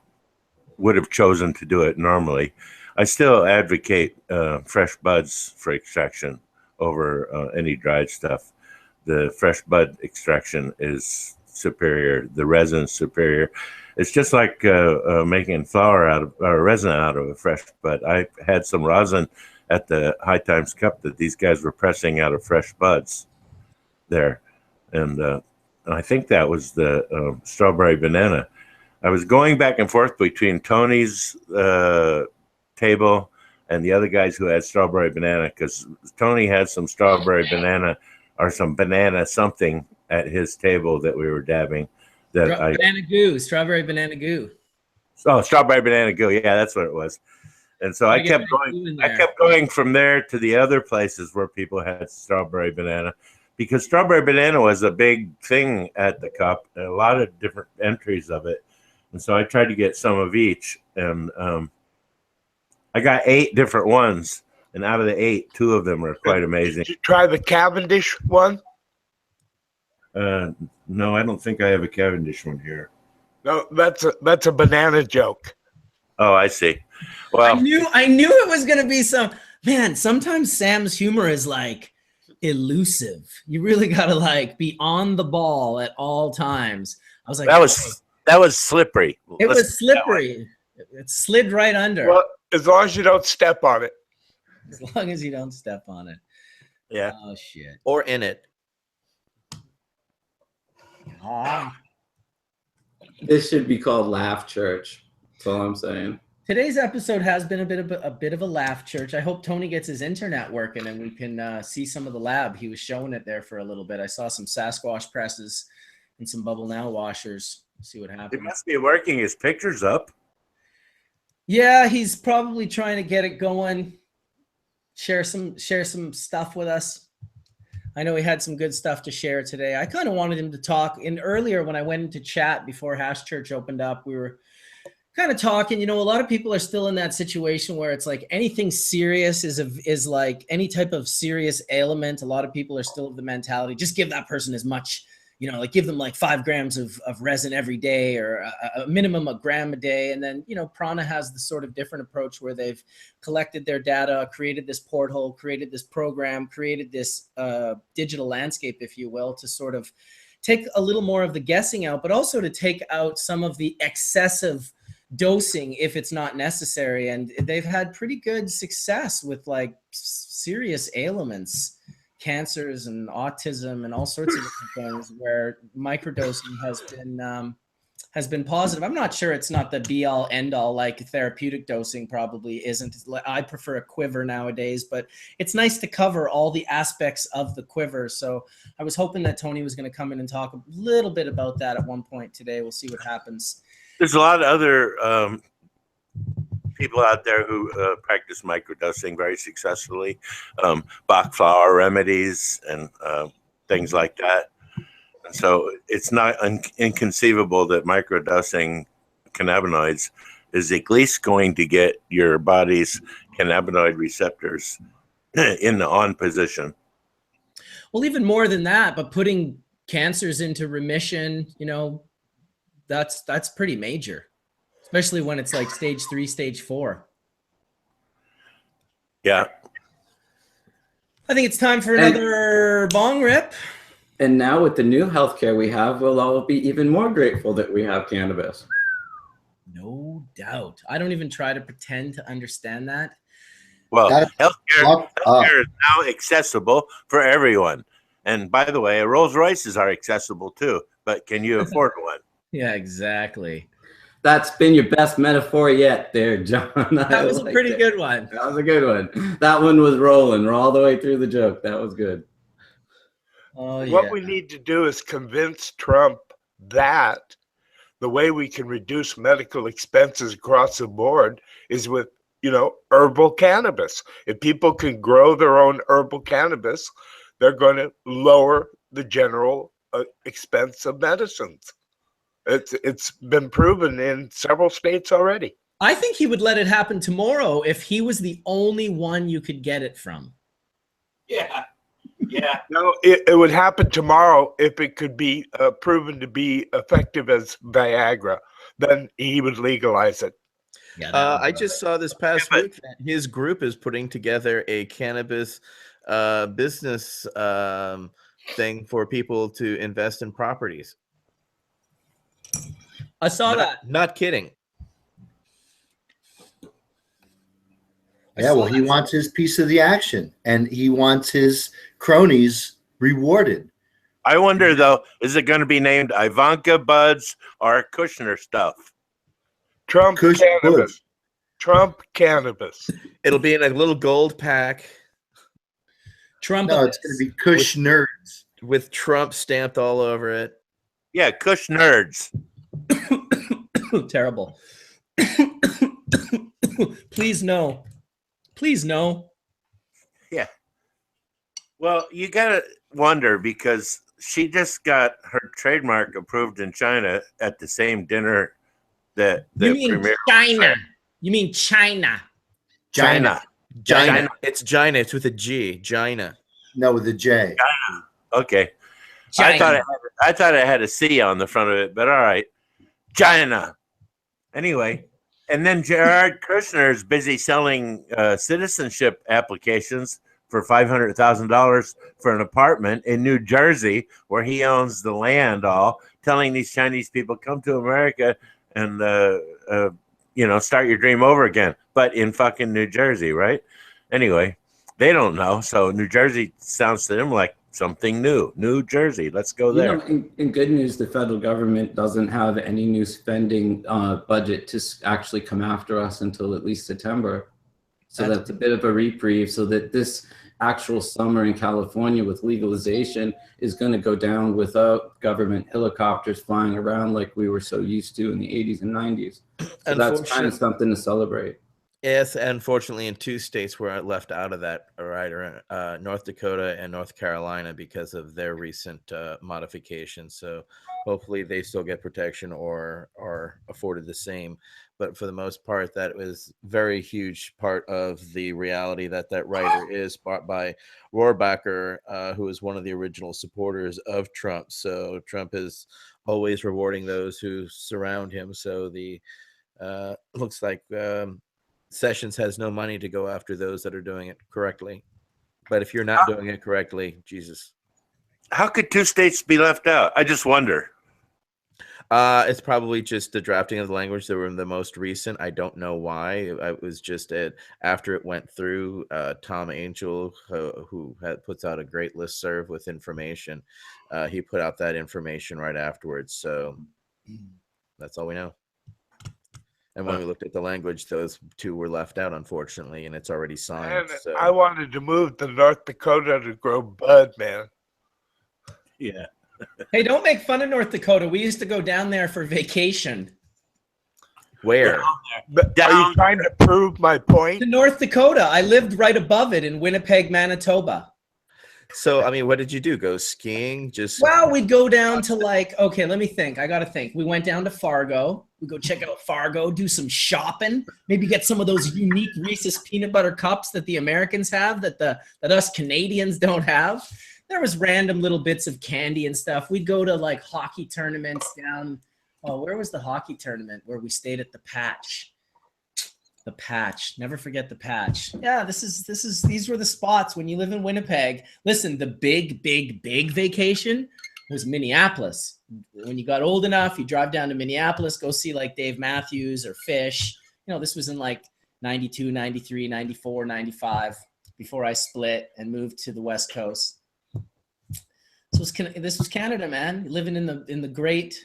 S6: would have chosen to do it normally. I still advocate fresh buds for extraction over any dried stuff. The fresh bud extraction is superior. The resin's superior. It's just like making flour out of or resin out of a fresh bud. I had some rosin at the High Times Cup that these guys were pressing out of fresh buds there, and I think that was the strawberry banana. I was going back and forth between Tony's table and the other guys who had strawberry banana, because Tony had some strawberry banana or some banana something at his table that we were dabbing.
S1: Banana goo, strawberry banana goo.
S6: Oh, strawberry banana goo. Yeah, that's what it was. And so I kept going from there to the other places where people had strawberry banana, because strawberry banana was a big thing at the cup, and a lot of different entries of it. And so I tried to get some of each, and I got 8 different ones, and out of the 8, 2 of them are quite amazing.
S4: Did you try the Cavendish one?
S6: No, I don't think I have a Cavendish one here.
S4: No, that's a banana joke.
S6: Oh, I see. Well,
S1: I knew it was gonna be some man. Sometimes Sam's humor is like elusive. You really gotta like be on the ball at all times. I was like,
S6: that was slippery.
S1: It was slippery. It slid right under.
S4: Well, as long as you don't step on it.
S1: As long as you don't step on it.
S6: Yeah.
S1: Oh shit.
S3: Or in it.
S2: This should be called Laugh Church. That's all I'm saying.
S1: Today's episode has been a bit of a laugh church. I hope Tony gets his internet working and we can see some of the lab. He was showing it there for a little bit. I saw some Sasquatch presses and some Bubble Now washers. See what happens.
S6: He must be working his pictures up.
S1: Yeah, he's probably trying to get it going. Share some stuff with us. I know he had some good stuff to share today. I kind of wanted him to talk. And earlier when I went into chat before Hash Church opened up, we were kind of talking. You know, a lot of people are still in that situation where it's like anything serious is like any type of serious ailment. A lot of people are still of the mentality, just give that person as much, you know, like give them like 5 grams of resin every day, or a minimum a gram a day. And then, you know, Prana has the sort of different approach where they've collected their data, created this porthole, created this program, created this digital landscape, if you will, to sort of take a little more of the guessing out, but also to take out some of the excessive dosing if it's not necessary. And they've had pretty good success with like serious ailments, cancers and autism and all sorts of different things where microdosing has been positive. I'm not sure it's not the be all end all, like therapeutic dosing probably isn't. I prefer a quiver nowadays, but it's nice to cover all the aspects of the quiver. So I was hoping that Tony was going to come in and talk a little bit about that at one point today. We'll see what happens.
S6: There's a lot of other people out there who practice microdosing very successfully. Bach flower remedies and things like that. And so it's not inconceivable that microdosing cannabinoids is at least going to get your body's cannabinoid receptors in the on position.
S1: Well, even more than that, but putting cancers into remission, you know, that's pretty major, especially when it's like stage 3, stage 4.
S6: Yeah.
S1: I think it's time for another bong rip.
S2: And now with the new healthcare we have, we'll all be even more grateful that we have cannabis.
S1: doubt. I don't even try to pretend to understand that.
S6: Well,
S5: That's fucked up.
S6: healthcare is now accessible for everyone. And by the way, Rolls Royces are accessible too, but can you afford one?
S1: Yeah, exactly.
S2: That's been your best metaphor yet there, John.
S1: That was a pretty good one.
S2: That was a good one. That one was rolling. We're all the way through the joke. That was good.
S1: Oh, yeah.
S4: What we need to do is convince Trump that the way we can reduce medical expenses across the board is with, herbal cannabis. If people can grow their own herbal cannabis, they're going to lower the general expense of medicines. It's been proven in several states already.
S1: I think he would let it happen tomorrow if he was the only one you could get it from.
S8: Yeah. Yeah.
S4: No, it would happen tomorrow if it could be proven to be effective as Viagra. Then he would legalize it.
S1: Yeah,
S3: I just saw this past week that his group is putting together a cannabis business thing for people to invest in properties.
S1: I saw that.
S3: Not kidding.
S5: Yeah, well, he wants his piece of the action, and he wants his cronies rewarded.
S6: I wonder though, is it going to be named Ivanka Buds or Kushner stuff?
S4: Trump
S5: Kush
S4: cannabis.
S5: Bush.
S4: Trump cannabis.
S3: It'll be in a little gold pack
S1: Trump.
S5: No, it's going to be Kush Nerds.
S3: with Trump stamped all over it.
S6: Yeah, Kush Nerds.
S1: Terrible. Please no. Please no.
S6: Yeah. Well, you gotta wonder because she just got her trademark approved in China at the same dinner that the
S1: You mean
S6: premier.
S1: China? You mean China?
S6: China.
S3: Gina. It's Gina. It's with a G. Gina.
S5: No, with a J.
S6: Okay.
S1: China.
S6: I thought it had a C on the front of it, but all right. China. Anyway, and then Jared Kushner is busy selling citizenship applications for $500,000 for an apartment in New Jersey where he owns the land all, telling these Chinese people, come to America and, start your dream over again, but in fucking New Jersey, right? Anyway, they don't know. So New Jersey sounds to them like something new. New Jersey, let's go there.
S2: In good news, the federal government doesn't have any new spending budget to actually come after us until at least September. So that's a bit of a reprieve, so that this actual summer in California with legalization is going to go down without government helicopters flying around like we were so used to in the 80s and 90s. So that's kind of something to celebrate.
S3: Yes, unfortunately, in two states were left out of that, right? North Dakota and North Carolina because of their recent modifications. So hopefully they still get protection or are afforded the same. But for the most part, that was very huge part of the reality that writer is bought by Rohrbacher, who is one of the original supporters of Trump. So Trump is always rewarding those who surround him. So the looks like Sessions has no money to go after those that are doing it correctly. But if you're not doing it correctly, Jesus.
S6: How could two states be left out? I just wonder.
S3: It's probably just the drafting of the language that were the most recent. I don't know why. It was just after it went through. Tom Angel, who puts out a great listserv with information, he put out that information right afterwards. So that's all we know. And when we looked at the language, those two were left out, unfortunately, and it's already signed.
S4: And
S3: So.
S4: I wanted to move to North Dakota to grow bud, man.
S6: Yeah.
S1: Hey, don't make fun of North Dakota. We used to go down there for vacation.
S3: Where?
S4: But are you trying to prove my point?
S1: To North Dakota. I lived right above it in Winnipeg, Manitoba.
S3: So, I mean, what did you do? Go skiing? Just
S1: Well, we'd go down to okay, let me think. I got to think. We went down to Fargo. We go check out Fargo, do some shopping, maybe get some of those unique Reese's peanut butter cups that the Americans have that us Canadians don't have. There was random little bits of candy and stuff. We'd go to hockey tournaments down. Oh, where was the hockey tournament where we stayed at the Patch? The Patch. Never forget the Patch. Yeah, these were the spots when you live in Winnipeg. Listen, the big vacation was Minneapolis. When you got old enough, you drive down to Minneapolis, go see like Dave Matthews or Fish. You know, this was in like 92, 93, 94, 95 before I split and moved to the West Coast. This was Canada, man. Living in the great.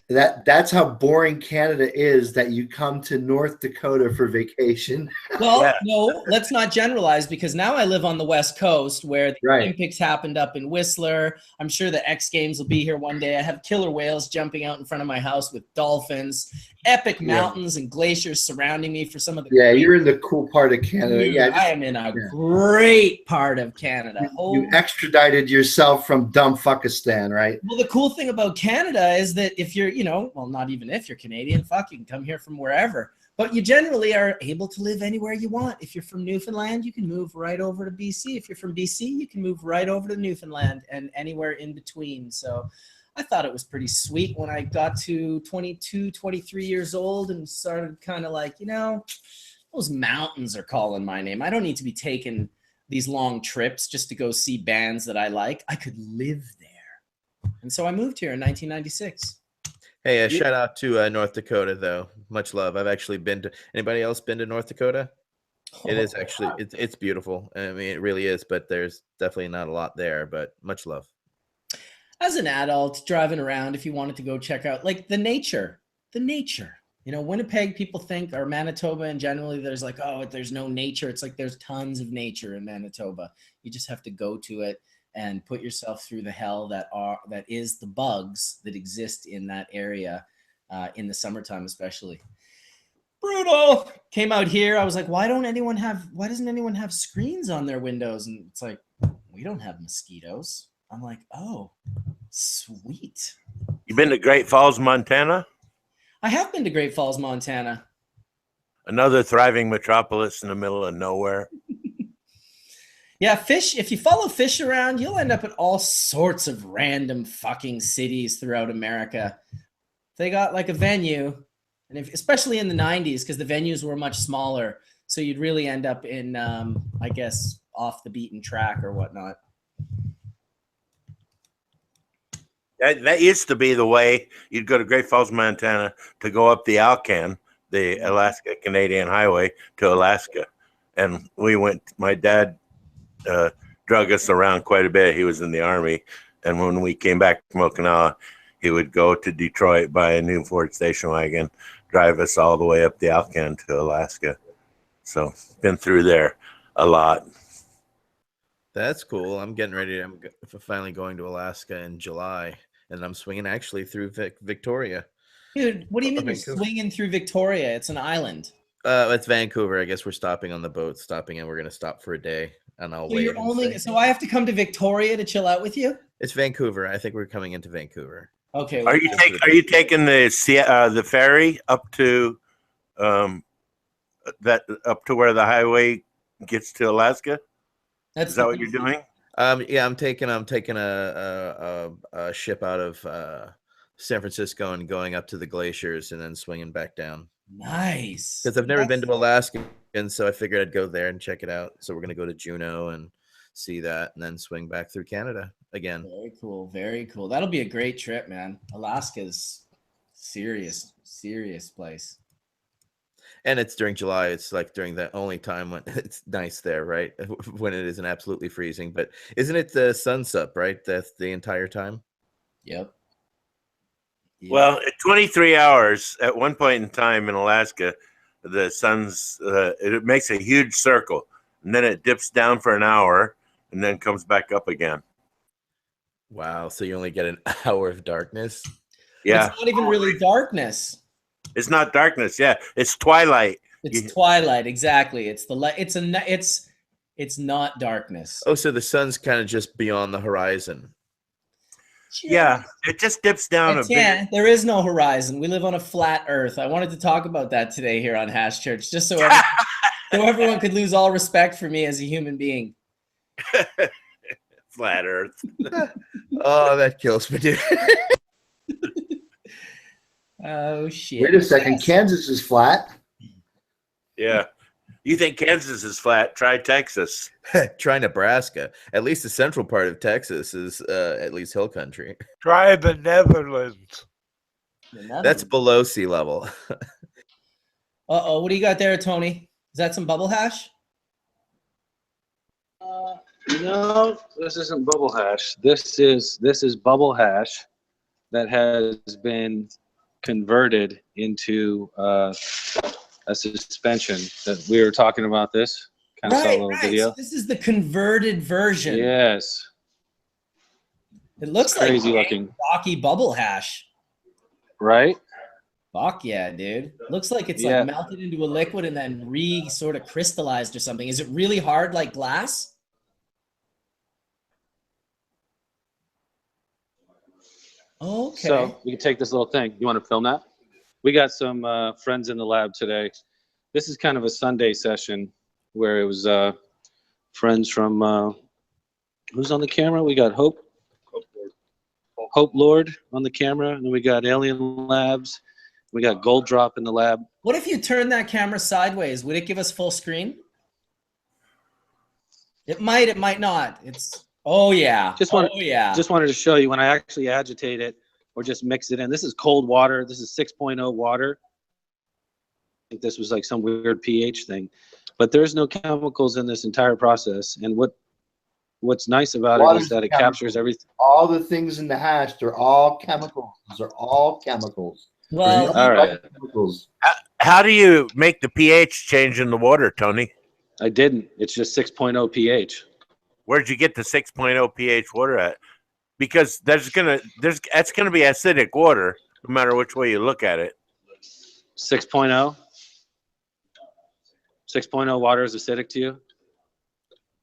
S5: That's how boring Canada is, that you come to North Dakota for vacation.
S1: Well,
S6: Yeah.
S1: no, let's not generalize, because now I live on the West Coast where the
S5: Right.
S1: Olympics happened up in Whistler. I'm sure the X Games will be here one day. I have killer whales jumping out in front of my house with dolphins, epic mountains and glaciers surrounding me for some of the.
S5: Yeah, you're in the cool part of Canada.
S1: Dude,
S5: Yeah,
S1: I am in a great part of Canada.
S5: you extradited yourself from dumb fuckistan, right?
S1: Well, the cool thing about Canada is that if you're, well, not even if you're Canadian, you can come here from wherever. But you generally are able to live anywhere you want. If you're from Newfoundland, you can move right over to BC. If you're from BC, you can move right over to Newfoundland and anywhere in between. So I thought it was pretty sweet when I got to 22, 23 years old and started kind of like, those mountains are calling my name. I don't need to be taking these long trips just to go see bands that I like. I could live there. And so I moved here in 1996.
S3: Hey, shout out to North Dakota, though. Much love. I've actually been to. Anybody else been to North Dakota? It is actually it's beautiful. I mean, it really is. But there's definitely not a lot there. But much love.
S1: As an adult driving around, if you wanted to go check out like the nature. Winnipeg, people think, or Manitoba, and generally there's like, oh, there's no nature. It's like there's tons of nature in Manitoba. You just have to go to it and put yourself through the hell that is the bugs that exist in that area in the summertime, especially. Brutal. Came out here. I was like, why doesn't anyone have screens on their windows? And it's like, we don't have mosquitoes. I'm like, oh, sweet.
S6: You been to Great Falls, Montana?
S1: I have been to Great Falls, Montana.
S6: Another thriving metropolis in the middle of nowhere.
S1: Yeah, Fish, if you follow Fish around, you'll end up at all sorts of random fucking cities throughout America. They got like a venue, and especially in the 90s, because the venues were much smaller. So you'd really end up in, I guess, off the beaten track or whatnot.
S6: That used to be the way. You'd go to Great Falls, Montana to go up the Alcan, the Alaska-Canadian highway to Alaska. And we went, my dad drug us around quite a bit. He was in the Army. And when we came back from Okinawa, he would go to Detroit, buy a new Ford station wagon, drive us all the way up the Alcan to Alaska. So been through there a lot.
S3: That's cool. I'm getting ready. I'm finally going to Alaska in July, and I'm swinging actually through Victoria.
S1: Dude, what do you mean you're swinging through Victoria? It's an island.
S3: It's Vancouver. I guess we're stopping on the boat, and we're going to stop for a day. And I'll wait.
S1: So I have to come to Victoria to chill out with you?
S3: It's Vancouver. I think we're coming into Vancouver.
S1: Okay.
S6: Are you taking the ferry up to up to where the highway gets to Alaska? Is that what you're doing?
S3: Yeah, I'm taking a ship out of San Francisco and going up to the glaciers and then swinging back down.
S1: Nice.
S3: Because I've never been to Alaska, and so I figured I'd go there and check it out. So we're gonna go to Juneau and see that, and then swing back through Canada again.
S1: Very cool. Very cool. That'll be a great trip, man. Alaska's serious place.
S3: And it's during July. It's like during the only time when it's nice there, right? When it isn't absolutely freezing. But isn't it the sun's up, right? That's the entire time.
S1: Yep.
S6: Well, at 23 hours at one point in time in Alaska, the sun's it makes a huge circle, and then it dips down for an hour and then comes back up again.
S3: Wow. So you only get an hour of darkness?
S6: Yeah.
S1: It's not even really darkness.
S6: It's not darkness. Yeah. It's twilight.
S1: It's twilight. Exactly. It's the light. It's not darkness.
S3: Oh, so the sun's kind of just beyond the horizon.
S6: Yeah. It just dips down a bit.
S1: There is no horizon. We live on a flat earth. I wanted to talk about that today here on Hash Church, just so everyone could lose all respect for me as a human being.
S6: Flat earth.
S3: Oh, that kills me, dude.
S1: Oh, shit.
S5: Wait a second. Kansas is flat.
S6: Yeah. You think Kansas is flat? Try Texas.
S3: Try Nebraska. At least the central part of Texas is at least hill country.
S4: Try the Netherlands.
S3: That's below sea level.
S1: Uh-oh, what do you got there, Tony? Is that some bubble hash?
S9: No, this isn't bubble hash. This is bubble hash that has been converted into a suspension. That we were talking about this. Kind of saw a little video.
S1: So this is the converted version.
S9: Yes.
S1: It looks
S9: Crazy
S1: like
S9: looking.
S1: rocky bubble hash.
S9: Right?
S1: Fuck yeah, dude. Looks like it's
S9: Yeah.
S1: like melted into a liquid and then sort of crystallized or something. Is it really hard like glass? Okay.
S9: So we can take this little thing. You want to film that? We got some friends in the lab today. This is kind of a Sunday session where it was friends from who's on the camera? We got Hope Lord on the camera, and then we got Alien Labs. We got Gold Drop in the lab.
S1: What if you turn that camera sideways? Would it give us full screen? It might not. Oh yeah.
S9: Just wanted to show you when I actually agitate it or just mix it in. This is cold water. This is 6.0 water. I think this was like some weird pH thing, but there's no chemicals in this entire process. And what's nice about it is that it captures everything.
S5: All the things in the hash, they're all chemicals. Those are all chemicals.
S1: Well,
S9: all right.
S5: Chemicals.
S6: How do you make the pH change in the water, Tony?
S9: I didn't. It's just 6.0 pH.
S6: Where'd you get the 6.0 pH water at? Because that's gonna be acidic water, no matter which way you look at it.
S9: 6.0. 6.0 water is acidic to you?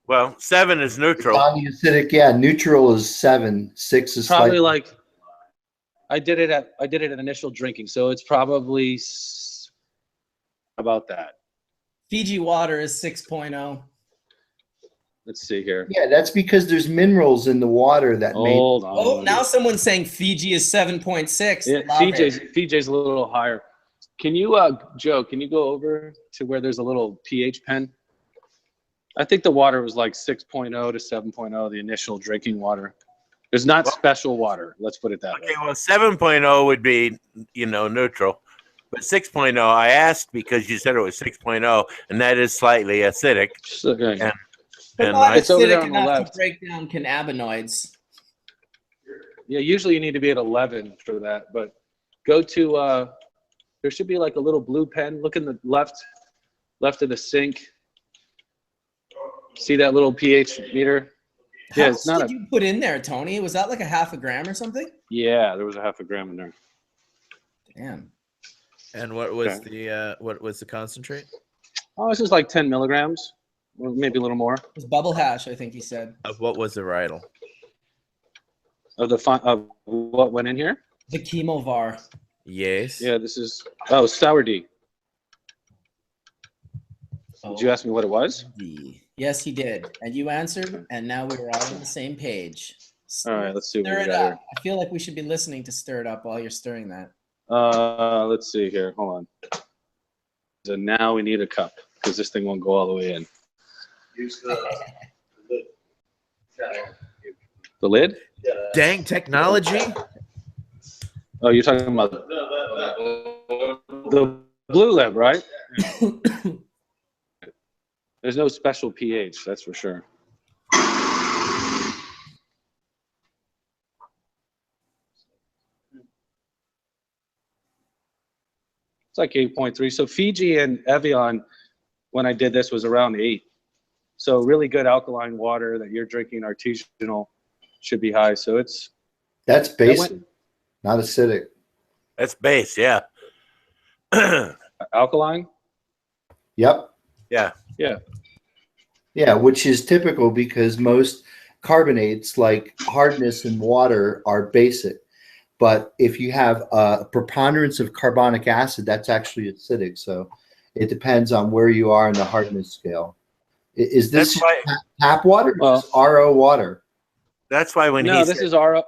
S6: Well, 7 is neutral.
S5: On the acidic, yeah. Neutral is 7. 6 is
S9: Probably
S5: slightly.
S9: like I did it at initial drinking, so it's probably about that.
S1: Fiji water is 6.0.
S9: Let's see here.
S5: Yeah, that's because there's minerals in the water that make.
S9: Hold on.
S1: Oh, now someone's saying Fiji is 7.6.
S9: Yeah,
S1: Love it.
S9: FJ's a little higher. Can you, Joe? Can you go over to where there's a little pH pen? I think the water was like 6.0 to 7.0, the initial drinking water. There's not special water. Let's put it that way.
S6: Okay, well, 7.0 would be, neutral. But 6.0, I asked because you said it was 6.0, and that is slightly acidic.
S9: Okay.
S1: But
S6: And
S1: not
S9: It's over there
S1: acidic
S9: on the
S1: enough
S9: left.
S1: to break down cannabinoids.
S9: Yeah, usually you need to be at 11 for that, but go to, there should be like a little blue pen. Look in the left of the sink. See that little pH meter?
S1: How
S9: Yeah,
S1: much
S9: it's not
S1: did you put in there, Tony? Was that like a half a gram or something?
S9: Yeah, there was a half a gram in there.
S1: Damn.
S3: And what was the concentrate?
S9: Oh, this is like 10 milligrams, or maybe a little more.
S1: It was bubble hash, I think he said.
S3: Of what was the varietal?
S9: Of what went in here?
S1: The chemovar.
S3: Yes.
S9: Yeah, this is sour D. Did you ask me what it was?
S1: Yes, he did. And you answered, and now we were all on the same page.
S9: All right, let's see what
S1: Stir
S9: we
S1: it
S9: got
S1: up. I feel like we should be listening to Stir It Up while you're stirring that.
S9: here. Let's see here. Hold on. So now we need a cup because this thing won't go all the way in.
S8: Use the lid.
S9: The lid?
S3: Dang technology.
S9: Oh, you're talking about the blue lid, right? There's no special pH, that's for sure. It's like 8.3. So Fiji and Evian, when I did this, was around 8. So really good alkaline water that you're drinking artisanal should be high. So
S5: That's basic, not acidic.
S6: That's base, yeah.
S9: alkaline.
S5: Yep.
S6: Yeah.
S9: Yeah.
S5: Yeah, which is typical because most carbonates like hardness and water are basic. But if you have a preponderance of carbonic acid, that's actually acidic. So it depends on where you are in the hardness scale. Is this tap water or is RO water?
S6: That's why when
S9: this is RO.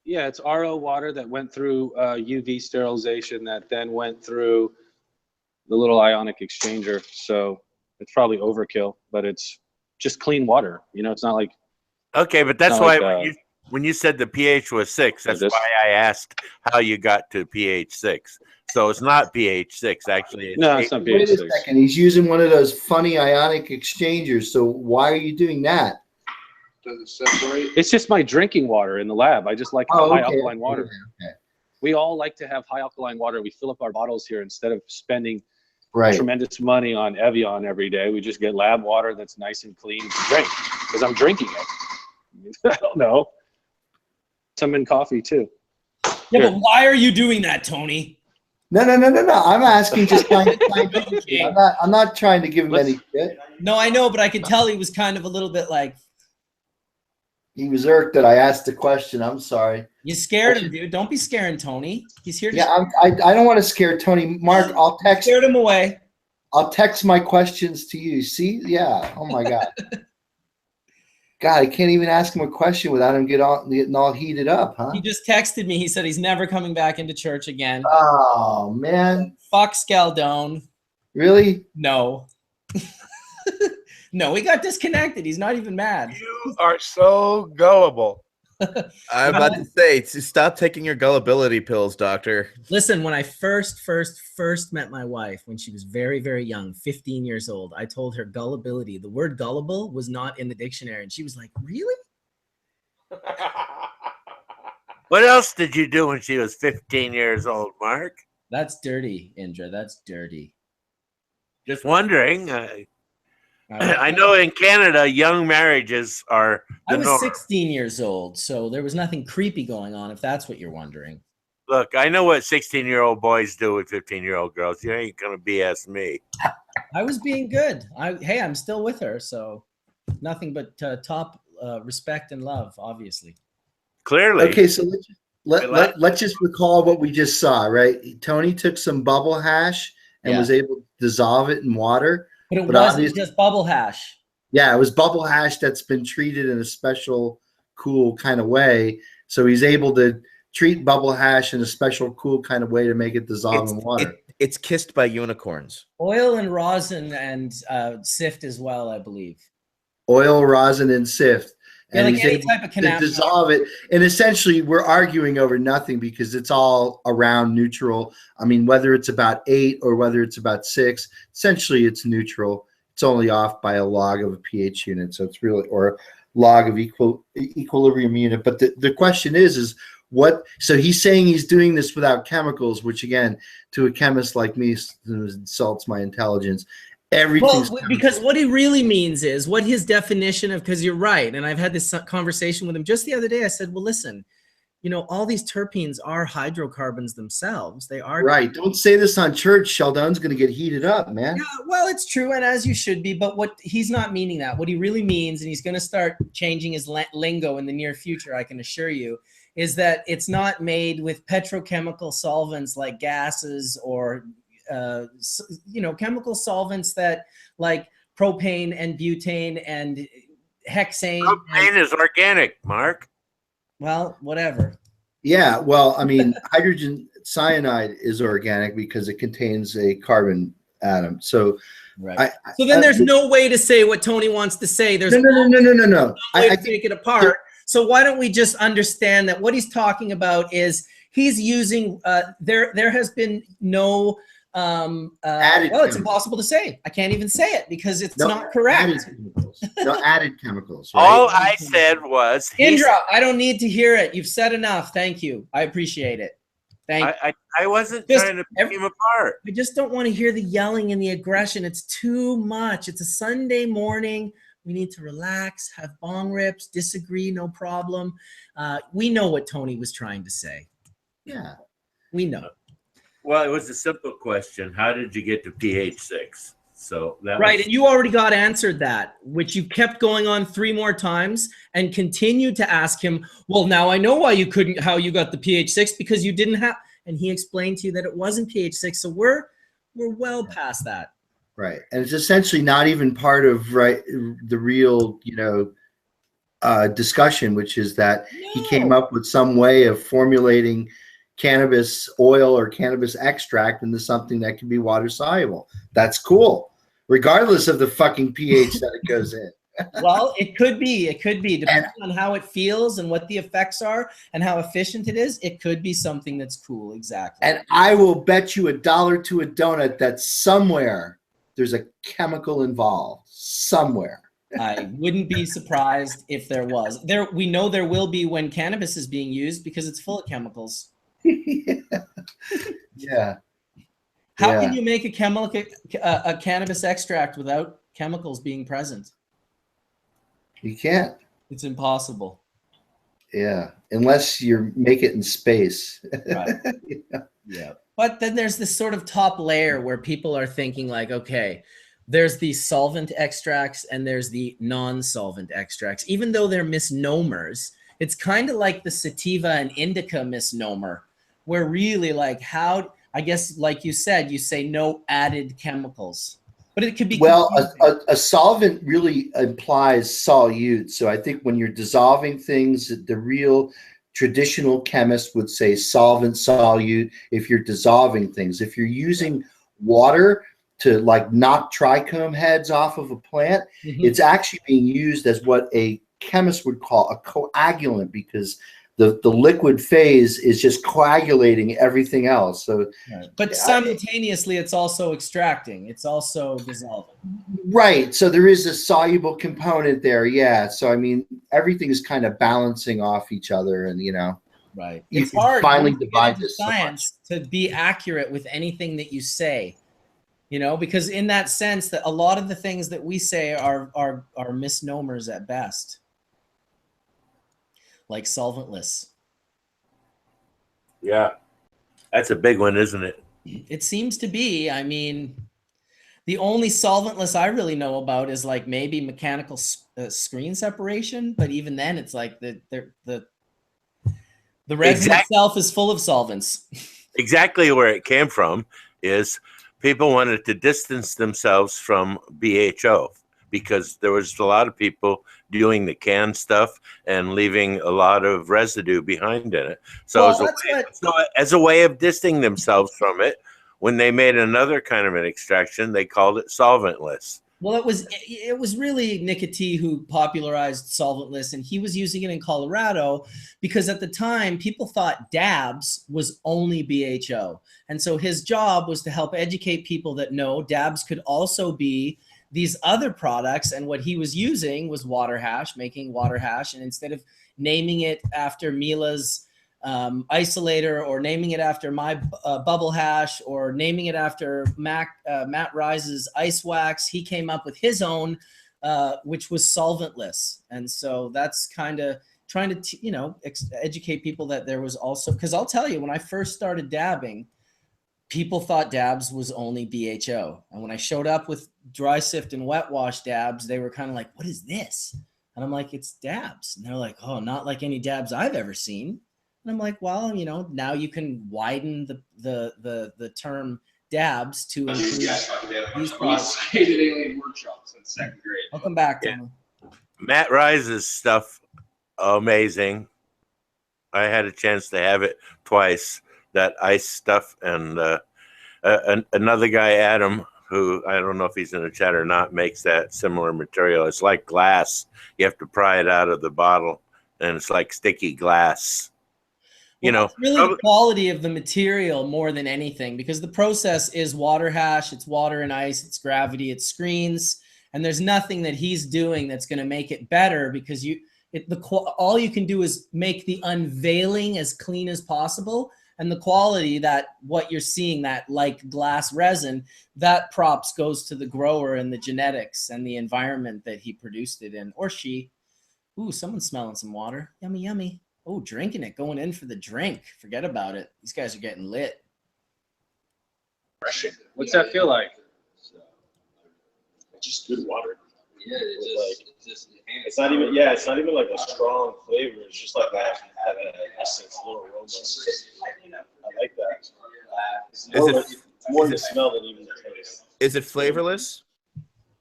S9: Yeah, it's RO water that went through UV sterilization that then went through the little ionic exchanger. So it's probably overkill, but it's just clean water. You know, it's not like.
S6: Okay, but that's
S9: not
S6: why
S9: like,
S6: when you said the pH was 6, that's
S9: this.
S6: why I asked how you got to pH 6. So it's not pH 6, actually. It's
S9: No, it's not pH
S5: Wait a
S9: 6.
S5: second. He's using one of those funny ionic exchangers. So why are you doing that?
S8: Does it separate?
S9: It's just my drinking water in the lab. I just like high alkaline water.
S5: Okay.
S9: We all like to have high alkaline water. We fill up our bottles here instead of spending
S5: Right.
S9: tremendous money on Evian every day. We just get lab water that's nice and clean to drink because I'm drinking it. I don't know. Some in coffee too.
S1: Yeah, but why are you doing that, Tony?
S5: No. I'm asking just scientifically. I'm not trying to give him any shit.
S1: No, I know, but I could tell he was kind of a little bit like,
S5: He was irked that I asked the question. I'm sorry.
S1: you scared him, dude. Don't be scaring Tony. He's here to
S5: Yeah, I don't want to scare Tony. Mark, I'll text.
S1: scared him away.
S5: I'll text my questions to you. See? Yeah. Oh my God. God, I can't even ask him a question without him getting all heated up, huh?
S1: He just texted me. He said he's never coming back into church again.
S5: Oh man.
S1: Fuck Scaldone.
S5: Really?
S1: No. No, he got disconnected. He's not even mad.
S4: You are so gullible.
S3: I'm about to say, stop taking your gullibility pills, doctor.
S1: Listen, when I first met my wife, when she was very, very young, 15 years old, I told her gullibility. The word gullible was not in the dictionary. And she was like, really?
S6: What else did you do when she was 15 years old, Mark?
S1: That's dirty, Indra. That's dirty.
S6: Just wondering. I know in Canada, young marriages are the
S1: I was
S6: norm.
S1: 16 years old, so there was nothing creepy going on, if that's what you're wondering.
S6: Look, I know what 16-year-old boys do with 15-year-old girls. You ain't going to BS me.
S1: I was being good. Hey, I'm still with her, so nothing but top respect and love, obviously.
S6: Clearly.
S5: Okay, so let's just recall what we just saw, right? Tony took some bubble hash and was able to dissolve it in water.
S1: But it wasn't just bubble hash.
S5: Yeah, it was bubble hash that's been treated in a special, cool kind of way. So he's able to treat bubble hash in a special, cool kind of way to make it dissolve in water.
S3: It's kissed by unicorns.
S1: Oil and rosin and sift as well, I believe.
S5: Oil, rosin, and sift.
S1: Yeah,
S5: And
S1: like
S5: he's
S1: any
S5: able
S1: type of
S5: to
S1: cannabis.
S5: dissolve it. And essentially, we're arguing over nothing because it's all around neutral. I mean, whether it's about 8 or whether it's about 6, essentially it's neutral. It's only off by a log of a pH unit. So it's really, or a log of equilibrium unit. But the question is what, so he's saying he's doing this without chemicals, which again, to a chemist like me, insults my intelligence. Everything's
S1: because what he really means is what his definition of, because you're right, and I've had this conversation with him just the other day. I said, well, listen, you know, all these terpenes are hydrocarbons themselves. They are
S5: right. Don't say this on church. Sheldon's going to get heated up, man.
S1: Yeah, well, it's true, and as you should be. But what he's not meaning that. What he really means, and he's going to start changing his lingo in the near future, I can assure you, is that it's not made with petrochemical solvents like gases or you know, chemical solvents that like propane and butane and hexane.
S6: Propane is organic, Mark.
S1: Well, whatever.
S5: Yeah, well, I mean, hydrogen cyanide is organic because it contains a carbon atom. So,
S1: right. So then there's no way to say what Tony wants to say. There's
S5: no.
S1: I take it apart. So why don't we just understand that what he's talking about is he's using there has been no well, it's impossible to say. I can't even say it because it's not correct.
S5: Added chemicals. Right?
S6: All I said was,
S1: Indra, I don't need to hear it. You've said enough. Thank you. I appreciate it. Thank you.
S6: I wasn't trying to pick him apart.
S1: I just don't want to hear the yelling and the aggression. It's too much. It's a Sunday morning. We need to relax, have bong rips, disagree, no problem. We know what Tony was trying to say.
S5: Yeah.
S1: We know.
S6: Well, it was a simple question. How did you get to pH 6? So that
S1: right, and you already got answered that, which you kept going on 3 more times and continued to ask him, well, now I know why you couldn't, how you got the pH 6, because you didn't have, and he explained to you that it wasn't pH 6. So we're well past that.
S5: Right, and it's essentially not even part of the real, you know, discussion, which is that he came up with some way of formulating cannabis oil or cannabis extract into something that can be water soluble. That's cool, regardless of the fucking pH that it goes in.
S1: Well, it could be. It could be, depending on how it feels and what the effects are and how efficient it is. It could be something that's cool. Exactly.
S5: And I will bet you $1 to a donut that somewhere there's a chemical involved. Somewhere.
S1: I wouldn't be surprised if there was. We know there will be when cannabis is being used because it's full of chemicals.
S5: Yeah.
S1: How can you make a cannabis extract without chemicals being present?
S5: You can't.
S1: It's impossible.
S5: Yeah, unless you make it in space.
S1: Right. Yeah. But then there's this sort of top layer where people are thinking like, okay, there's the solvent extracts and there's the non-solvent extracts. Even though they're misnomers, it's kind of like the sativa and indica misnomer, where really like how, I guess, like you said, you say no added chemicals. But it could be
S5: a solvent really implies solute. So I think when you're dissolving things, the real traditional chemist would say solvent, solute. If you're dissolving things, if you're using water to like knock trichome heads off of a plant, it's actually being used as what a chemist would call a coagulant, because the liquid phase is just coagulating everything else. So,
S1: but simultaneously, it's also extracting. It's also dissolving.
S5: Right. So there is a soluble component there. Yeah. So I mean, everything is kind of balancing off each other, and
S1: right.
S5: It's hard finally divide this
S1: science to be accurate with anything that you say. Because in that sense, that a lot of the things that we say are misnomers at best. Like solventless.
S6: Yeah, that's a big one, isn't it?
S1: It seems to be. I mean, the only solventless I really know about is like maybe mechanical screen separation, but even then, it's like the resin itself is full of solvents.
S6: Exactly where it came from is people wanted to distance themselves from BHO, because there was a lot of people doing the canned stuff and leaving a lot of residue behind in it. So, as a way of distancing themselves from it, when they made another kind of an extraction, they called it solventless.
S1: Well, it was really Nicotee who popularized solventless, and he was using it in Colorado because at the time people thought dabs was only BHO. And so his job was to help educate people that no, dabs could also be these other products, and what he was using was water hash, making water hash, and instead of naming it after Mila's isolator or naming it after my bubble hash or naming it after Matt Rise's ice wax, he came up with his own, which was solventless. And so that's kind of trying to educate people that there was also, because I'll tell you, when I first started dabbing, people thought dabs was only BHO. And when I showed up with dry sift and wet wash dabs, they were kind of like, what is this? And I'm like, it's dabs. And they're like, oh, not like any dabs I've ever seen. And I'm like, well, now you can widen the term dabs to include these products.
S8: I hated alien workshops in second grade.
S1: Welcome back, Tommy.
S6: Matt Rise's stuff, amazing. I had a chance to have it twice. That ice stuff, and another guy, Adam, who I don't know if he's in the chat or not, makes that similar material. It's like glass. You have to pry it out of the bottle, and it's like sticky glass.
S1: It's really the quality of the material more than anything, because the process is water hash, it's water and ice, it's gravity, it's screens, and there's nothing that he's doing that's going to make it better, because all you can do is make the unveiling as clean as possible. And the quality, that what you're seeing, that like glass resin, that props goes to the grower and the genetics and the environment that he produced it in, or she. Ooh, someone's smelling some water. Yummy, yummy. Oh, drinking it, going in for the drink. Forget about it. These guys are getting lit.
S10: What's that feel like?
S8: Just good water.
S10: Yeah,
S8: it's not even. Yeah, it's not even like a strong flavor. It's just like that essence, little aroma. I like that. It's more the smell than even the taste.
S3: Is it flavorless?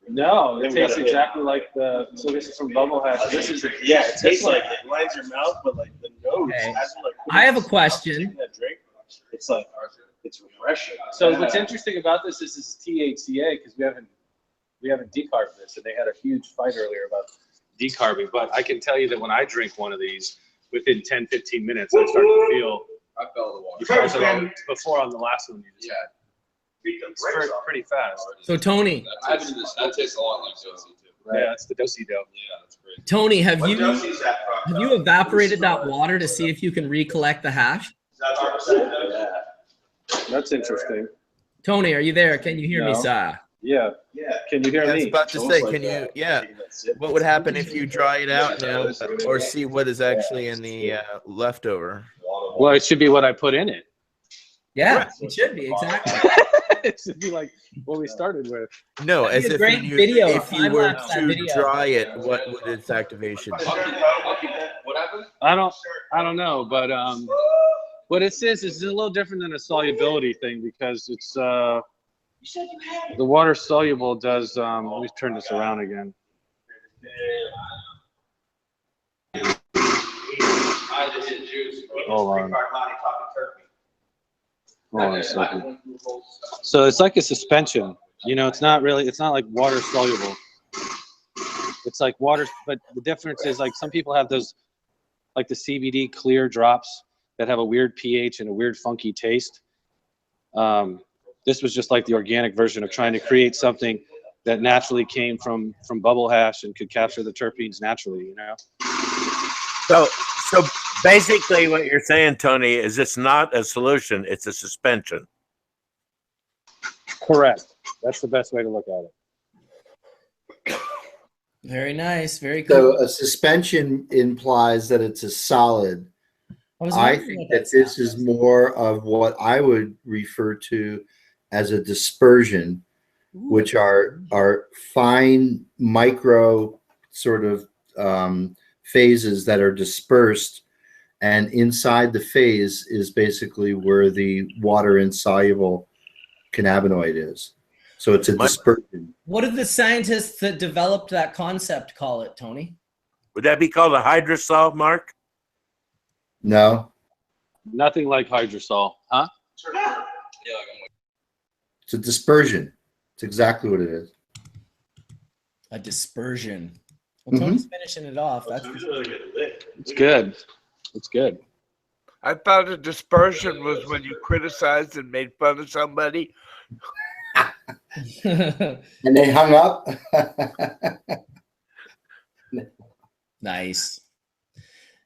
S10: No, it tastes exactly like the. So this is from Bubble Hash. This is
S8: it tastes like it lines your mouth, but like the nose.
S1: Okay. I have a question.
S8: it's refreshing.
S10: So what's interesting about this is THCA, because we haven't decarbed this, and they had a huge fight earlier about decarbing. But I can tell you that when I drink one of these, within 10, 15 minutes, I start to feel.
S2: I felt the water.
S10: You felt it before on the last one you just had. It's pretty fast.
S1: So Tony,
S2: That tastes a lot like Josie too.
S10: Right. Yeah, it's the Dosey dough.
S2: Yeah, that's great.
S1: Tony, have you evaporated that water to see if you can recollect the hash?
S10: Yeah. That's interesting.
S1: Tony, are you there? Can you hear me, sir?
S10: Yeah. Can you hear
S3: I was
S10: me?
S3: about to say, can you? Yeah. What would happen if you dry it out now, or see what is actually in the leftover?
S10: Well, it should be what I put in it.
S1: Yeah, it should be exactly.
S10: It should be like what we started with.
S3: No,
S1: That'd
S3: as
S1: be a
S3: if
S1: great
S3: you,
S1: video.
S3: if you were
S1: Time-lapse that
S3: to
S1: video.
S3: dry it, what would its activation be?
S2: What happened?
S10: I don't know, but what it says is a little different than a solubility thing, because it's the water soluble does. Let me turn this around again. Hold on. Hold on a second. So it's like a suspension. You know, it's not like water soluble. It's like water, but the difference is, like, some people have those, like the CBD clear drops that have a weird pH and a weird funky taste. This was just like the organic version of trying to create something that naturally came from bubble hash and could capture the terpenes naturally, you know?
S6: So basically what you're saying, Tony, is it's not a solution, it's a suspension.
S10: Correct. That's the best way to look at it.
S1: Very nice. Very cool.
S5: So a suspension implies that it's a solid. I think that this is more of what I would refer to as a dispersion, which are fine micro sort of phases that are dispersed, and inside the phase is basically where the water insoluble cannabinoid is. So it's a dispersion.
S1: What did the scientists that developed that concept call it, Tony?
S6: Would that be called a hydrosol, Mark?
S5: No,
S10: Nothing like hydrosol, huh?
S5: it's a dispersion. It's exactly what it is.
S1: A dispersion. Well, Tony's finishing it off. That's
S10: It's good. It's good.
S4: I thought a dispersion was when you criticized and made fun of somebody.
S5: And they hung up.
S1: Nice.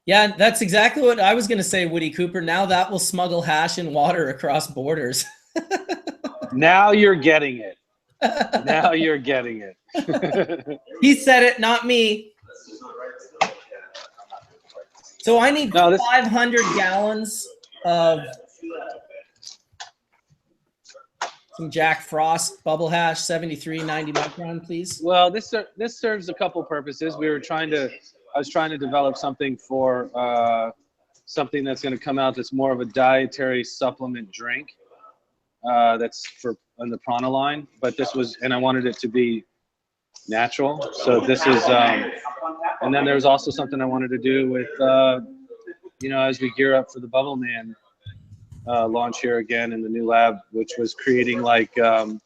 S1: Yeah, that's exactly what I was going to say, Woody Cooper. Now that will smuggle hash and water across borders.
S10: Now you're getting it. Now you're getting it.
S1: He said it, not me. So I need 500 gallons of some Jack Frost Bubble Hash 7390 micron, please.
S10: Well, this serves a couple purposes. I was trying to develop something for something that's going to come out that's more of a dietary supplement drink. That's on the Prana line, but I wanted it to be natural. So this is, and then there was also something I wanted to do with, as we gear up for the Bubbleman launch here again in the new lab, which was creating packets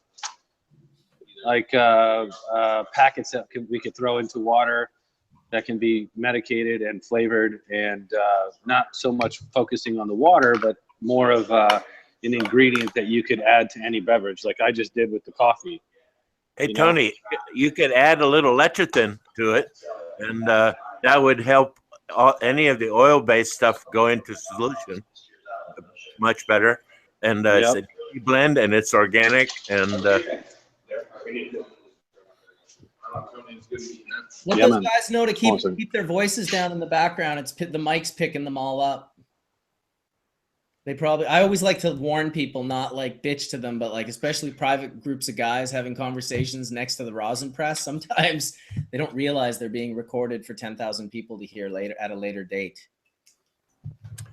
S10: that we could throw into water that can be medicated and flavored, and not so much focusing on the water, but more of an ingredient that you could add to any beverage, like I just did with the coffee.
S6: Hey, Tony, you could add a little lecithin to it, and that would help any of the oil-based stuff go into solution much better. And it's a tea blend, and it's organic, and
S1: let those guys know to keep their voices down in the background. It's the mic's picking them all up. I always like to warn people, not like bitch to them, but like especially private groups of guys having conversations next to the rosin press. Sometimes they don't realize they're being recorded for 10,000 people to hear later at a later date.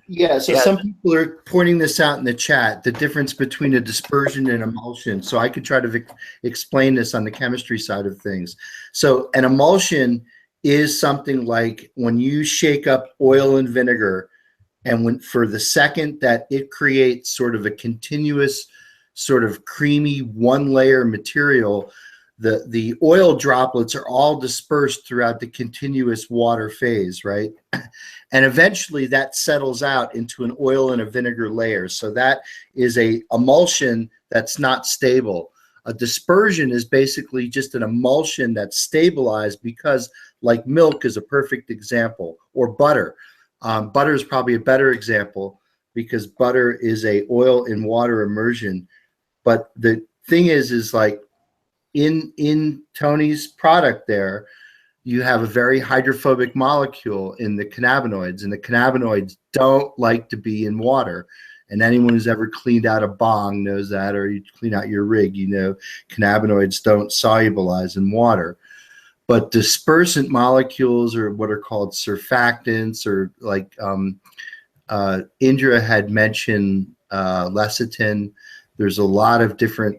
S5: Yeah, so some people are pointing this out in the chat, the difference between a dispersion and emulsion. So I could try to explain this on the chemistry side of things. So an emulsion is something like when you shake up oil and vinegar And when for the second that it creates sort of a continuous, sort of creamy one-layer material, the oil droplets are all dispersed throughout the continuous water phase, right? And eventually that settles out into an oil and a vinegar layer. So that is a emulsion that's not stable. A dispersion is basically just an emulsion that's stabilized because, like milk is a perfect example, or butter. Butter is probably a better example because butter is a oil in water immersion. But the thing is like in Tony's product there, you have a very hydrophobic molecule in the cannabinoids, and the cannabinoids don't like to be in water. And anyone who's ever cleaned out a bong knows that, or you clean out your rig, you know, cannabinoids don't solubilize in water. But dispersant molecules, or what are called surfactants, or like Indra had mentioned lecithin. There's a lot of different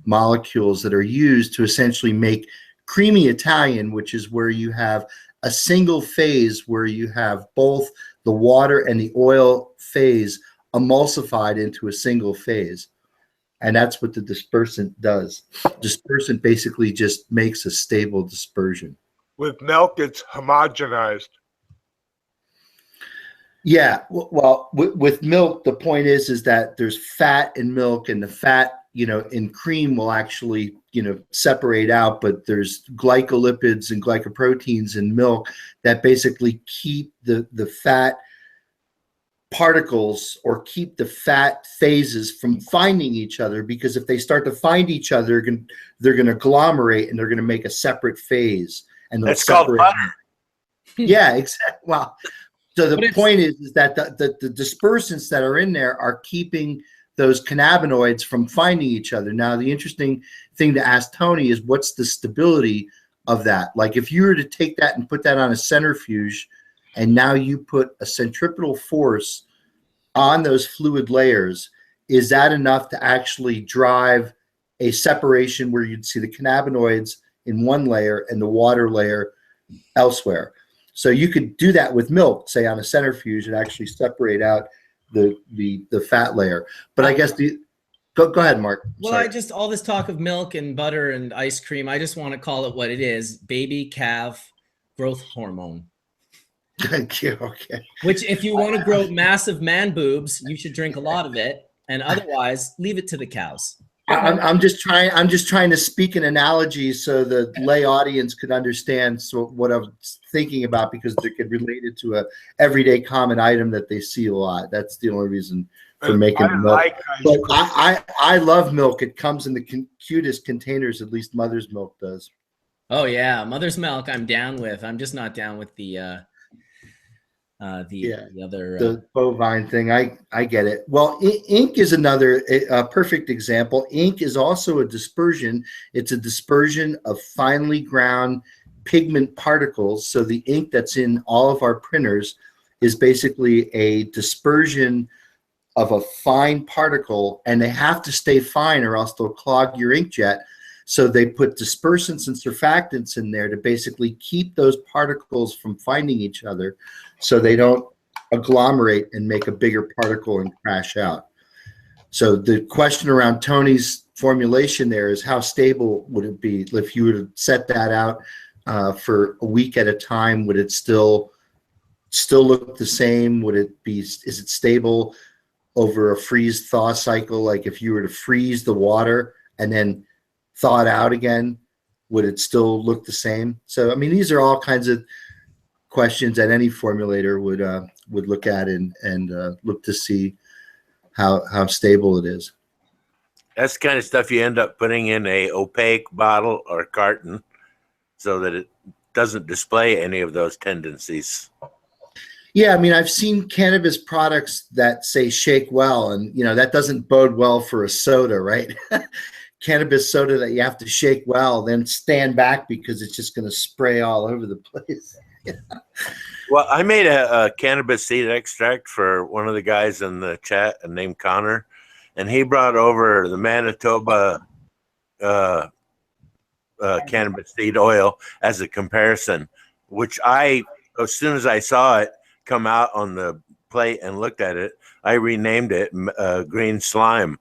S5: molecules that are used to essentially make creamy Italian, which is where you have a single phase where you have both the water and the oil phase emulsified into a single phase. And that's what the dispersant does. Dispersant basically just makes a stable dispersion.
S4: With milk, it's homogenized.
S5: Yeah, well, with milk, the point is that there's fat in milk, and the fat, you know, in cream will actually, you know, separate out, but there's glycolipids and glycoproteins in milk that basically keep the fat particles, or keep the fat phases from finding each other, because if they start to find each other, they're going to agglomerate and they're going to make a separate phase, and
S6: that's called butter.
S5: Yeah, exactly. Well, so the point is that the dispersants that are in there are keeping those cannabinoids from finding each other. Now, the interesting thing to ask Tony is, what's the stability of that? Like, if you were to take that and put that on a centrifuge, and now you put a centripetal force on those fluid layers, is that enough to actually drive a separation where you'd see the cannabinoids in one layer and the water layer elsewhere? So you could do that with milk, say on a centrifuge, and actually separate out the fat layer. But I guess go ahead, Mark.
S1: Well,
S5: Sorry.
S1: I just, all this talk of milk and butter and ice cream, I just want to call it what it is: baby calf growth hormone.
S5: Thank you. Okay.
S1: Which, if you want to grow massive man boobs, you should drink a lot of it, and otherwise leave it to the cows.
S5: I'm just trying to speak an analogy so the lay audience could understand what I'm thinking about, because they could relate it to a everyday common item that they see a lot. That's the only reason for making milk. But I love milk. It comes in the cutest containers. At least Mother's Milk does.
S1: Oh yeah, Mother's Milk I'm down with. I'm just not down with the other
S5: bovine thing. I get it. Well, ink is another perfect example. Ink is also a dispersion. It's a dispersion of finely ground pigment particles. So the ink that's in all of our printers is basically a dispersion of a fine particle, and they have to stay fine or else they'll clog your inkjet. So they put dispersants and surfactants in there to basically keep those particles from finding each other, so they don't agglomerate and make a bigger particle and crash out. So the question around Tony's formulation there is, how stable would it be if you were to set that out for a week at a time? Would it still look the same? Would it be, is it stable over a freeze thaw cycle? Like if you were to freeze the water and then thaw it out again, would it still look the same? So I mean, these are all kinds of questions that any formulator would look at and look to see how stable it is.
S6: That's the kind of stuff you end up putting in a opaque bottle or carton so that it doesn't display any of those tendencies.
S5: Yeah, I mean, I've seen cannabis products that say shake well, and you know, that doesn't bode well for a soda, right? Cannabis soda that you have to shake well, then stand back because it's just going to spray all over the place.
S6: Well, I made a cannabis seed extract for one of the guys in the chat named Connor, and he brought over the Manitoba cannabis seed oil as a comparison, which as soon as I saw it come out on the plate and looked at it, I renamed it green slime.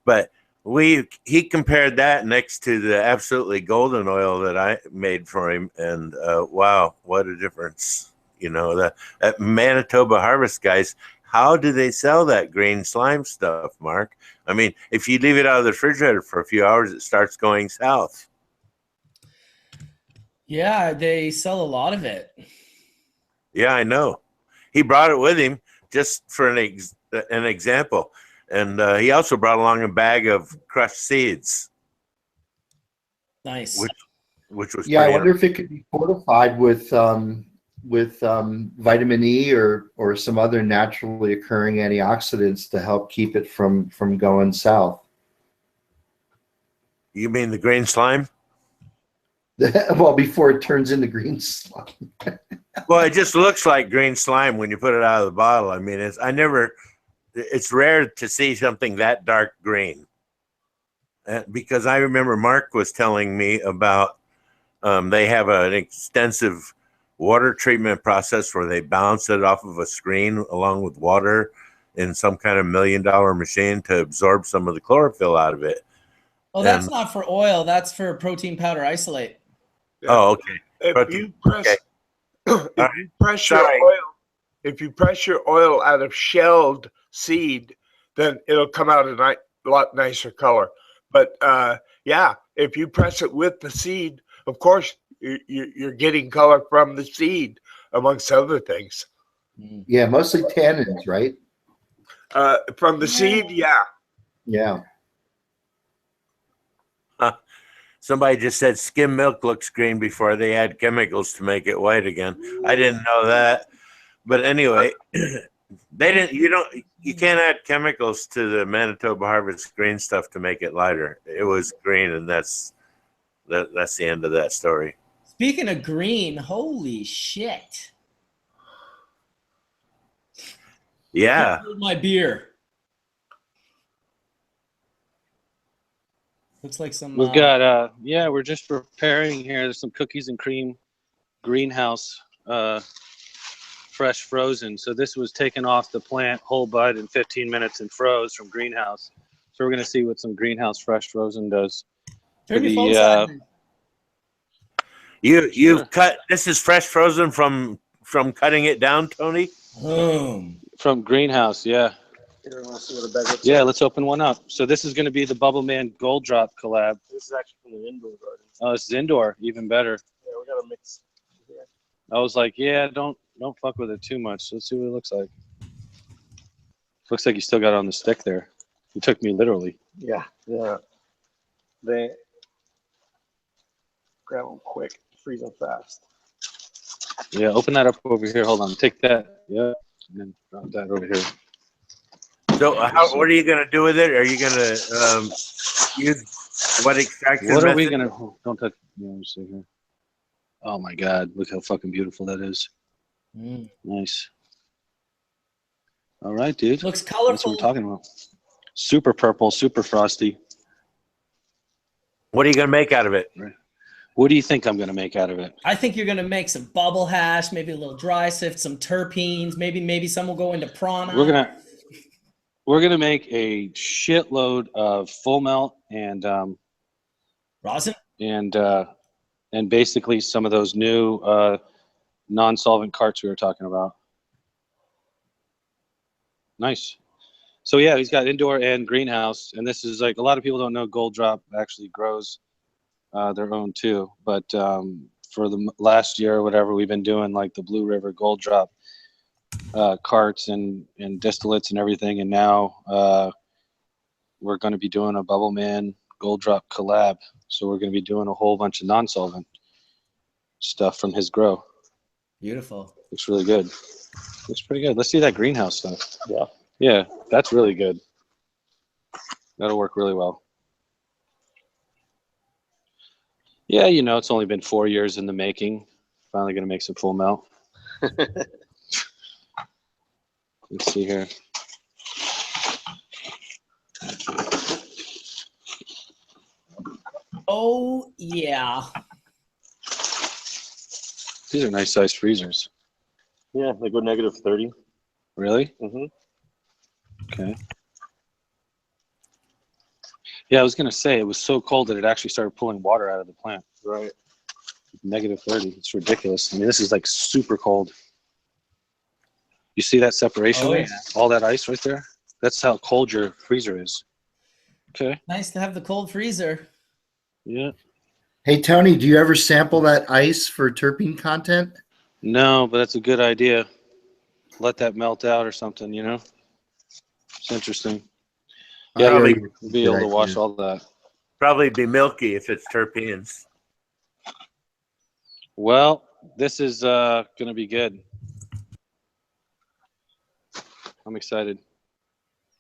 S6: But he compared that next to the absolutely golden oil that I made for him, and wow, what a difference! You know, that Manitoba Harvest guys. How do they sell that green slime stuff, Mark? I mean, if you leave it out of the refrigerator for a few hours, it starts going south.
S1: Yeah, they sell a lot of it.
S6: Yeah, I know. He brought it with him just for an example. And he also brought along a bag of crushed seeds.
S1: Nice.
S6: Which was
S5: I wonder if it could be fortified with vitamin E or some other naturally occurring antioxidants to help keep it from going south.
S6: You mean the green slime?
S5: Well, before it turns into green slime.
S6: Well, it just looks like green slime when you put it out of the bottle. I mean, it's rare to see something that dark green. Because I remember Mark was telling me about they have an extensive water treatment process where they bounce it off of a screen along with water in some kind of $1 million machine to absorb some of the chlorophyll out of it.
S1: Oh, that's not for oil. That's for protein powder isolate.
S4: Yeah.
S6: Oh, okay.
S4: If you press your oil out of shelled seed, then it'll come out a lot nicer color. But yeah, if you press it with the seed, of course you're getting color from the seed, amongst other things.
S5: Yeah, mostly tannins, right?
S4: From the seed, yeah.
S5: Yeah.
S6: Somebody just said skim milk looks green before they add chemicals to make it white again. I didn't know that. But anyway, you can't add chemicals to the Manitoba Harvest green stuff to make it lighter. It was green, and that's the end of that story.
S1: Speaking of green, holy shit.
S6: Yeah.
S1: My beer. Looks like some.
S9: We've got we're just preparing here. There's some cookies and cream greenhouse fresh frozen. So this was taken off the plant whole bud in 15 minutes and froze from greenhouse. So we're gonna see what some greenhouse fresh frozen does.
S1: Turn your phone side.
S6: You've cut. This is fresh frozen from cutting it down, Tony.
S1: Boom.
S9: From greenhouse, yeah. Yeah, let's open one up. So this is going to be the Bubbleman Gold Drop collab.
S8: This is actually from the indoor garden.
S9: Oh, this is indoor, even better.
S8: Yeah, we got to mix. Yeah.
S9: I was like, yeah, don't fuck with it too much. Let's see what it looks like. Looks like you still got it on the stick there. You took me literally.
S8: Yeah. They grab them quick, freeze them fast.
S9: Yeah, open that up over here. Hold on, take that. Yeah, and then drop that over here.
S6: So what are you going to do with it? Are you going to use what extraction
S9: What are
S6: method?
S9: we going to, don't touch, let me see here. Oh my God, look how fucking beautiful that is. Nice. All right, dude.
S1: Looks colorful.
S9: That's what we're talking about. Super purple, super frosty.
S6: What are you going to make out of it?
S9: Right. What do you think I'm going to make out of it?
S1: I think you're going to make some bubble hash, maybe a little dry sift, some terpenes, maybe some will go into prana.
S9: We're gonna make a shitload of full melt and
S1: rosin
S9: and basically some of those new non-solvent carts we were talking about. Nice. So yeah, he's got indoor and greenhouse, and this is like a lot of people don't know Gold Drop actually grows their own too. But for the last year or whatever, we've been doing like the Blue River Gold Drop carts and distillates and everything, and now we're going to be doing a Bubbleman Gold Drop collab. So we're going to be doing a whole bunch of non-solvent stuff from his grow.
S1: Beautiful.
S9: Looks really good. Looks pretty good. Let's see that greenhouse stuff.
S8: Yeah,
S9: that's really good. That'll work really well. Yeah, you know, it's only been 4 years in the making. Finally going to make some full melt. Let's see here.
S1: Oh, yeah.
S9: These are nice sized freezers.
S8: Yeah, they go -30.
S9: Really?
S10: Mm-hmm.
S9: Okay. Yeah, I was gonna say it was so cold that it actually started pulling water out of the plant.
S10: Right.
S9: -30. It's ridiculous. I mean, this is like super cold. You see that separation?
S1: Oh, yeah.
S9: All that ice right there? That's how cold your freezer is. Okay.
S1: Nice to have the cold freezer.
S9: Yeah.
S5: Hey, Tony, do you ever sample that ice for terpene content?
S9: No, but that's a good idea. Let that melt out or something, you know? It's interesting. Yeah,
S6: Probably
S9: be able to wash all that.
S6: Probably be milky if it's terpenes.
S9: Well, this is going to be good. I'm excited.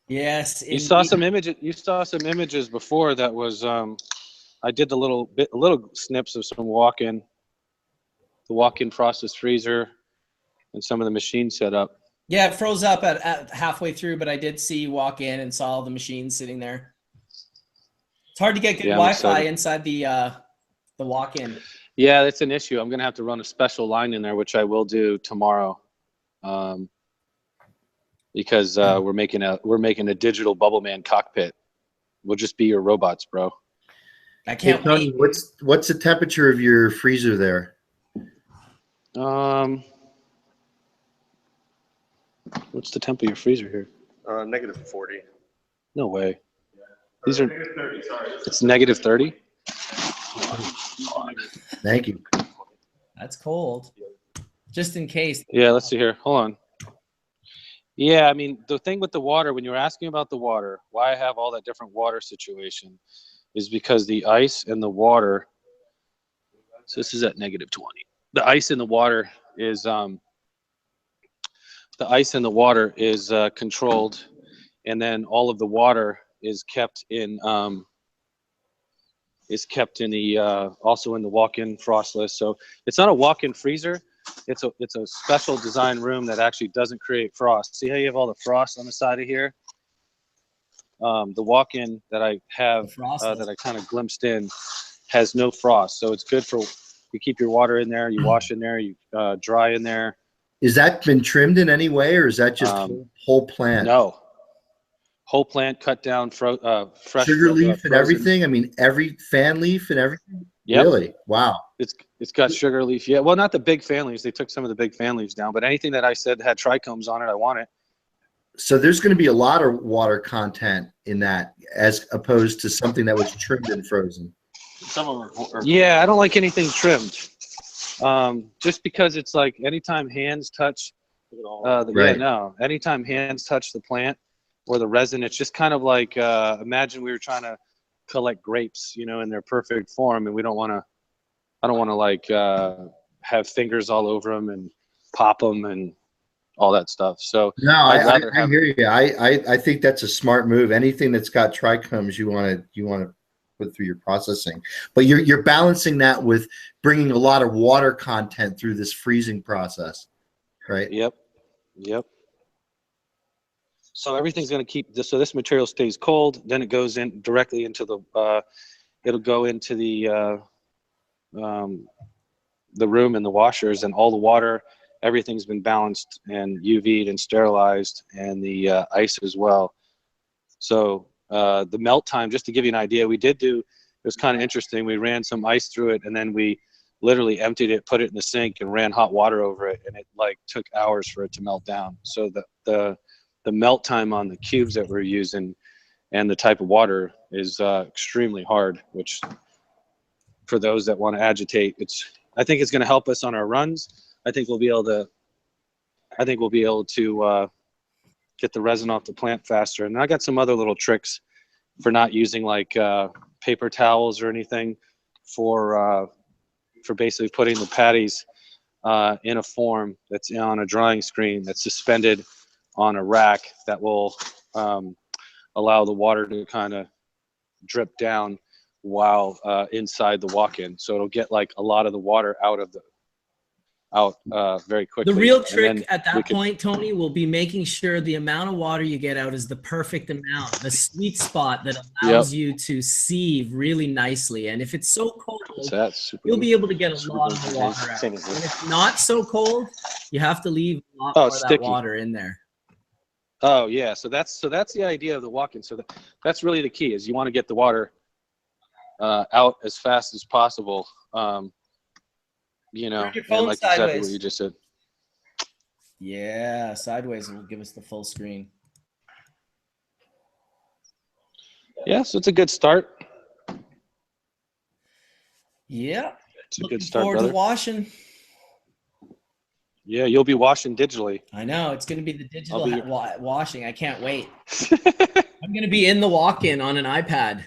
S1: Yes.
S9: You saw some images. You saw some images before that was. I did a little snips of some walk-in frostless freezer, and some of the machine setup.
S1: Yeah, it froze up at halfway through, but I did see you walk in and saw all the machines sitting there. It's hard to get good Wi-Fi inside the walk-in.
S9: Yeah, that's an issue. I'm gonna have to run a special line in there, which I will do tomorrow, because we're making a digital Bubbleman cockpit. We'll just be your robots, bro.
S1: I can't
S5: wait. What's the temperature of your freezer there?
S9: What's the temp of your freezer here?
S10: -40.
S9: No way. These are
S10: -30. Sorry.
S9: It's -30.
S5: Thank you.
S1: That's cold. Just in case.
S9: Yeah, let's see here. Hold on. Yeah, I mean, the thing with the water, when you were asking about the water, why I have all that different water situation is because the ice and the water, so this is at -20. The ice in the water is controlled, and then all of the water is kept in also in the walk-in frostless. So it's not a walk-in freezer. It's a special design room that actually doesn't create frost. See how you have all the frost on the side of here? The walk-in that I have that I kind of glimpsed in has no frost, so it's good for you keep your water in there, you wash in there, you dry in there.
S5: Is that been trimmed in any way, or is that just whole plant?
S9: No, whole plant cut down, fresh
S5: sugar leaf and
S9: frozen.
S5: everything. I mean, every fan leaf and everything.
S9: Yep.
S5: Really? Wow.
S9: It's got sugar leaf. Yeah. Well, not the big fan leaves. They took some of the big fan leaves down, but anything that I said had trichomes on it, I want it.
S5: So there's going to be a lot of water content in that, as opposed to something that was trimmed and frozen.
S10: Some of them are.
S9: Yeah, I don't like anything trimmed. Just because it's like anytime hands touch, anytime hands touch the plant or the resin, it's just kind of like imagine we were trying to collect grapes, you know, in their perfect form, and I don't want to like have fingers all over them and pop them and all that stuff. So
S5: no, I hear you. I think that's a smart move. Anything that's got trichomes, you want to put through your processing, but you're balancing that with bringing a lot of water content through this freezing process, right?
S9: Yep. So everything's going to keep this. So this material stays cold. Then it goes in directly into the. It'll go into the room and the washers, and all the water. Everything's been balanced and UV'd and sterilized, and the ice as well. So the melt time, just to give you an idea, it was kind of interesting. We ran some ice through it, and then we literally emptied it, put it in the sink, and ran hot water over it, and it like took hours for it to melt down. So the melt time on the cubes that we're using and the type of water is extremely hard, which for those that want to agitate, I think it's going to help us on our runs. I think we'll be able to get the resin off the plant faster. And I got some other little tricks for not using like paper towels or anything for basically putting the patties in a form that's on a drying screen that's suspended on a rack that will allow the water to kind of drip down while inside the walk-in. So it'll get like a lot of the water out very quickly.
S1: The real trick at that point, Tony, will be making sure the amount of water you get out is the perfect amount, the sweet spot that allows you to sieve really nicely. And if it's so cold, you'll be able to get a lot of the water out. When it's not so cold, you have to leave a lot more of that water in there.
S10: Oh yeah, so that's the idea of the walk-in. So that's really the key, is you want to get the water out as fast as possible. You know,
S1: Turn your
S10: and
S1: phone
S10: like exactly what
S1: sideways.
S10: you just said.
S1: Yeah, sideways will give us the full screen.
S10: Yeah, so it's a good start.
S1: Yeah,
S10: It's a
S1: looking
S10: good start,
S1: forward
S10: brother.
S1: to washing.
S10: Yeah, you'll be washing digitally.
S1: I know, it's going to be the digital
S10: be-
S1: washing. I can't wait. I'm going to be in the walk-in on an iPad.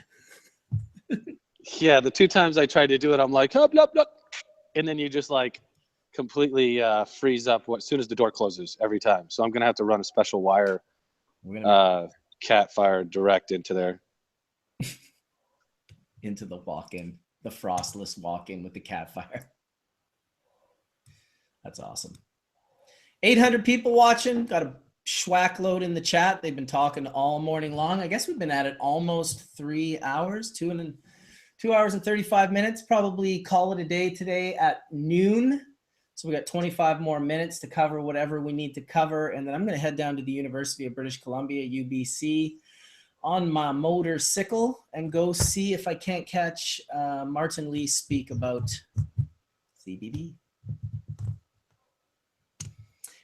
S10: Yeah, the 2 times I tried to do it, I'm like, hup, hup, hup. And then you just like completely freeze up as soon as the door closes every time. So I'm going to have to run a special wire cat fire direct into there.
S1: Into the walk-in, the frostless walk-in with the cat fire. That's awesome. 800 people watching. Got a schwack load in the chat. They've been talking all morning long. I guess we've been at it almost 3 hours, 2 hours and 35 minutes. Probably call it a day today at noon. So we got 25 more minutes to cover whatever we need to cover. And then I'm going to head down to the University of British Columbia, UBC, on my motorcycle and go see if I can't catch Martin Lee speak about CBD.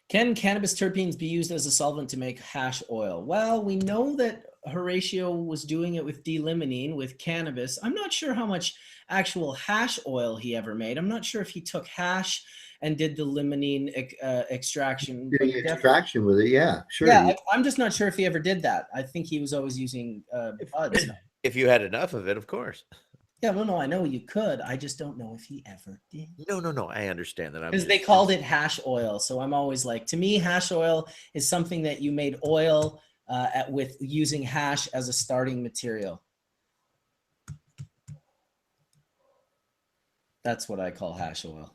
S1: Can cannabis terpenes be used as a solvent to make hash oil? Well, we know that Horatio was doing it with D-limonene with cannabis. I'm not sure how much actual hash oil he ever made. I'm not sure if he took hash and did the limonene extraction.
S5: Doing extraction with it, yeah, sure.
S1: Yeah, I'm just not sure if he ever did that. I think he was always using buds.
S3: If you had enough of it, of course.
S1: Yeah, well, no, I know you could. I just don't know if he ever did.
S3: No. I understand that.
S1: Because they called it hash oil. So I'm always like, to me, hash oil is something that you made oil with using hash as a starting material. That's what I call hash oil.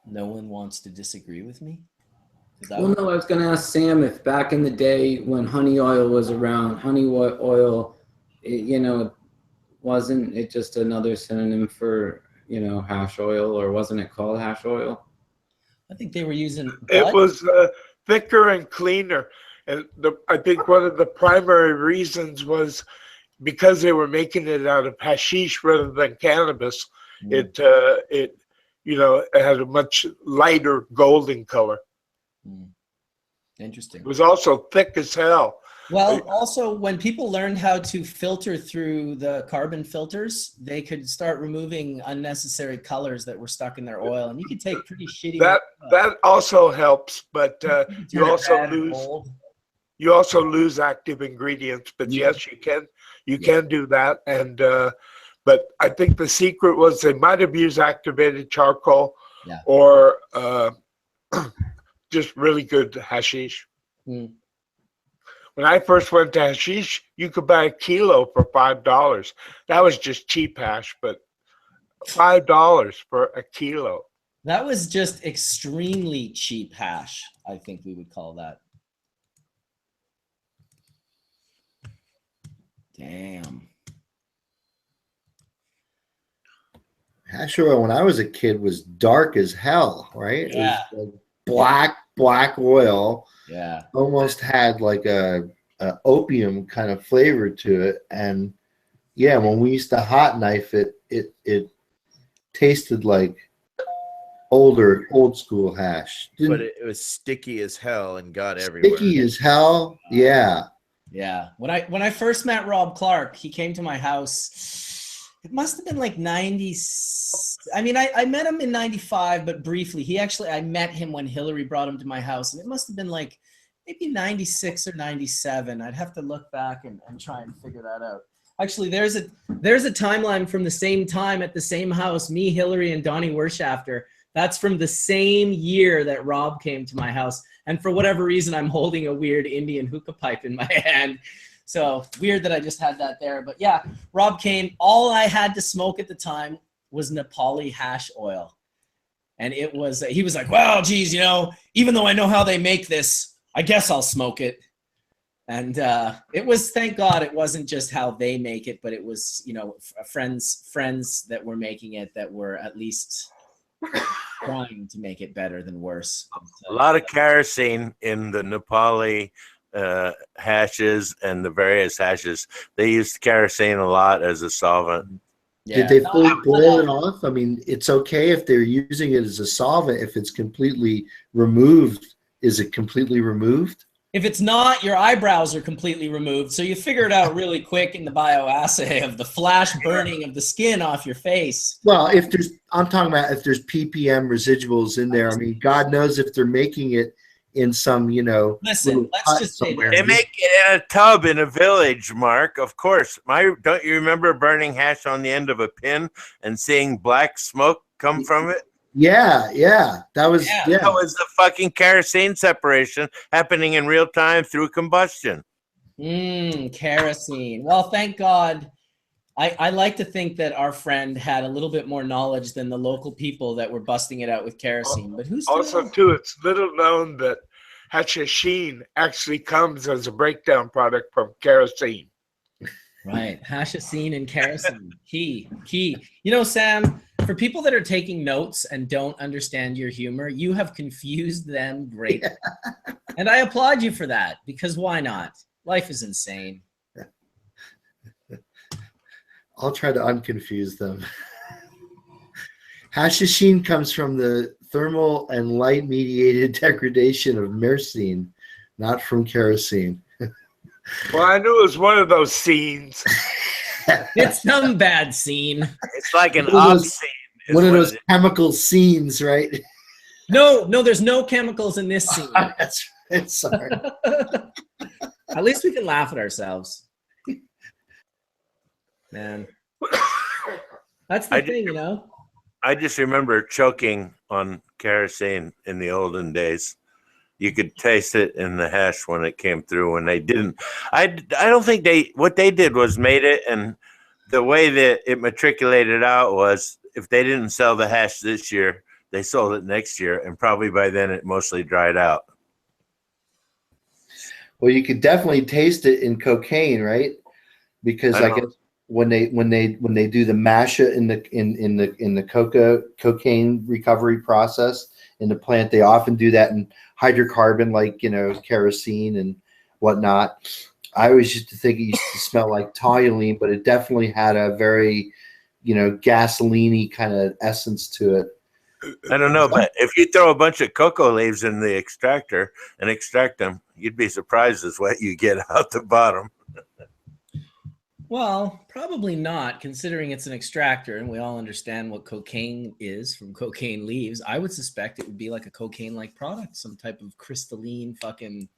S1: No one wants to disagree with me?
S2: Well, no, I was going to ask Sam if back in the day when honey oil was around, honey oil, wasn't it just another synonym for, hash oil, or wasn't it called hash oil?
S1: I think they were using
S4: It was thicker and cleaner. And I think one of the primary reasons was because they were making it out of hashish rather than cannabis. It had a much lighter golden color.
S1: Interesting.
S4: It was also thick as hell.
S1: Well, also when people learned how to filter through the carbon filters, they could start removing unnecessary colors that were stuck in their oil, and you could take pretty shitty.
S4: That also helps, but you also lose active ingredients. But yes, you can do that. And but I think the secret was they might have used activated charcoal or just really good hashish. When I first went to hashish, you could buy a kilo for $5. That was just cheap hash, but $5 for a kilo.
S1: That was just extremely cheap hash, I think we would call that. Damn.
S5: Hash oil when I was a kid was dark as hell, right?
S1: Yeah.
S5: It was like black oil.
S1: Yeah.
S5: Almost had like a opium kind of flavor to it. And yeah, when we used to hot knife it, it tasted like old school hash.
S3: But it was sticky as hell and got everywhere.
S5: Sticky as hell. Yeah.
S1: Yeah. When I first met Rob Clark, he came to my house. It must have been like 90. I mean, I met him in 95, but briefly. I met him when Hillary brought him to my house, and it must have been like maybe 96 or 97. I'd have to look back and try and figure that out. Actually, there's a timeline from the same time at the same house, me, Hillary, and Donnie Wershafter. That's from the same year that Rob came to my house. And for whatever reason, I'm holding a weird Indian hookah pipe in my hand. So weird that I just had that there. But yeah, Rob came. All I had to smoke at the time was Nepali hash oil. And it was, he was like, well, geez, even though I know how they make this, I guess I'll smoke it. And it was, thank God, it wasn't just how they make it, but it was, friends that were making it that were at least trying to make it better than worse.
S6: A lot of kerosene in the Nepali hashes and the various hashes. They use kerosene a lot as a solvent.
S1: Yeah.
S5: Did they fully boil it off? I mean, it's okay if they're using it as a solvent. If it's completely removed, is it completely removed?
S1: If it's not, your eyebrows are completely removed. So you figure it out really quick in the bioassay of the flash burning of the skin off your face.
S5: Well, I'm talking about if there's ppm residuals in there. I mean, God knows if they're making it in some,
S1: Listen, let's just say
S6: They make it in a tub in a village, Mark. Of course. Don't you remember burning hash on the end of a pin and seeing black smoke come from it?
S5: Yeah. That was
S6: That was the fucking kerosene separation happening in real time through combustion.
S1: Kerosene. Well, thank God. I like to think that our friend had a little bit more knowledge than the local people that were busting it out with kerosene. But who's
S4: also too? It's little known that hashishine actually comes as a breakdown product from kerosene.
S1: Right, hashishine and kerosene, key. Sam, for people that are taking notes and don't understand your humor, you have confused them greatly, and I applaud you for that, because why not? Life is insane.
S5: I'll try to unconfuse them. Hashishine comes from the thermal and light mediated degradation of myrcene, not from kerosene.
S4: Well, I knew it was one of those scenes.
S1: It's some bad scene.
S6: It's like an off scene.
S5: One of those chemical scenes, right?
S1: No, there's no chemicals in this scene.
S5: That's right. Sorry.
S1: At least we can laugh at ourselves. Man. That's the thing,
S6: I just remember choking on kerosene in the olden days. You could taste it in the hash when it came through. When they didn't, I don't think what they did was made it, and the way that it matriculated out was if they didn't sell the hash this year, they sold it next year, and probably by then it mostly dried out.
S5: Well, you could definitely taste it in cocaine, right? Because I guess when they do the masha in the cocaine recovery process in the plant, they often do that in hydrocarbon, like kerosene and whatnot. I always used to think it used to smell like toluene, but it definitely had a very gasoline-y kind of essence to it.
S6: I don't know, but if you throw a bunch of cocoa leaves in the extractor and extract them, you'd be surprised as what you get out the bottom.
S1: Well, probably not, considering it's an extractor and we all understand what cocaine is from cocaine leaves. I would suspect it would be like a cocaine-like product, some type of crystalline fucking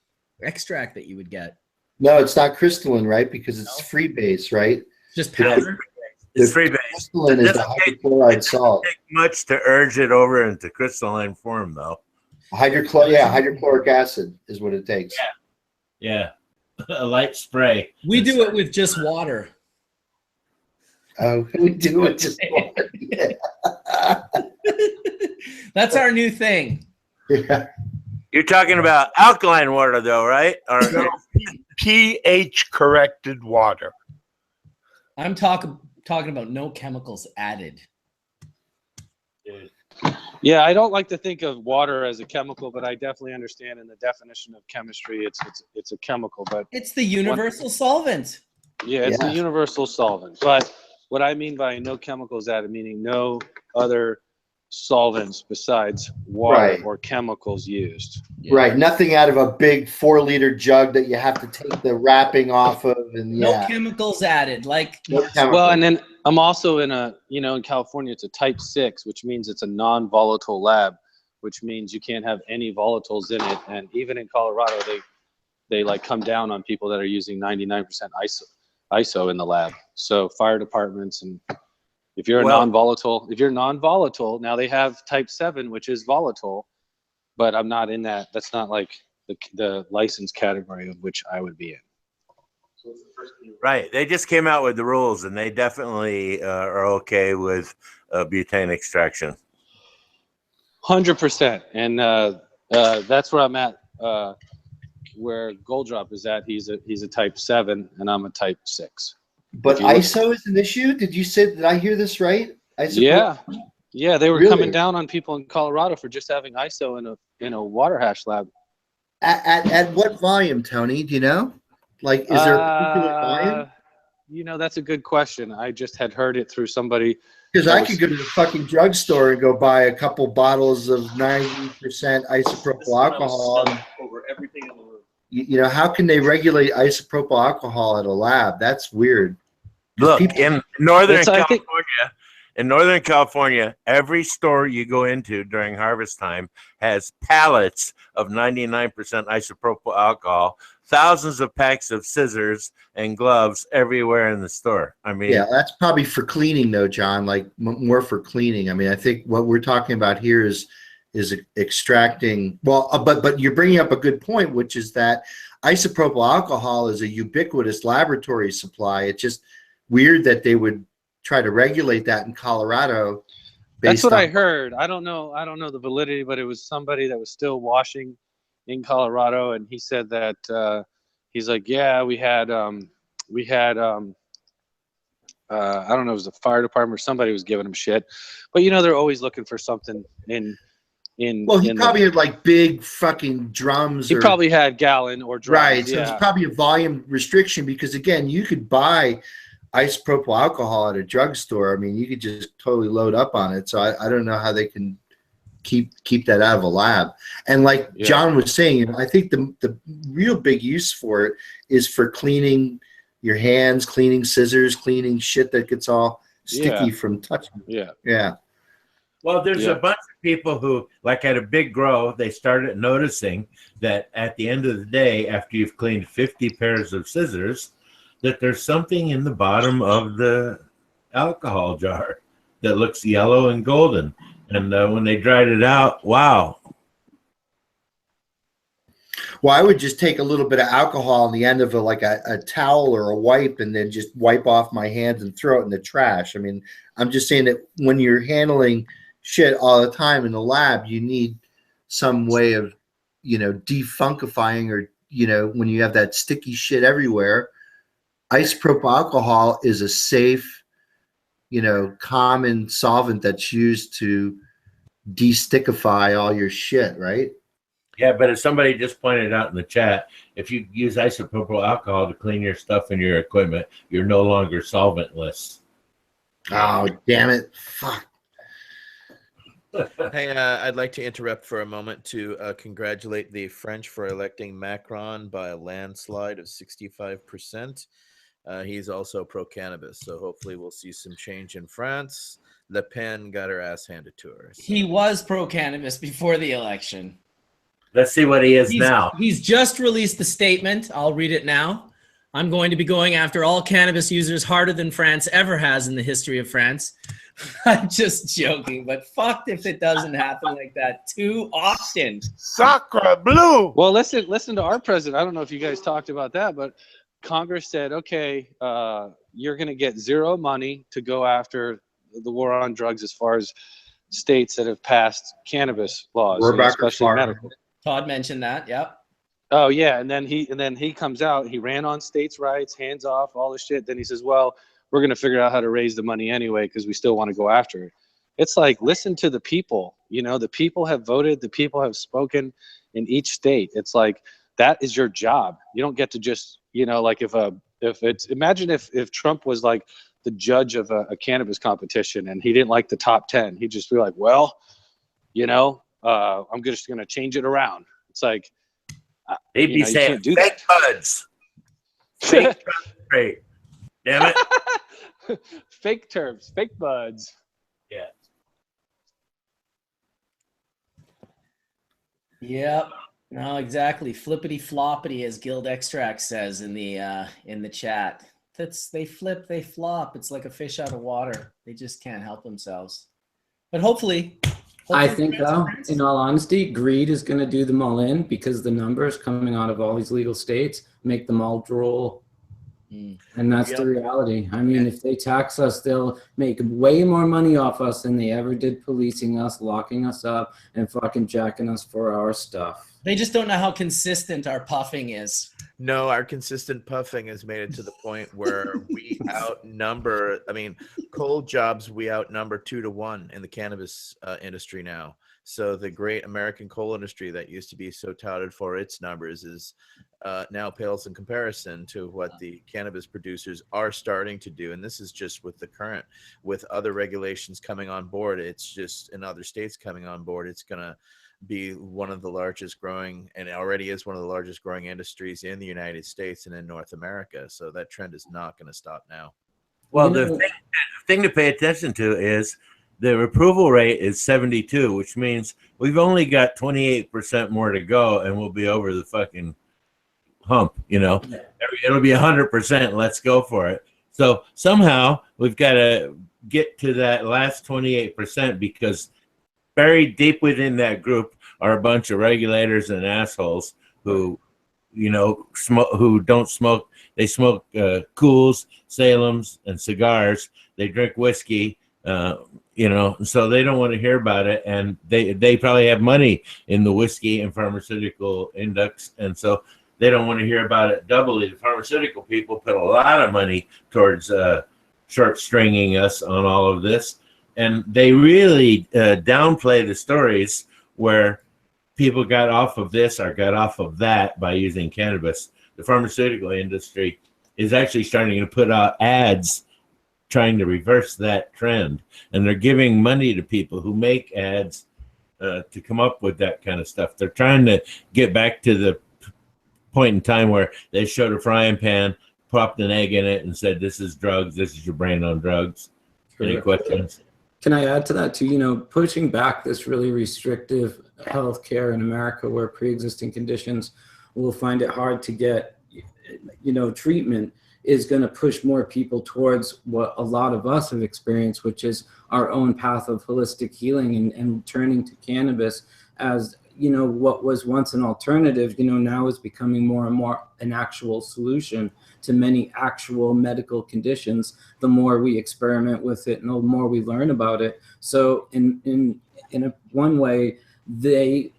S1: extract that you would get.
S5: No, it's not crystalline, right? Because it's free base, right?
S1: Just powder?
S6: It's free base.
S5: Crystalline is the hydrochloride salt.
S6: It doesn't take much to urge it over into crystalline form, though.
S5: Hydrochloric acid is what it takes.
S2: Yeah. A light spray.
S1: We do it with just water.
S5: Oh, we do it just water. Yeah.
S1: That's our new thing.
S5: Yeah.
S6: You're talking about alkaline water, though, right? Or
S4: No, pH corrected water.
S1: I'm talking about no chemicals added.
S10: Yeah, I don't like to think of water as a chemical, but I definitely understand in the definition of chemistry, it's a chemical. But
S1: it's the universal solvent.
S10: Yeah, it's the universal solvent. But what I mean by no chemicals added, meaning no other solvents besides water or chemicals used.
S5: Right, nothing out of a big 4-liter jug that you have to take the wrapping off of, and
S1: no chemicals added.
S10: Well, and then I'm also in in California, it's a type 6, which means it's a non-volatile lab, which means you can't have any volatiles in it. And even in Colorado, they like come down on people that are using 99% ISO in the lab. So fire departments, and if you're non-volatile, now they have type 7, which is volatile, but I'm not in that. That's not like the license category of which I would be in.
S6: right, they just came out with the rules, and they definitely are okay with butane extraction.
S10: 100%, and that's where I'm at. Where Gold Drop is at, he's a type 7, and I'm a type 6.
S5: But ISO is an issue? Did I hear this right?
S10: Yeah.
S9: Yeah, they were
S5: Really?
S9: coming down on people in Colorado for just having ISO in a water hash lab.
S5: At what volume, Tony? Do you know? Like, is there a particular volume?
S9: You know, that's a good question. I just had heard it through somebody.
S5: Because I could go to the fucking drugstore and go buy a couple bottles of 90% isopropyl alcohol.
S8: Over everything in the room.
S5: You know, how can they regulate isopropyl alcohol at a lab? That's weird.
S6: Look, in Northern
S9: It's, I think-
S6: California, in Northern California, every store you go into during harvest time has pallets of 99% isopropyl alcohol, thousands of packs of scissors and gloves everywhere in the store. I mean,
S5: Yeah, that's probably for cleaning, though, John. Like more for cleaning. I mean, I think what we're talking about here is extracting. Well, but you're bringing up a good point, which is that isopropyl alcohol is a ubiquitous laboratory supply. It's just weird that they would try to regulate that in Colorado.
S9: That's what I heard. I don't know the validity, but it was somebody that was still washing in Colorado, and he said that he's like, yeah, we had I don't know, it was the fire department or somebody was giving him shit, but you know, they're always looking for something in.
S5: Well, he probably had like big fucking drums.
S9: He probably had gallon or drums.
S5: Right, so it's probably a volume restriction because again, you could buy isopropyl alcohol at a drugstore. I mean, you could just totally load up on it. So I don't know how they can keep that out of a lab. And like John was saying, I think the real big use for it is for cleaning your hands, cleaning scissors, cleaning shit that gets all sticky from touching. Yeah.
S6: well, there's a bunch of people who, like at a big grow, they started noticing that at the end of the day, after you've cleaned 50 pairs of scissors, that there's something in the bottom of the alcohol jar that looks yellow and golden. And when they dried it out, wow.
S5: Well, I would just take a little bit of alcohol on the end of a towel or a wipe and then just wipe off my hands and throw it in the trash. I mean, I'm just saying that when you're handling shit all the time in the lab, you need some way of, defunctifying or, when you have that sticky shit everywhere. Isopropyl alcohol is a safe, common solvent that's used to de-stickify all your shit, right?
S6: Yeah, but as somebody just pointed out in the chat, if you use isopropyl alcohol to clean your stuff and your equipment, you're no longer solventless.
S5: Oh, damn it. Fuck.
S3: Hey, I'd like to interrupt for a moment to congratulate the French for electing Macron by a landslide of 65%. He's also pro-cannabis, so hopefully we'll see some change in France. Le Pen got her ass handed to her. So.
S1: He was pro-cannabis before the election.
S6: Let's see what he is now.
S1: He's just released the statement. I'll read it now. I'm going to be going after all cannabis users harder than France ever has in the history of France. I'm just joking, but fucked if it doesn't happen like that too often.
S4: Sacre bleu.
S9: Well, listen to our president. I don't know if you guys talked about that, but Congress said, okay, you're going to get zero money to go after the war on drugs as far as states that have passed cannabis laws, especially medical.
S1: Todd mentioned that. Yep.
S9: Oh yeah, and then he comes out. He ran on states' rights, hands off, all this shit. Then he says, "Well, we're going to figure out how to raise the money anyway because we still want to go after it." It's like, listen to the people. The people have voted. The people have spoken in each state. It's like that is your job. You don't get to just like imagine if Trump was like the judge of a cannabis competition and he didn't like the top 10. He'd just be like, well, I'm just going to change it around. It's like,
S6: he'd be saying fake buds. Fake trade. Damn it.
S9: Fake terms, fake buds.
S6: Yeah.
S1: Yep. No, exactly. Flippity floppity, as Guild Extract says in the chat. They flip, they flop. It's like a fish out of water. They just can't help themselves. But hopefully
S2: I think, though, in all honesty, greed is going to do them all in because the numbers coming out of all these legal states make them all drool. And that's the reality. I mean, if they tax us, they'll make way more money off us than they ever did policing us, locking us up, and fucking jacking us for our stuff.
S1: They just don't know how consistent our puffing is.
S3: No, our consistent puffing has made it to the point where we outnumber. I mean, coal jobs we outnumber 2-1 in the cannabis industry now. So the great American coal industry that used to be so touted for its numbers is now pales in comparison to what the cannabis producers are starting to do. And this is just with the current, with other regulations coming on board. It's just in other states coming on board. It's going to be one of the largest growing, and it already is one of the largest growing industries in the United States and in North America. So that trend is not going to stop now.
S6: Well, the thing to pay attention to is the approval rate is 72, which means we've only got 28% more to go, and we'll be over the fucking hump. It'll be 100%. Let's go for it. So somehow we've got to get to that last 28%, because buried deep within that group are a bunch of regulators and assholes who, who don't smoke. They smoke Cools, Salems, and cigars. They drink whiskey, so they don't want to hear about it. And they probably have money in the whiskey and pharmaceutical index. And so they don't want to hear about it doubly. The pharmaceutical people put a lot of money towards short stringing us on all of this. And they really downplay the stories where people got off of this or got off of that by using cannabis. The pharmaceutical industry is actually starting to put out ads trying to reverse that trend. And they're giving money to people who make ads to come up with that kind of stuff. They're trying to get back to the point in time where they showed a frying pan, popped an egg in it, and said, "This is drugs. This is your brain on drugs." Any questions?
S2: Can I add to that too? Pushing back this really restrictive healthcare in America, where pre-existing conditions will find it hard to get, treatment, is going to push more people towards what a lot of us have experienced, which is our own path of holistic healing and turning to cannabis as, what was once an alternative, now is becoming more and more an actual solution to many actual medical conditions. The more we experiment with it and the more we learn about it. So in one way, they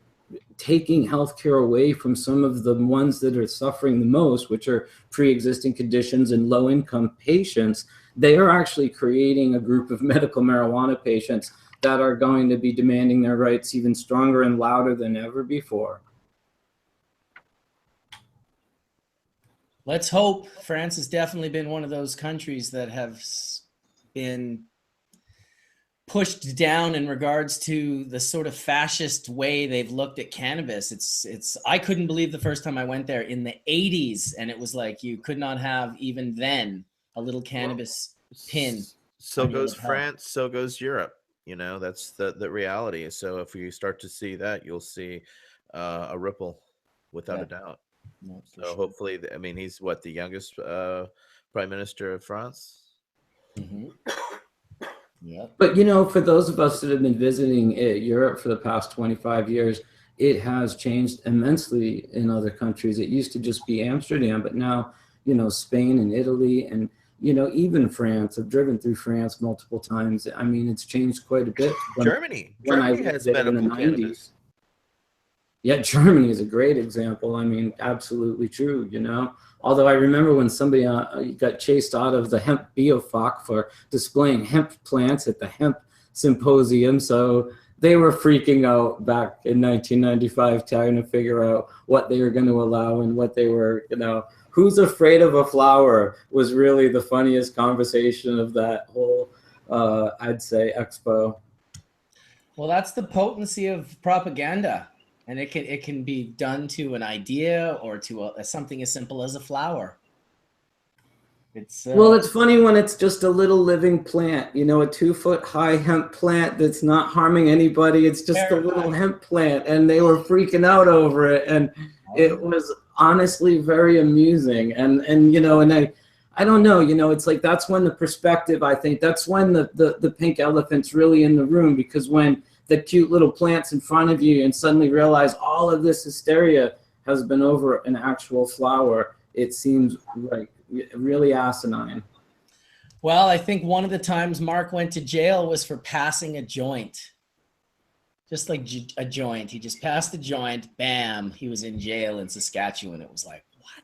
S2: taking healthcare away from some of the ones that are suffering the most, which are pre-existing conditions and low-income patients. They are actually creating a group of medical marijuana patients that are going to be demanding their rights even stronger and louder than ever before.
S1: Let's hope. France has definitely been one of those countries that have been pushed down in regards to the sort of fascist way they've looked at cannabis. It's I couldn't believe the first time I went there in the 80s, and it was like you could not have even then a little cannabis pin.
S3: So goes France, so goes Europe. That's the reality. So if you start to see that, you'll see a ripple without a doubt.
S1: No,
S3: so hopefully, he's the youngest prime minister of France.
S1: Mm-hmm. Yeah.
S2: But, for those of us that have been visiting Europe for the past 25 years, it has changed immensely in other countries. It used to just be Amsterdam, but now, Spain and Italy and, even France. I've driven through France multiple times. It's changed quite a bit.
S3: Germany has medical cannabis.
S2: Yeah, Germany is a great example. Absolutely true, Although I remember when somebody got chased out of the hemp biofoc for displaying hemp plants at the hemp symposium. So they were freaking out back in 1995, trying to figure out what they were going to allow and what they were, who's afraid of a flower was really the funniest conversation of that whole, I'd say, expo.
S1: Well, that's the potency of propaganda. And it can be done to an idea or to something as simple as a flower.
S2: Well, it's funny when it's just a little living plant, a 2-foot high hemp plant that's not harming anybody. It's just a little hemp plant, and they were freaking out over it, and it was honestly very amusing. And I don't know, it's like that's when the perspective, I think that's when the pink elephant's really in the room, because when the cute little plants in front of you and suddenly realize all of this hysteria has been over an actual flower, it seems like really asinine.
S1: Well, I think one of the times Mark went to jail was for passing a joint. Just like a joint. He just passed the joint. Bam. He was in jail in Saskatchewan. It was like, what?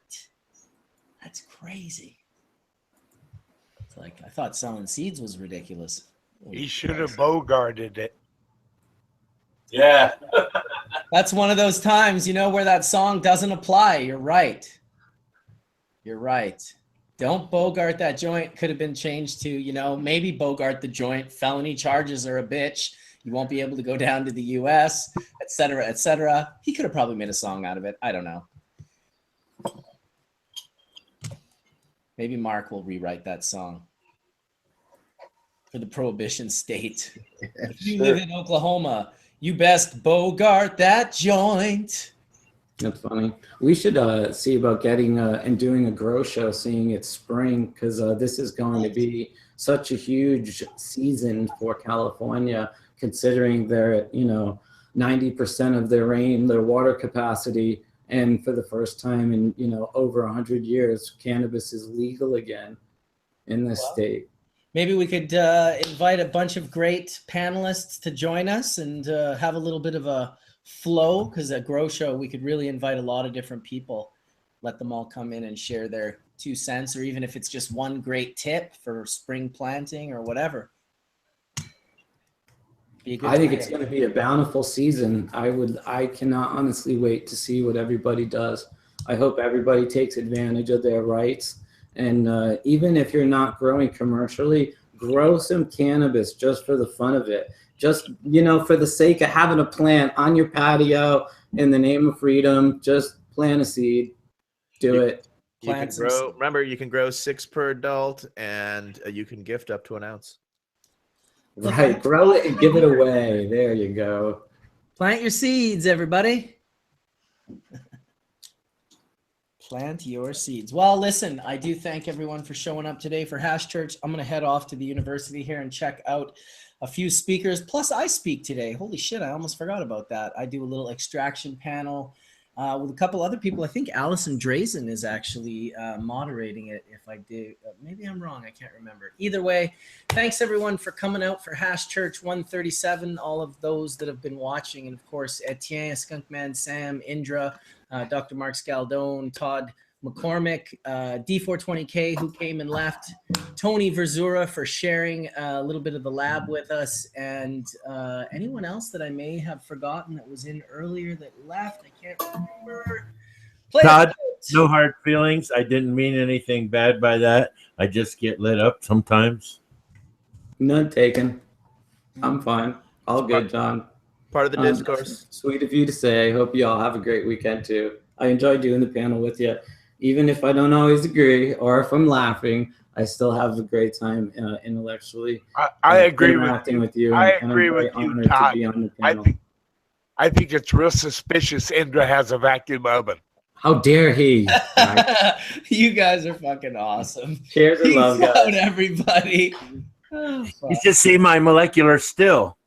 S1: That's crazy. It's like, I thought selling seeds was ridiculous.
S4: He should have bogarted it.
S11: Yeah.
S1: That's one of those times, you know, where that song doesn't apply. You're right. You're right. Don't bogart that joint. Could have been changed to, you know, maybe bogart the joint. Felony charges are a bitch. You won't be able to go down to the U.S., et cetera, et cetera. He could have probably made a song out of it. I don't know. Maybe Mark will rewrite that song for the prohibition state.
S5: Yeah,
S1: if you live in Oklahoma, you best bogart that joint.
S2: That's funny. We should see about getting and doing a grow show, seeing it's spring, because this is going to be such a huge season for California, considering their, 90% of their rain, their water capacity, and for the first time in, over 100 years, cannabis is legal again in this state.
S1: Maybe we could invite a bunch of great panelists to join us and have a little bit of a flow, because at Grow Show, we could really invite a lot of different people, let them all come in and share their 2 cents, or even if it's just one great tip for spring planting or whatever.
S2: I think it's going to be a bountiful season. I cannot honestly wait to see what everybody does. I hope everybody takes advantage of their rights. And even if you're not growing commercially, grow some cannabis just for the fun of it. Just, for the sake of having a plant on your patio in the name of freedom, just plant a seed. Do it.
S3: You can grow, remember, you can grow 6 per adult, and you can gift up to an ounce.
S2: Right, grow it and give it away. There you go.
S1: Plant your seeds, everybody. Plant your seeds. Well, listen, I do thank everyone for showing up today for Hash Church. I'm going to head off to the university here and check out a few speakers. Plus, I speak today. Holy shit, I almost forgot about that. I do a little extraction panel with a couple other people. I think Allison Drazen is actually moderating it. If I do, maybe I'm wrong. I can't remember. Either way, thanks everyone for coming out for Hash Church 137. All of those that have been watching, and of course, Etienne, Skunkman, Sam, Indra, Dr. Mark Scaldone, Todd McCormick, D420K, who came and left, Tony Verzura for sharing a little bit of the lab with us, and anyone else that I may have forgotten that was in earlier that left. I can't remember.
S6: Todd, no hard feelings. I didn't mean anything bad by that. I just get lit up sometimes.
S2: None taken. I'm fine. All good, John.
S3: Part of the discourse.
S2: Sweet of you to say. I hope you all have a great weekend too. I enjoy doing the panel with you. Even if I don't always agree or if I'm laughing, I still have a great time intellectually.
S4: I agree
S2: with you.
S4: I agree with you, Todd. I think it's real suspicious Indra has a vacuum oven.
S2: How dare he?
S1: You guys are fucking awesome.
S2: Cheers and love,
S1: Peace out,
S2: guys.
S1: everybody. Oh,
S6: You should see my molecular still.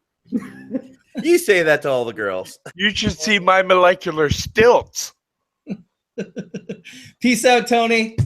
S3: You say that to all the girls.
S4: You should see my molecular stilts.
S1: Peace out, Tony.